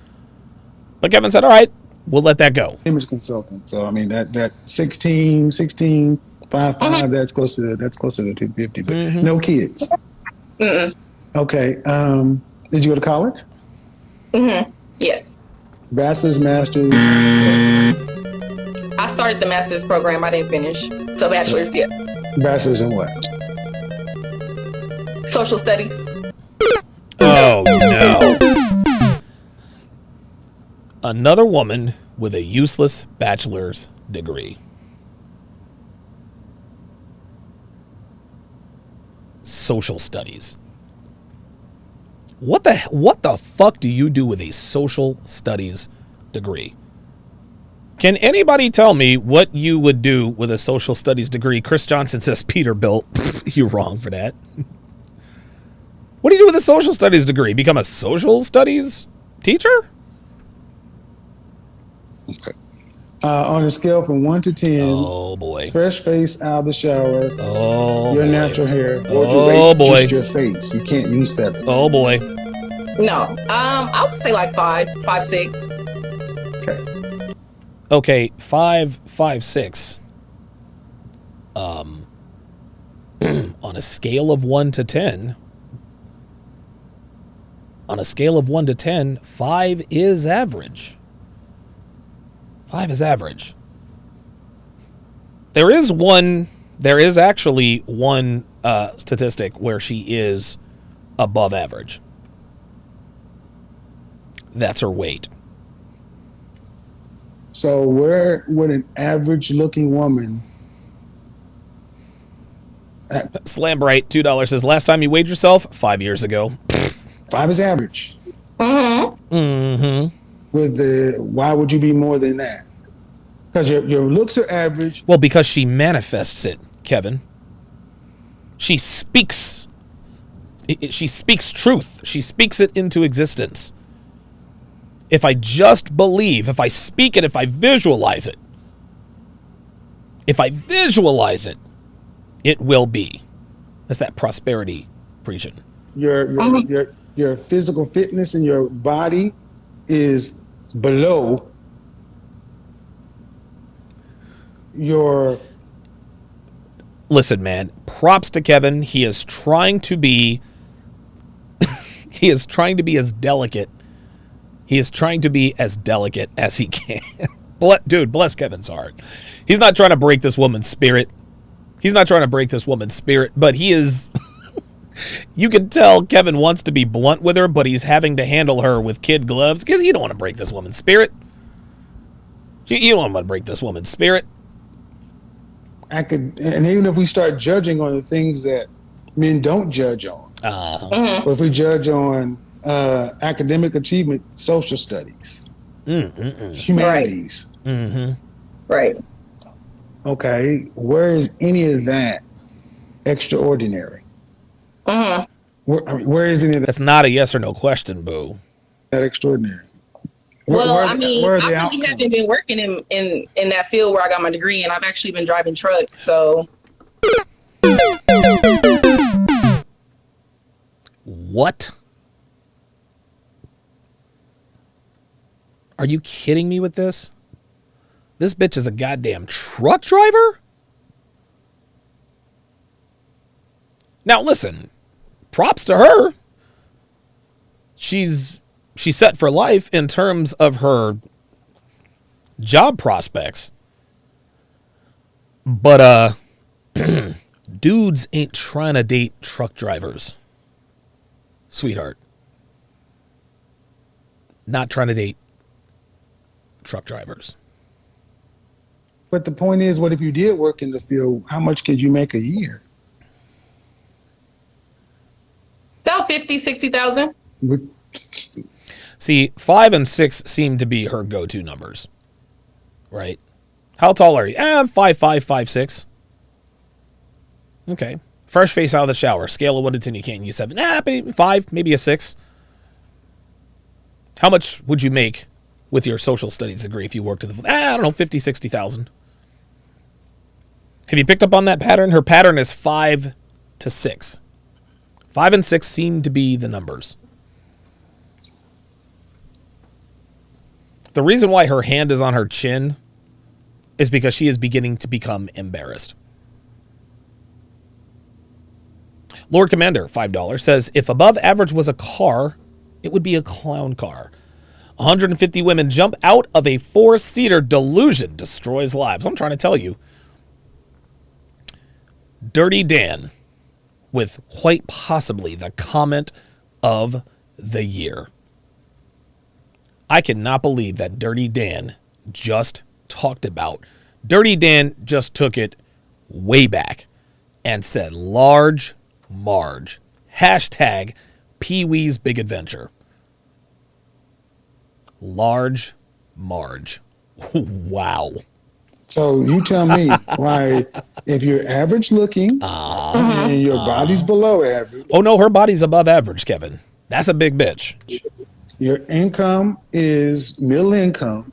S3: But Kevin said, all right, we'll let that go.
S14: Image consultant. So I mean that 16, 5'5", that's close to 250, but no kids. Okay. Did you go to college?
S16: Yes.
S14: Bachelor's, master's.
S16: I started the master's program. I didn't finish. So bachelor's, yeah.
S14: Bachelor's in what?
S16: Social studies.
S3: Oh, no. Another woman with a useless bachelor's degree. Social studies. What the fuck do you do with a social studies degree? Can anybody tell me what you would do with a social studies degree? Chris Johnson says Peterbilt. You're wrong for that. What do you do with a social studies degree? Become a social studies teacher?
S14: Okay. On a scale from 1 to 10.
S3: Oh boy.
S14: Fresh face out of the shower.
S3: Oh
S14: your
S3: boy.
S14: natural hair.
S3: Oh boy.
S14: Just your face. You can't use 7.
S3: Oh boy.
S16: No. I would say like 5, 6.
S3: Okay, 5, 6. On a scale of 1 to 10. On a scale of 1 to 10, 5 is average. 5 is average. There is actually one statistic where she is above average. That's her weight.
S14: So where would an average looking woman...
S3: Slam Bright, $2 says, last time you weighed yourself? 5 years ago.
S14: 5 is average.
S3: Mm-hmm.
S14: Why would you be more than that? Because your looks are average.
S3: Well, because she manifests it, Kevin. She speaks. She speaks truth. She speaks it into existence. If I just believe, if I speak it, if I visualize it, it will be. That's that prosperity preaching.
S14: Your physical fitness in your body is below your...
S3: Listen, man, props to Kevin. He is trying to be as delicate. He is trying to be as delicate as he can. Dude, bless Kevin's heart. He's not trying to break this woman's spirit. But he is... You can tell Kevin wants to be blunt with her, but he's having to handle her with kid gloves because you don't want to break this woman's spirit. You don't want to break this woman's spirit.
S14: And even if we start judging on the things that men don't judge on, or if we judge on academic achievement, social studies, humanities,
S16: right?
S14: Okay, where is any of that extraordinary? Where is any of that?
S3: That's not a yes or no question, boo.
S14: That extraordinary.
S16: I really haven't been working in that field where I got my degree, and I've actually been driving trucks. So,
S3: what? Are you kidding me with this? This bitch is a goddamn truck driver? Now listen, props to her. She's set for life in terms of her job prospects. But dudes ain't trying to date truck drivers. Sweetheart. Not trying to date truck drivers.
S14: But the point is, what if you did work in the field? How much could you make a year?
S16: 60,000.
S3: See, 5 and 6 seem to be her go-to numbers, right? How tall are you? 5'5", 5'6". Okay. Fresh face out of the shower. Scale of 1 to 10, you can't use 7. Maybe 5, maybe a 6. How much would you make with your social studies degree if you worked at the... I don't know, 50, 60,000. Have you picked up on that pattern? Her pattern is 5 to 6. 5 and 6 seem to be the numbers. The reason why her hand is on her chin is because she is beginning to become embarrassed. Lord Commander, $5, says, if above average was a car, it would be a clown car. 150 women jump out of a 4-seater. Delusion destroys lives. I'm trying to tell you. Dirty Dan with quite possibly the comment of the year. I cannot believe that Dirty Dan just talked about. Dirty Dan just took it way back and said large Marge. Hashtag Pee-wee's Big Adventure. Large Marge. Wow.
S14: So you tell me why, if you're average looking and your body's below average.
S3: Oh, no, her body's above average, Kevin. That's a big bitch.
S14: Your income is middle income.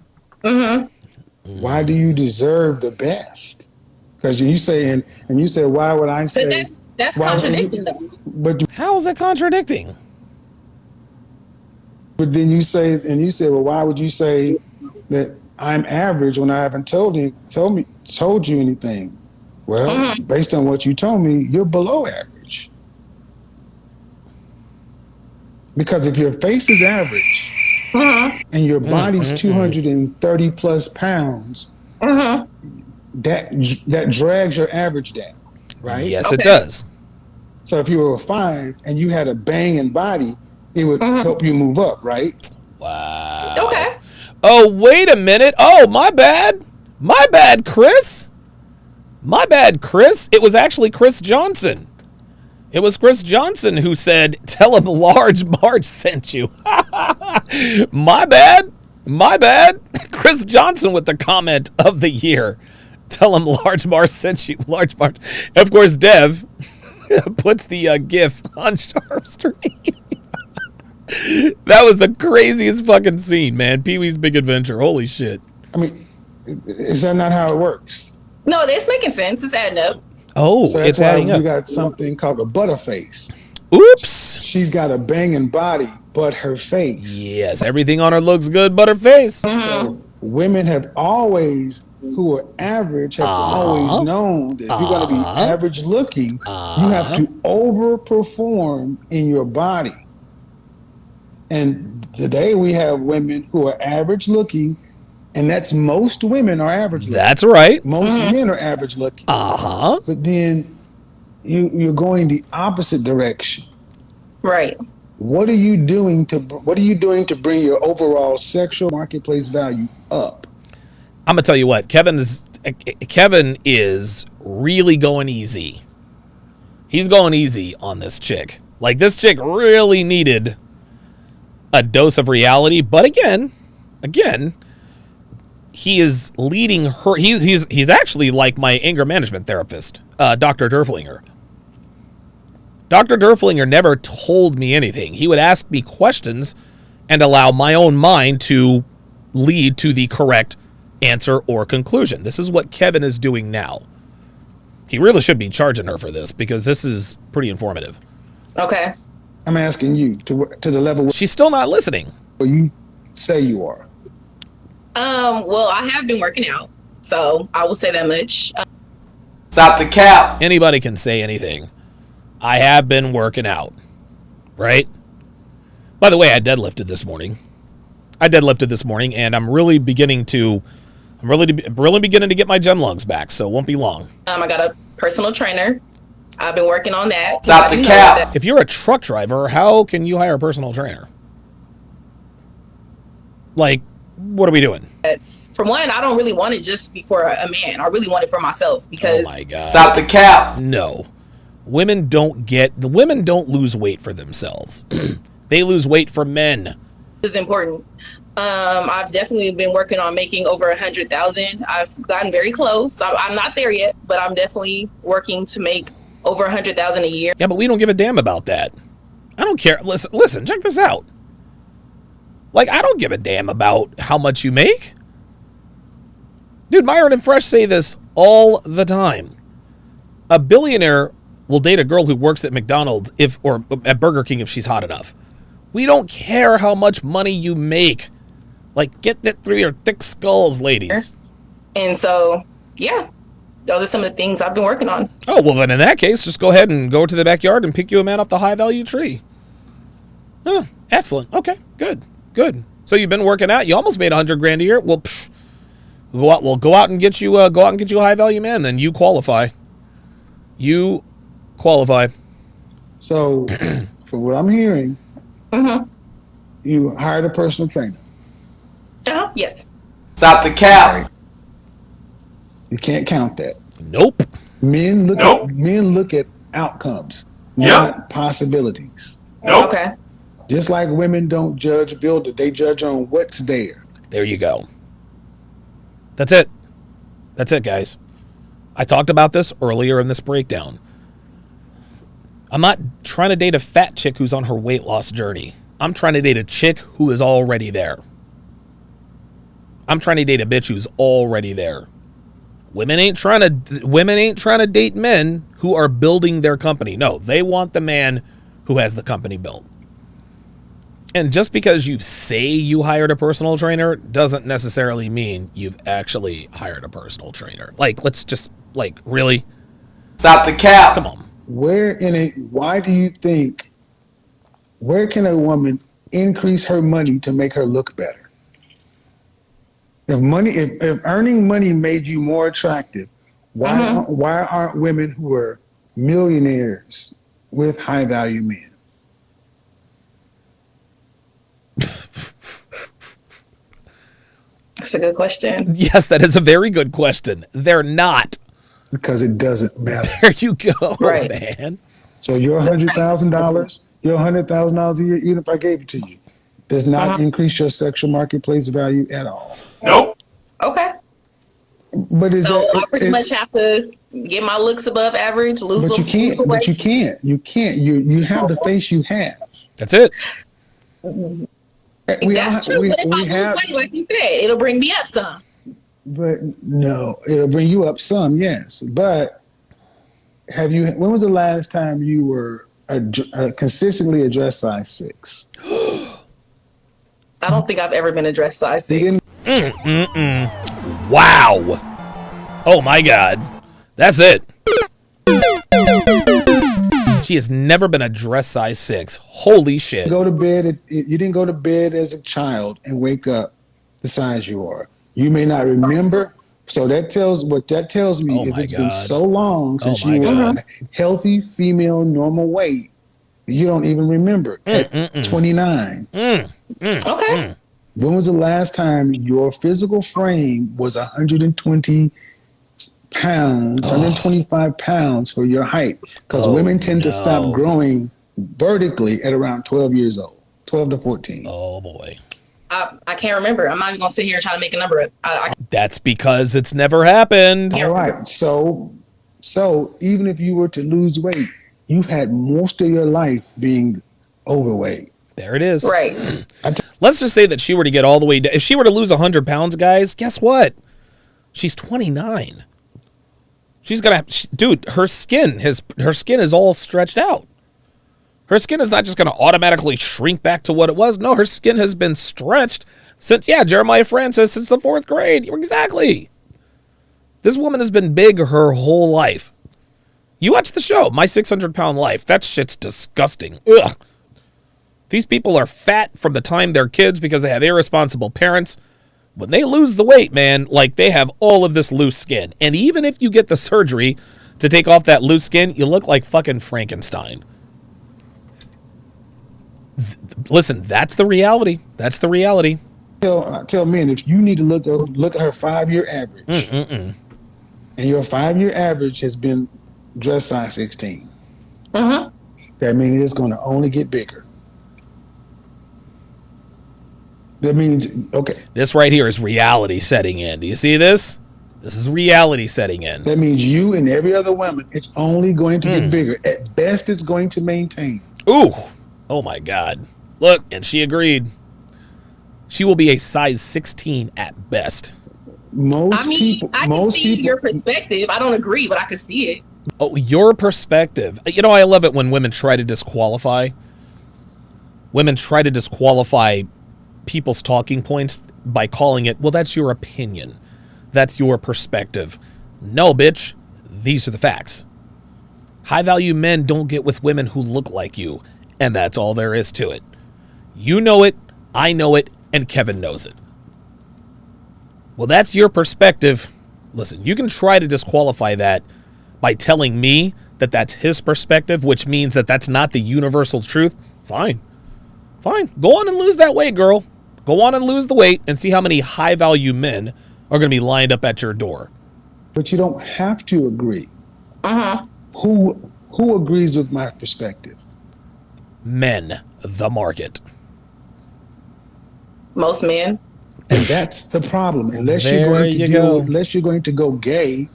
S14: Why do you deserve the best? Because you say, and you say, why would I say?
S16: But that's contradicting, though.
S14: But
S3: how is it contradicting?
S14: But then you say, well, why would you say that I'm average when I haven't told you anything? Well, based on what you told me, you're below average. Because if your face is average and your body's 230 plus pounds, that drags your average down, right?
S3: Yes, it does.
S14: So if you were a 5 and you had a banging body, it would help you move up, right?
S3: Wow.
S16: Okay.
S3: Oh, wait a minute. Oh, my bad. My bad, Chris. My bad, Chris. It was actually Chris Johnson. It was Chris Johnson who said, tell him Large Marge sent you. My bad. My bad. Chris Johnson with the comment of the year. Tell him Large Marge sent you. Large Marge. Of course, Dev puts the GIF on Sharpe Stream. That was the craziest fucking scene, man. Pee-wee's Big Adventure. Holy shit.
S14: I mean, is that not how it works?
S16: No, it's making sense. It's adding up.
S3: Oh,
S14: so
S3: it's adding up.
S14: You got something called a butterface.
S3: Oops.
S14: She's got a banging body, but her face.
S3: Yes, everything on her looks good but her face.
S14: So women have always, who are average, have always known that if you're going to be average looking, you have to overperform in your body. And today we have women who are average looking, and that's most women are average looking.
S3: That's right.
S14: Most men are average looking. But then you're going the opposite direction.
S16: Right.
S14: What are you doing to bring your overall sexual marketplace value up?
S3: I'm gonna tell you what, Kevin is really going easy. He's going easy on this chick. Like, this chick really needed a dose of reality, but again, he is leading her. He's actually like my anger management therapist, Dr. Derflinger. Dr. Derflinger never told me anything. He would ask me questions and allow my own mind to lead to the correct answer or conclusion. This is what Kevin is doing now. He really should be charging her for this because this is pretty informative.
S16: Okay.
S14: I'm asking you to the level.
S3: She's still not listening.
S14: Where you say you are.
S16: Well, I have been working out, so I will say that much.
S3: Stop the cap. Anybody can say anything. I have been working out, right? By the way, I deadlifted this morning. And I'm really beginning to get my gym lugs back, so it won't be long.
S16: I got a personal trainer. I've been working on that.
S3: Stop the cap. If you're a truck driver, how can you hire a personal trainer? Like, what are we doing?
S16: It's, for one, I don't really want it just be for a man. I really want it for myself because.
S3: Oh my God. Stop the cap. No. Women don't lose weight for themselves. They lose weight for men.
S16: Is important. I've definitely been working on making over 100,000. I've gotten very close. I'm not there yet, but I'm definitely working to make over 100,000 a year.
S3: Yeah, but we don't give a damn about that. I don't care. Listen, check this out. Like, I don't give a damn about how much you make. Dude, Myron and Fresh say this all the time. A billionaire will date a girl who works at McDonald's or at Burger King if she's hot enough. We don't care how much money you make. Like, get that through your thick skulls, ladies.
S16: And so, yeah, those are some of the things I've been working on.
S3: Oh, well, then in that case, just go ahead and go to the backyard and pick you a man off the high-value tree. Oh, excellent. Okay, good. So you've been working out. You almost made $100,000 a year. Well, go out and get you a high-value man. Then you qualify.
S14: So, from what I'm hearing, you hired a personal trainer.
S16: Yes.
S19: Stop the cap.
S14: You can't count that.
S3: Nope.
S14: Men look at outcomes, not possibilities.
S19: Nope.
S16: Okay.
S14: Just like women don't judge a builder, they judge on what's there.
S3: There you go. That's it, guys. I talked about this earlier in this breakdown. I'm not trying to date a fat chick who's on her weight loss journey. I'm trying to date a chick who is already there. I'm trying to date a bitch who's already there. Women ain't trying to date men who are building their company. No, they want the man who has the company built. And just because you say you hired a personal trainer doesn't necessarily mean you've actually hired a personal trainer. Like, let's just, like, really?
S19: Stop the cap.
S3: Come on.
S14: Where can a woman increase her money to make her look better? If earning money made you more attractive, why aren't women who are millionaires with high value men?
S16: That's a good question.
S3: Yes, that is a very good question. They're not.
S14: Because it doesn't matter.
S3: There you go,
S16: right,
S3: man.
S14: So your $100,000 a year, even if I gave it to you, does not increase your sexual marketplace value at all.
S19: Nope.
S16: Okay.
S14: But
S16: I pretty much have to get my looks above average, lose
S14: But you can't. You can't. You have the face you have.
S3: That's it.
S16: That's true. But if I lose weight, like you said, it'll bring me up some.
S14: But no, it'll bring you up some, yes. But when was the last time you were consistently a dress size 6?
S16: I don't think I've ever been a dress size 6.
S3: Wow. Oh my God. That's it. She has never been a dress size 6. Holy shit.
S14: You didn't go to bed as a child and wake up the size you are. You may not remember. So that tells me is it's been so long since you were a healthy female normal weight that you don't even remember at 29.
S16: Okay.
S14: When was the last time your physical frame was 120 pounds, 125 pounds for your height? Because women tend to stop growing vertically at around 12 years old, 12 to 14.
S3: Oh boy.
S16: I can't remember. I'm not even going to sit here and try to make a number.
S3: That's because it's never happened.
S14: All right. So even if you were to lose weight, you've had most of your life being overweight.
S3: There it is.
S16: Right.
S3: Let's just say that she were to get all the way down. If she were to lose 100 pounds, guys, guess what? She's 29. She's going to, dude, her skin is all stretched out. Her skin is not just going to automatically shrink back to what it was. No, her skin has been stretched since, Jeremiah Francis, since the 4th grade. Exactly. This woman has been big her whole life. You watch the show, My 600-Pound Life. That shit's disgusting. Ugh. These people are fat from the time they're kids because they have irresponsible parents. When they lose the weight, man, like they have all of this loose skin. And even if you get the surgery to take off that loose skin, you look like fucking Frankenstein. Listen, that's the reality. That's the reality.
S14: Tell men, if you need to look at her 5-year average, and your 5-year average has been dress size 16. That means it's going to only get bigger. That means, okay.
S3: This right here is reality setting in. Do you see this? This is reality setting in.
S14: That means you and every other woman, it's only going to get bigger. At best, it's going to maintain.
S3: Ooh. Oh, my God. Look, and she agreed. She will be a size 16 at best.
S14: Most
S16: I mean,
S14: people,
S16: I can see your perspective. I don't agree, but I can see it.
S3: Oh, your perspective. You know, I love it when women try to disqualify. Women try to disqualify people's talking points by calling it, well, that's your opinion. That's your perspective. No, bitch. These are the facts. High-value men don't get with women who look like you, and that's all there is to it. You know it, I know it, and Kevin knows it. Well, that's your perspective. Listen, you can try to disqualify that by telling me that that's his perspective, which means that that's not the universal truth. Fine. Fine. Go on and lose that weight, girl. Go on and lose the weight and see how many high-value men are going to be lined up at your door.
S14: But you don't have to agree. Who agrees with my perspective?
S3: Men, the market.
S16: Most men.
S14: And that's the problem. Unless
S3: There
S14: you're going to
S3: you
S14: deal
S3: go.
S14: with, unless you're going to go gay,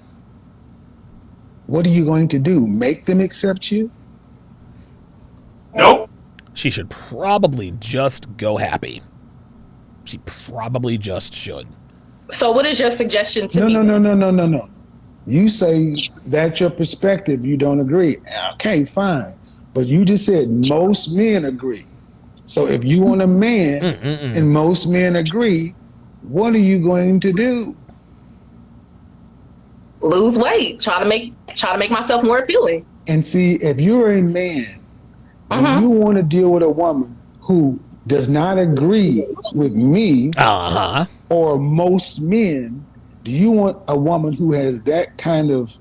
S14: what are you going to do? Make them accept you?
S3: Nope. She should probably just go happy. She probably just should.
S16: So what is your suggestion to me?
S14: No. You say that's your perspective. You don't agree. Okay, fine. But you just said most men agree. So if you want a man and most men agree, what are you going to do?
S16: Lose weight. Try to make myself more appealing.
S14: And see, if you're a man and you want to deal with a woman who does not agree with me or most men, do you want a woman who has that kind of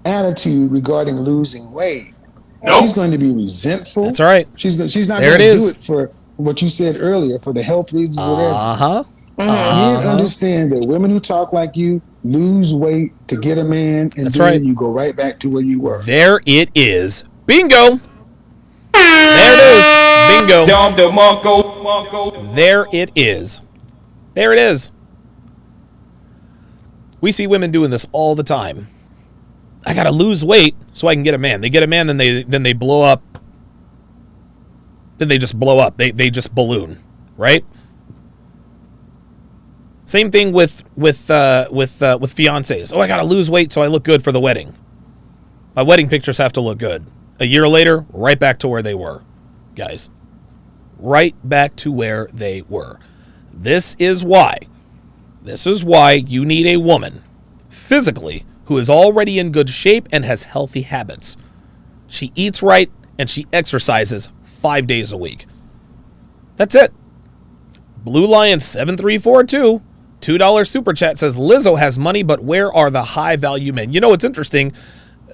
S14: attitude regarding losing weight? Nope. She's going to be resentful.
S3: That's right.
S14: She's not
S3: There
S14: going to
S3: it
S14: do
S3: is.
S14: it for what you said earlier, for the health reasons, whatever. You
S3: Uh-huh.
S14: understand that women who talk like you lose weight to get a man, and
S3: That's
S14: then
S3: right.
S14: you go right back to where you were.
S3: There it is. Bingo. There it is. Bingo. There it is. There it is. We see women doing this all the time. I gotta lose weight so I can get a man. They get a man, then they blow up. Then they just blow up. They just balloon, right? Same thing with fiancés. Oh, I gotta lose weight so I look good for the wedding. My wedding pictures have to look good. A year later, right back to where they were, guys. Right back to where they were. This is why you need a woman, physically, who is already in good shape and has healthy habits. She eats right and she exercises 5 days a week. That's it. Blue Lion 7342, $2 super chat says Lizzo has money, but where are the high value men? You know what's interesting?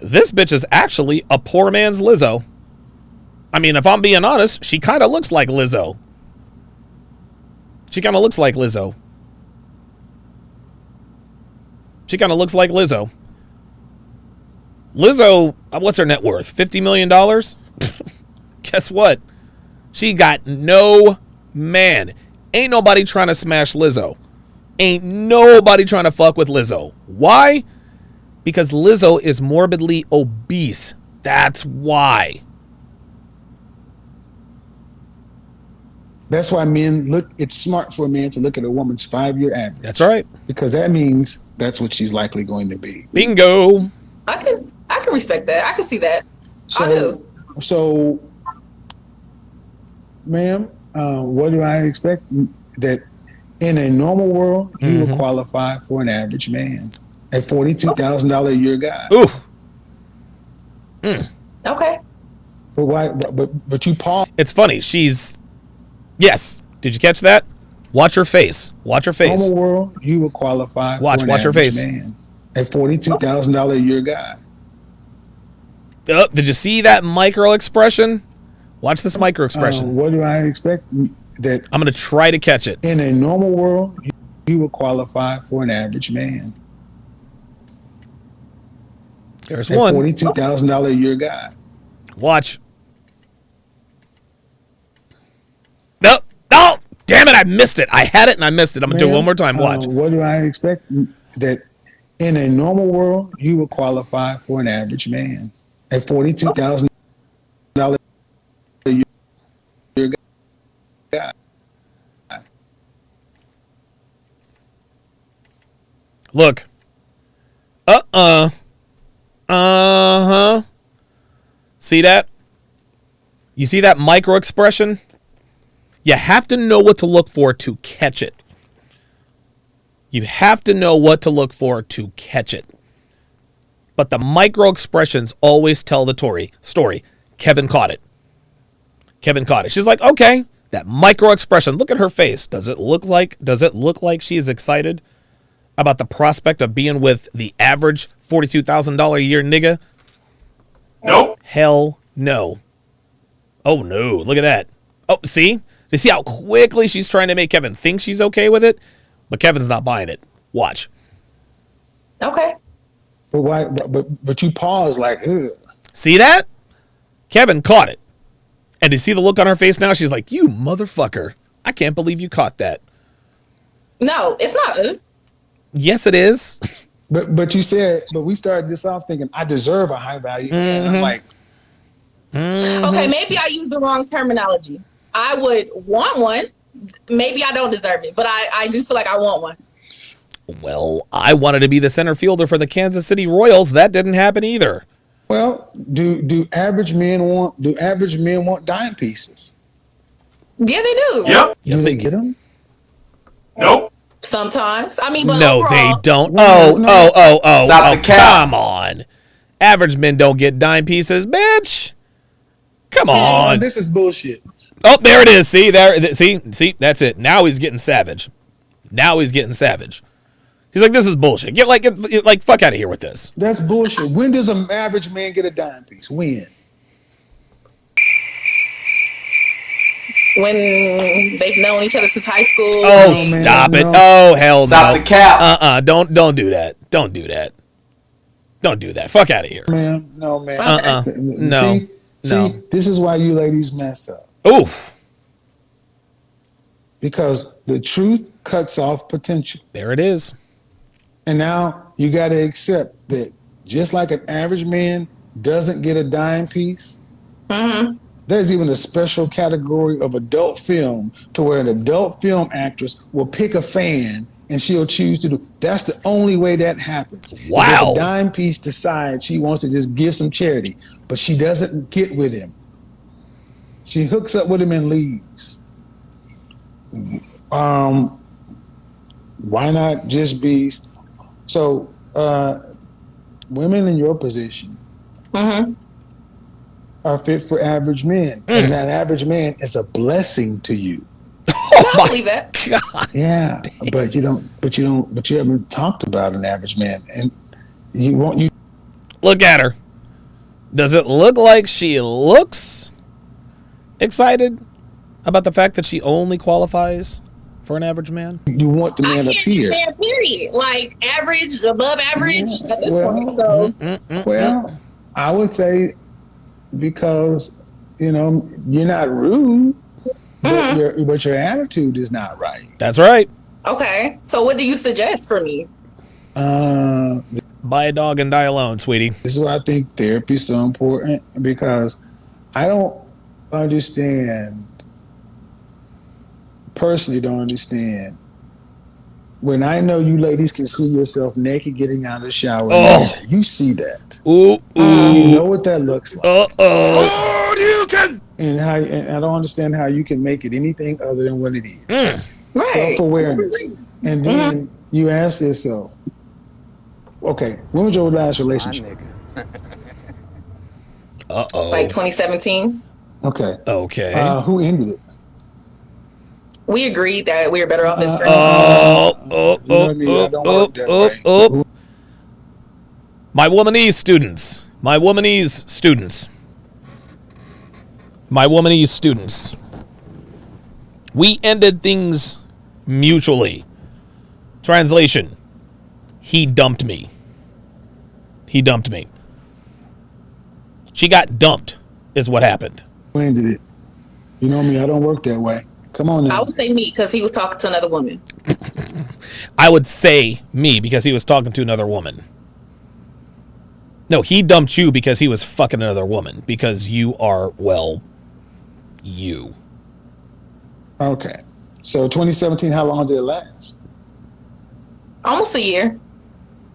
S3: This bitch is actually a poor man's Lizzo. I mean, if I'm being honest, she kind of looks like Lizzo. She kind of looks like Lizzo. Lizzo, what's her net worth? $50 million? Guess what? She got no man. Ain't nobody trying to smash Lizzo. Ain't nobody trying to fuck with Lizzo. Why? Because Lizzo is morbidly obese. That's why.
S14: That's why men look. It's smart for a man to look at a woman's 5-year average.
S3: That's right.
S14: Because that means that's what she's likely going to be.
S3: Bingo.
S16: I can respect that. I can see that. I do.
S14: So, ma'am, what do I expect? That in a normal world, you would qualify for an average man, a $42,000 a year guy.
S3: Ooh.
S16: Okay.
S14: But why? But you pause.
S3: It's funny. Yes. Did you catch that? Watch her face. Watch her face.
S14: Normal world, you would qualify
S3: Watch
S14: for an
S3: her
S14: average
S3: face.
S14: man, a $42,000 a year guy.
S3: Did you see that micro expression? Watch this micro expression.
S14: What do I expect? That
S3: I'm going to try to catch it.
S14: In a normal world, you would qualify for an average man.
S3: There's
S14: a
S3: one.
S14: $42,000 a year guy.
S3: Watch. No, no, damn it, I missed it. I had it and I missed it. I'm gonna do it one more time. Watch.
S14: What do I expect? That in a normal world, you would qualify for an average man at $42,000 a year guy.
S3: Look. Uh-huh. See that? You see that micro expression? You have to know what to look for to catch it. You have to know what to look for to catch it. But the micro expressions always tell the story. Kevin caught it. Kevin caught it. She's like, okay, that micro expression. Look at her face. Does it look like she is excited about the prospect of being with the average $42,000 a year nigga? Nope. Hell no. Oh no. Look at that. Oh, see? You see how quickly she's trying to make Kevin think she's okay with it? But Kevin's not buying it. Watch.
S16: Okay.
S14: But why? But you pause like, ugh.
S3: See that? Kevin caught it. And you see the look on her face now? She's like, you motherfucker. I can't believe you caught that.
S16: No, it's not.
S3: Yes, it is.
S14: But you said, but we started this off thinking, I deserve a high value. And I'm like,
S16: Okay, maybe I used the wrong terminology. I would want one. Maybe I don't deserve it, but I do feel like I want one.
S3: Well, I wanted to be the center fielder for the Kansas City Royals. That didn't happen either.
S14: well, do average men want dime pieces?
S16: Yeah, they do.
S14: Yep. Do they get them?
S17: Nope.
S16: Sometimes. I mean, but
S3: No,
S16: overall,
S3: they don't.
S14: Well,
S3: Oh, come on. Average men don't get dime pieces, bitch. Come on.
S14: This is bullshit.
S3: Oh, there it is. See, see, that's it. Now he's getting savage. He's like, this is bullshit. Get like fuck out of here with this.
S14: That's bullshit. When does an average man get a dime piece? When?
S16: when they've known each other since high school.
S3: Oh, stop it. Oh, hell no.
S19: Stop the cap.
S3: Don't do that. Don't do that. Don't do that. Fuck out of here.
S14: Man, no, man.
S3: No.
S14: See, this is why you ladies mess up.
S3: Oof.
S14: Because the truth cuts off potential.
S3: There it is.
S14: And now you got to accept that just like an average man doesn't get a dime piece, there's even a special category of adult film to where an adult film actress will pick a fan and she'll choose to do. That's the only way that happens.
S3: Wow.
S14: If a dime piece decides she wants to just give some charity, but she doesn't get with him. She hooks up with him and leaves. Why not just be so women in your position are fit for average men, and that average man is a blessing to you.
S16: I believe that.
S3: God.
S14: Yeah, but you haven't talked about an average man, and you
S3: look at her. Does it look like she looks excited about the fact that she only qualifies for an average man?
S14: You want the man up here.
S16: Man, period. Like average, above average at this point. So.
S14: Well, I would say because you're not rude, but your attitude is not right.
S3: That's right.
S16: Okay, so what do you suggest for me?
S3: Buy a dog and die alone, sweetie.
S14: This is why I think therapy is so important, because I personally don't understand. When I know you ladies can see yourself naked getting out of the shower, you see that.
S3: Ooh.
S14: You know what that looks like.
S17: You can.
S14: And I don't understand how you can make it anything other than what it is. Self-awareness. And then you ask yourself, okay, when was your last relationship?
S16: Like 2017.
S14: Okay. Who ended it?
S16: We agreed that we were better off as friends.
S3: My womanese students. We ended things mutually. Translation. He dumped me. She got dumped is what happened.
S14: Ended it. You know me, I don't work that way. Come on now.
S16: I would say me because he was talking to another woman.
S3: I would say me because he was talking to another woman. No, he dumped you because he was fucking another woman. Because you are, well, you.
S14: Okay. So 2017, how long did it last?
S16: Almost a year.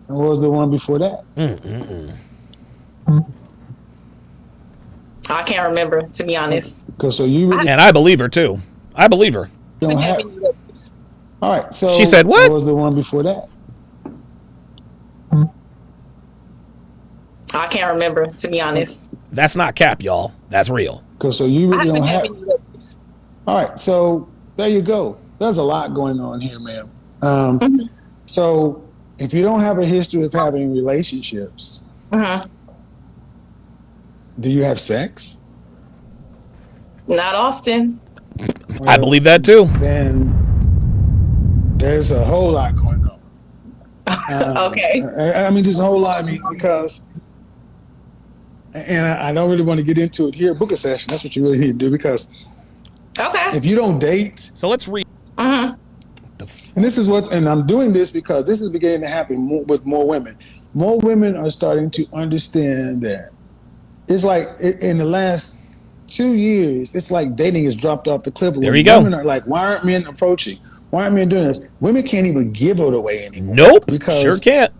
S14: And what was the one before that?
S16: I can't remember, to be honest.
S14: So you really,
S3: and I believe her too. I believe her.
S14: don't have. All right. So
S3: She said what?
S14: What was the one before that?
S16: I can't remember, to be honest.
S3: That's not cap, y'all. That's real.
S14: So you really don't have.
S16: Any relatives.
S14: All right. So there you go. There's a lot going on here, ma'am. So if you don't have a history of having relationships, do you have sex?
S16: Not often.
S3: I believe that too.
S14: Then there's a whole lot going on.
S16: Okay.
S14: I mean, just a whole lot. I mean, because, and I don't really want to get into it here. Book a session. That's what you really need to do, because if you don't date.
S3: So let's read.
S14: And this is and I'm doing this because this is beginning to happen with more women. More women are starting to understand that it's like in the last 2 years, it's like dating has dropped off the cliff.
S3: There you go.
S14: Women are like, why aren't men approaching? Why aren't men doing this? Women can't even give it away anymore.
S3: Nope.
S14: Because
S3: sure can't.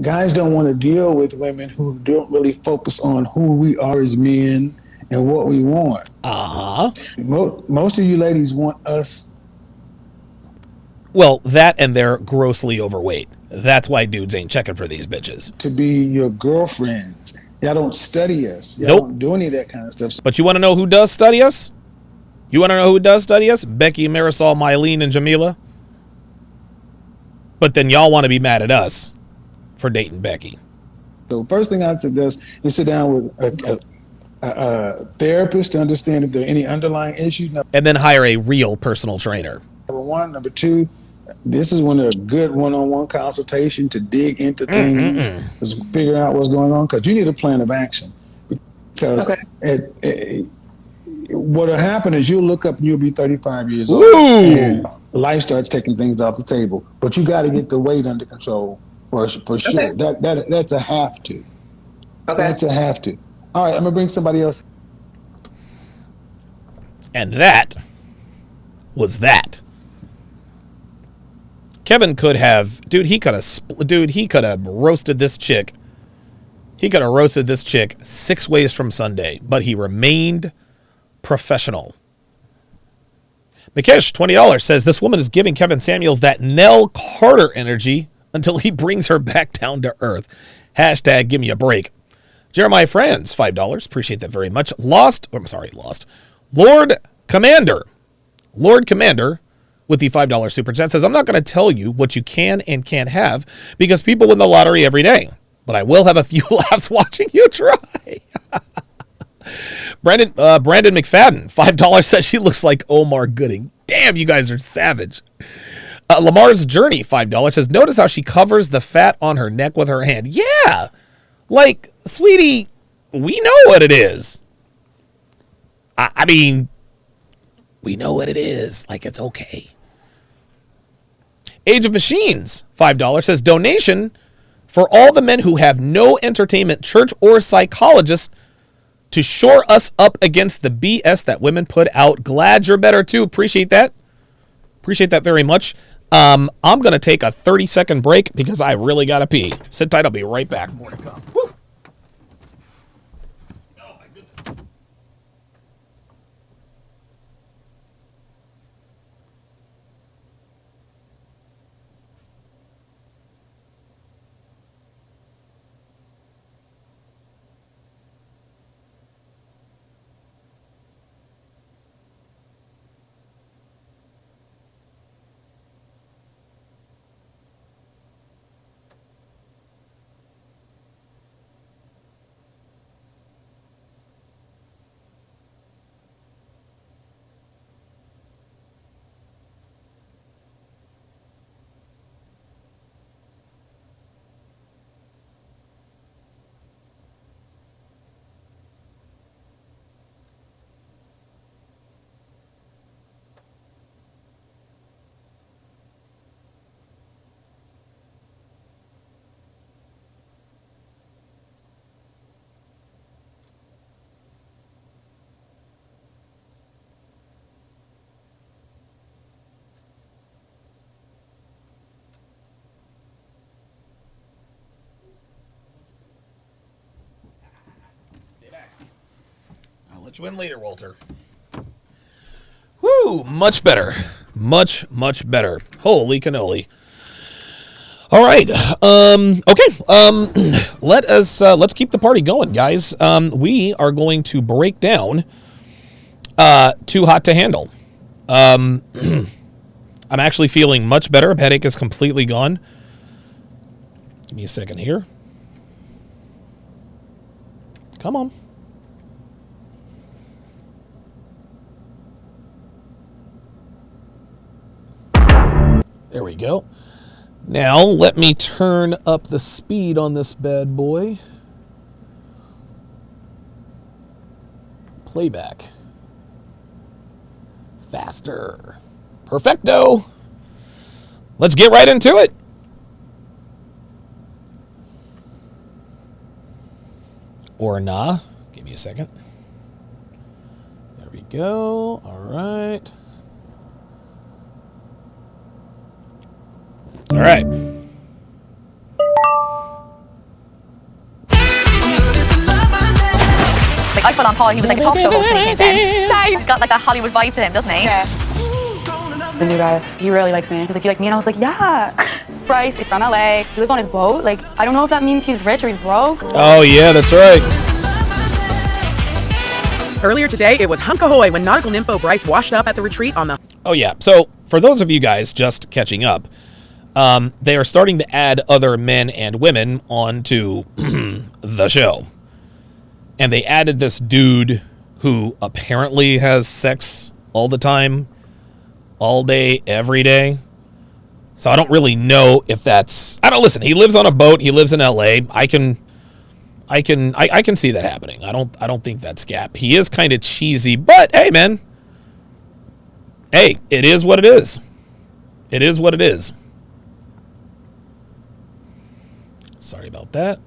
S14: Guys don't want to deal with women who don't really focus on who we are as men and what we want. Most of you ladies want us.
S3: Well, that and they're grossly overweight. That's why dudes ain't checking for these bitches.
S14: To be your girlfriends. Y'all don't study us. Y'all don't do any of that kind of stuff.
S3: But you want to know who does study us? You want to know who does study us? Becky, Marisol, Mylene, and Jamila. But then y'all want to be mad at us for dating Becky.
S14: So first thing I'd suggest is sit down with a therapist to understand if there are any underlying issues.
S3: And then hire a real personal trainer.
S14: Number one. Number two, this is when a good one-on-one consultation to dig into things, to figure out what's going on, because you need a plan of action. Because what'll happen is you'll look up and you'll be 35 years old, and life starts taking things off the table. But you got to get the weight under control for sure. That's a have to. That's a have to. All right, I'm gonna bring somebody else.
S3: And that was that. Kevin could have, he could have roasted this chick. He could have roasted this chick 6 ways from Sunday, but he remained professional. Mikesh, $20, says this woman is giving Kevin Samuels that Nell Carter energy until he brings her back down to earth. Hashtag give me a break. Jeremiah Franz, $5. Appreciate that very much. Lost. Lord Commander with the $5 super chat says, I'm not going to tell you what you can and can't have because people win the lottery every day, but I will have a few laughs watching you try. Brandon McFadden, $5 says she looks like Omar Gooding. Damn, you guys are savage. Lamar's Journey, $5 says, notice how she covers the fat on her neck with her hand. Yeah, like, sweetie, we know what it is. I mean, we know what it is. Like, it's okay. Age of Machines, $5 says, donation for all the men who have no entertainment, church, or psychologist to shore us up against the BS that women put out. Glad you're better too. Appreciate that. Appreciate that very much. I'm going to take a 30-second break because I really got to pee. Sit tight. I'll be right back. More to come. Woo. Get you in later, Walter. Woo! Much better. Much better. Holy cannoli. All right. Okay. Let's keep the party going, guys. We are going to break down Too Hot to Handle. I'm actually feeling much better. Headache is completely gone. Give me a second here. Come on. There we go. Now, let me turn up the speed on this bad boy. Playback. Faster. Perfecto. Let's get right into it. Or nah. Give me a second. There we go. All right. All right.
S20: Like, I fell on Paul. He was like a talk show host when he came in. He's got like a Hollywood vibe to him, doesn't he? Yeah.
S21: The new guy, he really likes me. He's like, you like me? And I was like, yeah. Bryce is from LA. He lives on his boat. Like, I don't know if that means he's rich or he's broke.
S3: Oh, yeah, that's right.
S22: Earlier today, it was hunk ahoy when nautical nympho Bryce washed up at the retreat on the...
S3: Oh, yeah. So, for those of you guys just catching up, they are starting to add other men and women onto the show. And they added this dude who apparently has sex all the time, all day, every day. So I don't really know if that's... I don't listen. He lives on a boat. He lives in LA. I can see that happening. I don't think that's Gap. He is kind of cheesy, but hey, man. Hey, it is what it is. It is what it is. Sorry about that.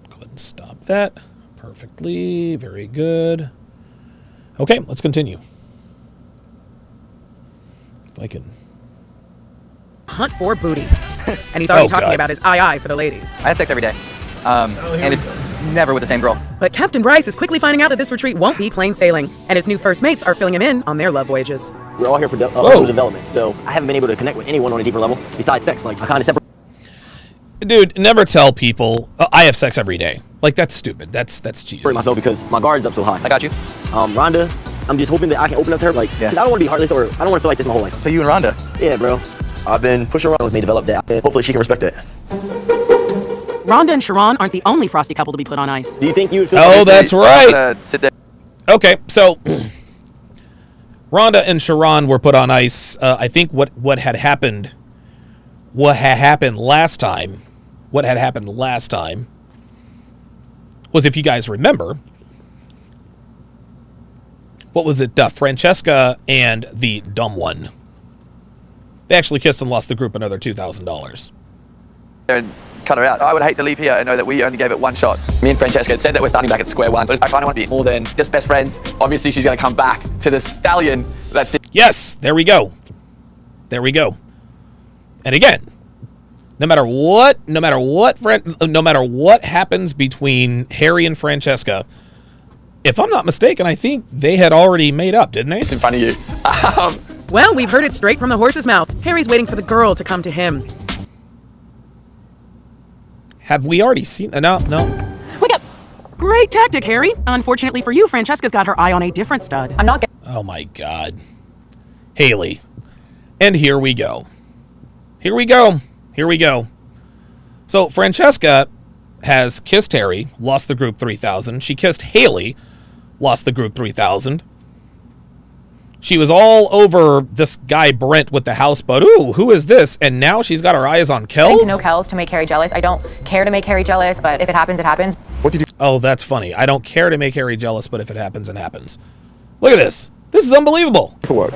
S3: Go ahead and stop that. Perfectly. Very good. Okay, let's continue. If I can...
S22: Hunt for booty. And he's already talking about his eye for the ladies.
S23: I have sex every day. And it's never with the same girl.
S22: But Captain Bryce is quickly finding out that this retreat won't be plain sailing, and his new first mates are filling him in on their love voyages.
S24: We're all here for development, so I haven't been able to connect with anyone on a deeper level besides sex. Like, I kind of separate.
S3: Dude, never tell people I have sex every day. Like, that's stupid. That's cheesy.
S24: Myself because my guard's up so high.
S23: I got you.
S24: Rhonda, I'm just hoping that I can open up to her, like, because I don't want to be heartless or I don't want to feel like this my whole life.
S23: So you and Rhonda?
S24: Yeah, bro. I've been pushing Rhonda, may develop that, and hopefully she can respect that.
S22: Rhonda and Sharon aren't the only frosty couple to be put on ice.
S24: Do you think you would feel?
S3: Oh, that's right.
S23: Sit there.
S3: Okay, so Rhonda and Sharon were put on ice. I think what had happened last time was, if you guys remember, what was it? Francesca and the dumb one. They actually kissed and lost the group another $2,000.
S23: And cut her out. I would hate to leave here and know that we only gave it one shot. Me and Francesca said that we're starting back at square one, but I kind of want to be more than just best friends. Obviously, she's going to come back to the stallion. That's it.
S3: Yes, there we go. There we go. And again, no matter what happens between Harry and Francesca, if I'm not mistaken, I think they had already made up, didn't they?
S23: It's in front of you.
S22: Well, we've heard it straight from the horse's mouth. Harry's waiting for the girl to come to him.
S3: Have we already seen? No.
S22: Wake up! Great tactic, Harry. Unfortunately for you, Francesca's got her eye on a different stud.
S20: I'm not.
S3: Oh my God, Haley, and here we go. So Francesca has kissed Harry, lost the group 3,000. She kissed Haley, lost the group 3,000. She was all over this guy Brent with the houseboat. Ooh, who is this? And now she's got her eyes on Kells?
S20: To know Kells to make Harry jealous. I don't care to make Harry jealous, but if it happens, it happens.
S3: What did you do? Oh, that's funny. I don't care to make Harry jealous, but if it happens, it happens. Look at this. This is unbelievable.
S24: For what?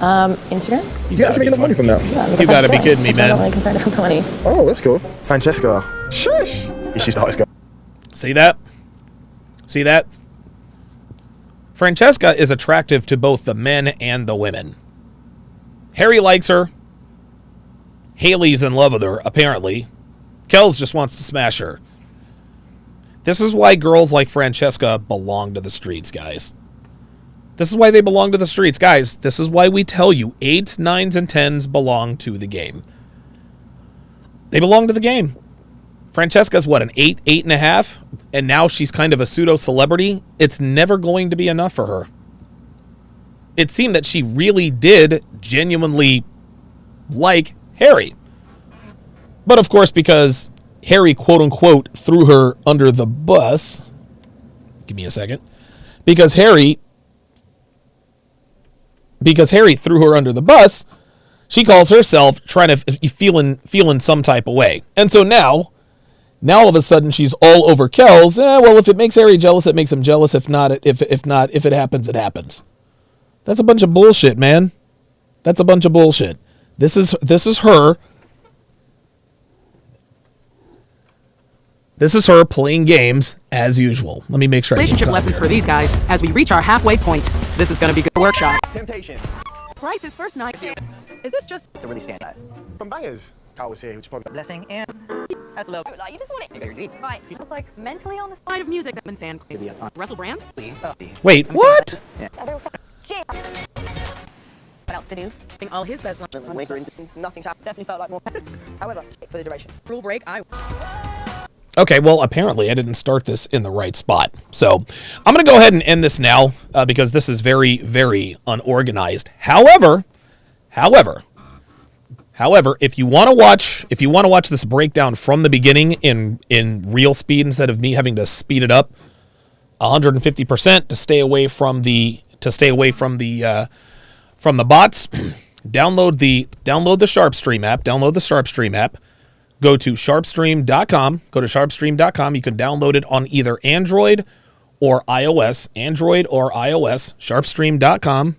S20: Instagram?
S24: You guys making enough money from that?
S20: Yeah,
S3: you gotta be kidding me, man.
S20: I'm not really concerned about the money.
S24: Oh, that's cool. Francesca. Shush. She's the hottest girl.
S3: See that? Francesca is attractive to both the men and the women. Harry likes her. Haley's in love with her, apparently. Kells just wants to smash her. This is why girls like Francesca belong to the streets, guys. This is why they belong to the streets. Guys, this is why we tell you 8s, 9s, and 10s belong to the game. They belong to the game. Francesca's what, an 8, 8.5? And now she's kind of a pseudo-celebrity. It's never going to be enough for her. It seemed that she really did genuinely like Harry. But of course, because Harry, quote-unquote, threw her under the bus. Give me a second. Because Harry threw her under the bus, she calls herself feeling some type of way. And so now all of a sudden she's all over Kells. Well, if it makes Harry jealous, it makes him jealous. If it happens, it happens. That's a bunch of bullshit, man. That's a bunch of bullshit. This is her. This is her playing games as usual. Let me make sure.
S22: Relationship lessons for these guys as we reach our halfway point. This is going to be a good workshop.
S24: Temptation.
S22: Price's first night. Is this just
S24: To really stand out.
S1: From bangers, I would say, which probably
S24: Blessing and that's love.
S21: Like, you just want it. Right. You're like mentally on the
S22: side of music that been fan. Russell Brand?
S3: Wait, what?
S21: What else to do?
S22: All his best lunch.
S24: Nothing's happened. Definitely felt like more. However, for the duration.
S22: Rule break.
S3: Okay, well, apparently I didn't start this in the right spot. So I'm going to go ahead and end this now because this is very, very unorganized. However, if you want to watch this breakdown from the beginning in real speed instead of me having to speed it up 150% to stay away from the bots, download the Sharpe Stream app. Download the Sharpe Stream app. Go to sharpestream.com. Go to sharpestream.com. You can download it on either Android or iOS. Sharpestream.com.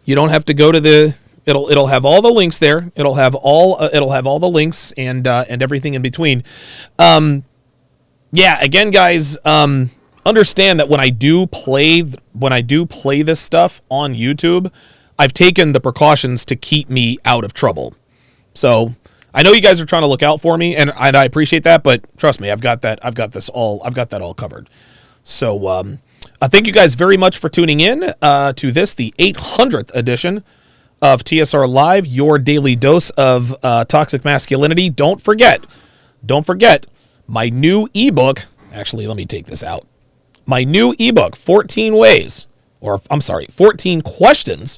S3: You don't have to go to the. It'll have all the links there. It'll have all the links and everything in between. Yeah. Again, guys. Understand that when I do play this stuff on YouTube, I've taken the precautions to keep me out of trouble. So. I know you guys are trying to look out for me, and I appreciate that, but trust me, I've got that all covered. So thank you guys very much for tuning in to this, the 800th edition of TSR Live, your daily dose of toxic masculinity. Don't forget, my new ebook. Actually, let me take this out. My new ebook, 14 questions.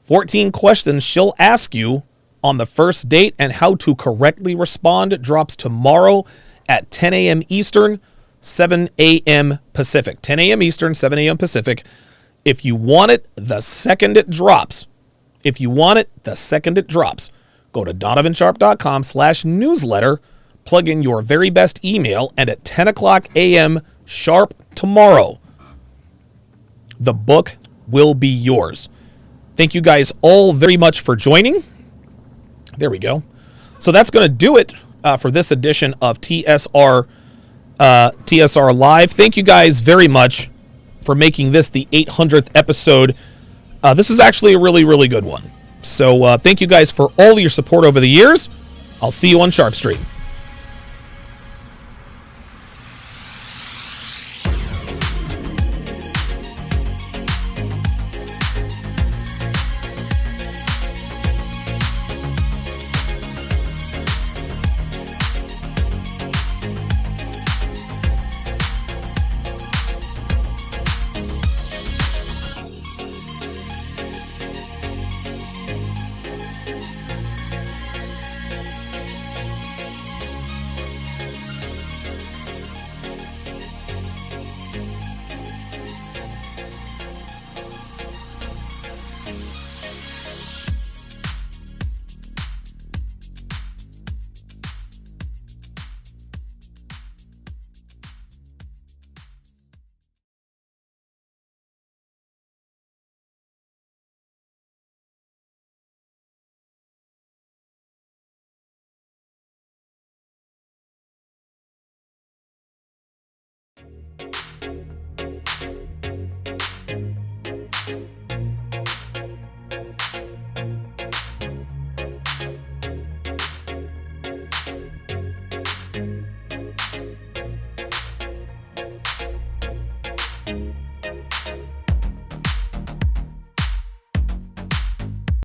S3: 14 questions she'll ask you on the first date and how to correctly respond, drops tomorrow at 10 a.m. Eastern, 7 a.m. Pacific. 10 a.m. Eastern, 7 a.m. Pacific. If you want it the second it drops, go to donovansharpe.com/newsletter, plug in your very best email, and at 10 o'clock a.m. sharp tomorrow, the book will be yours. Thank you guys all very much for joining. There we go. So that's going to do it for this edition of TSR Live. Thank you guys very much for making this the 800th episode. This is actually a really, really good one. So thank you guys for all your support over the years. I'll see you on Sharpe Stream.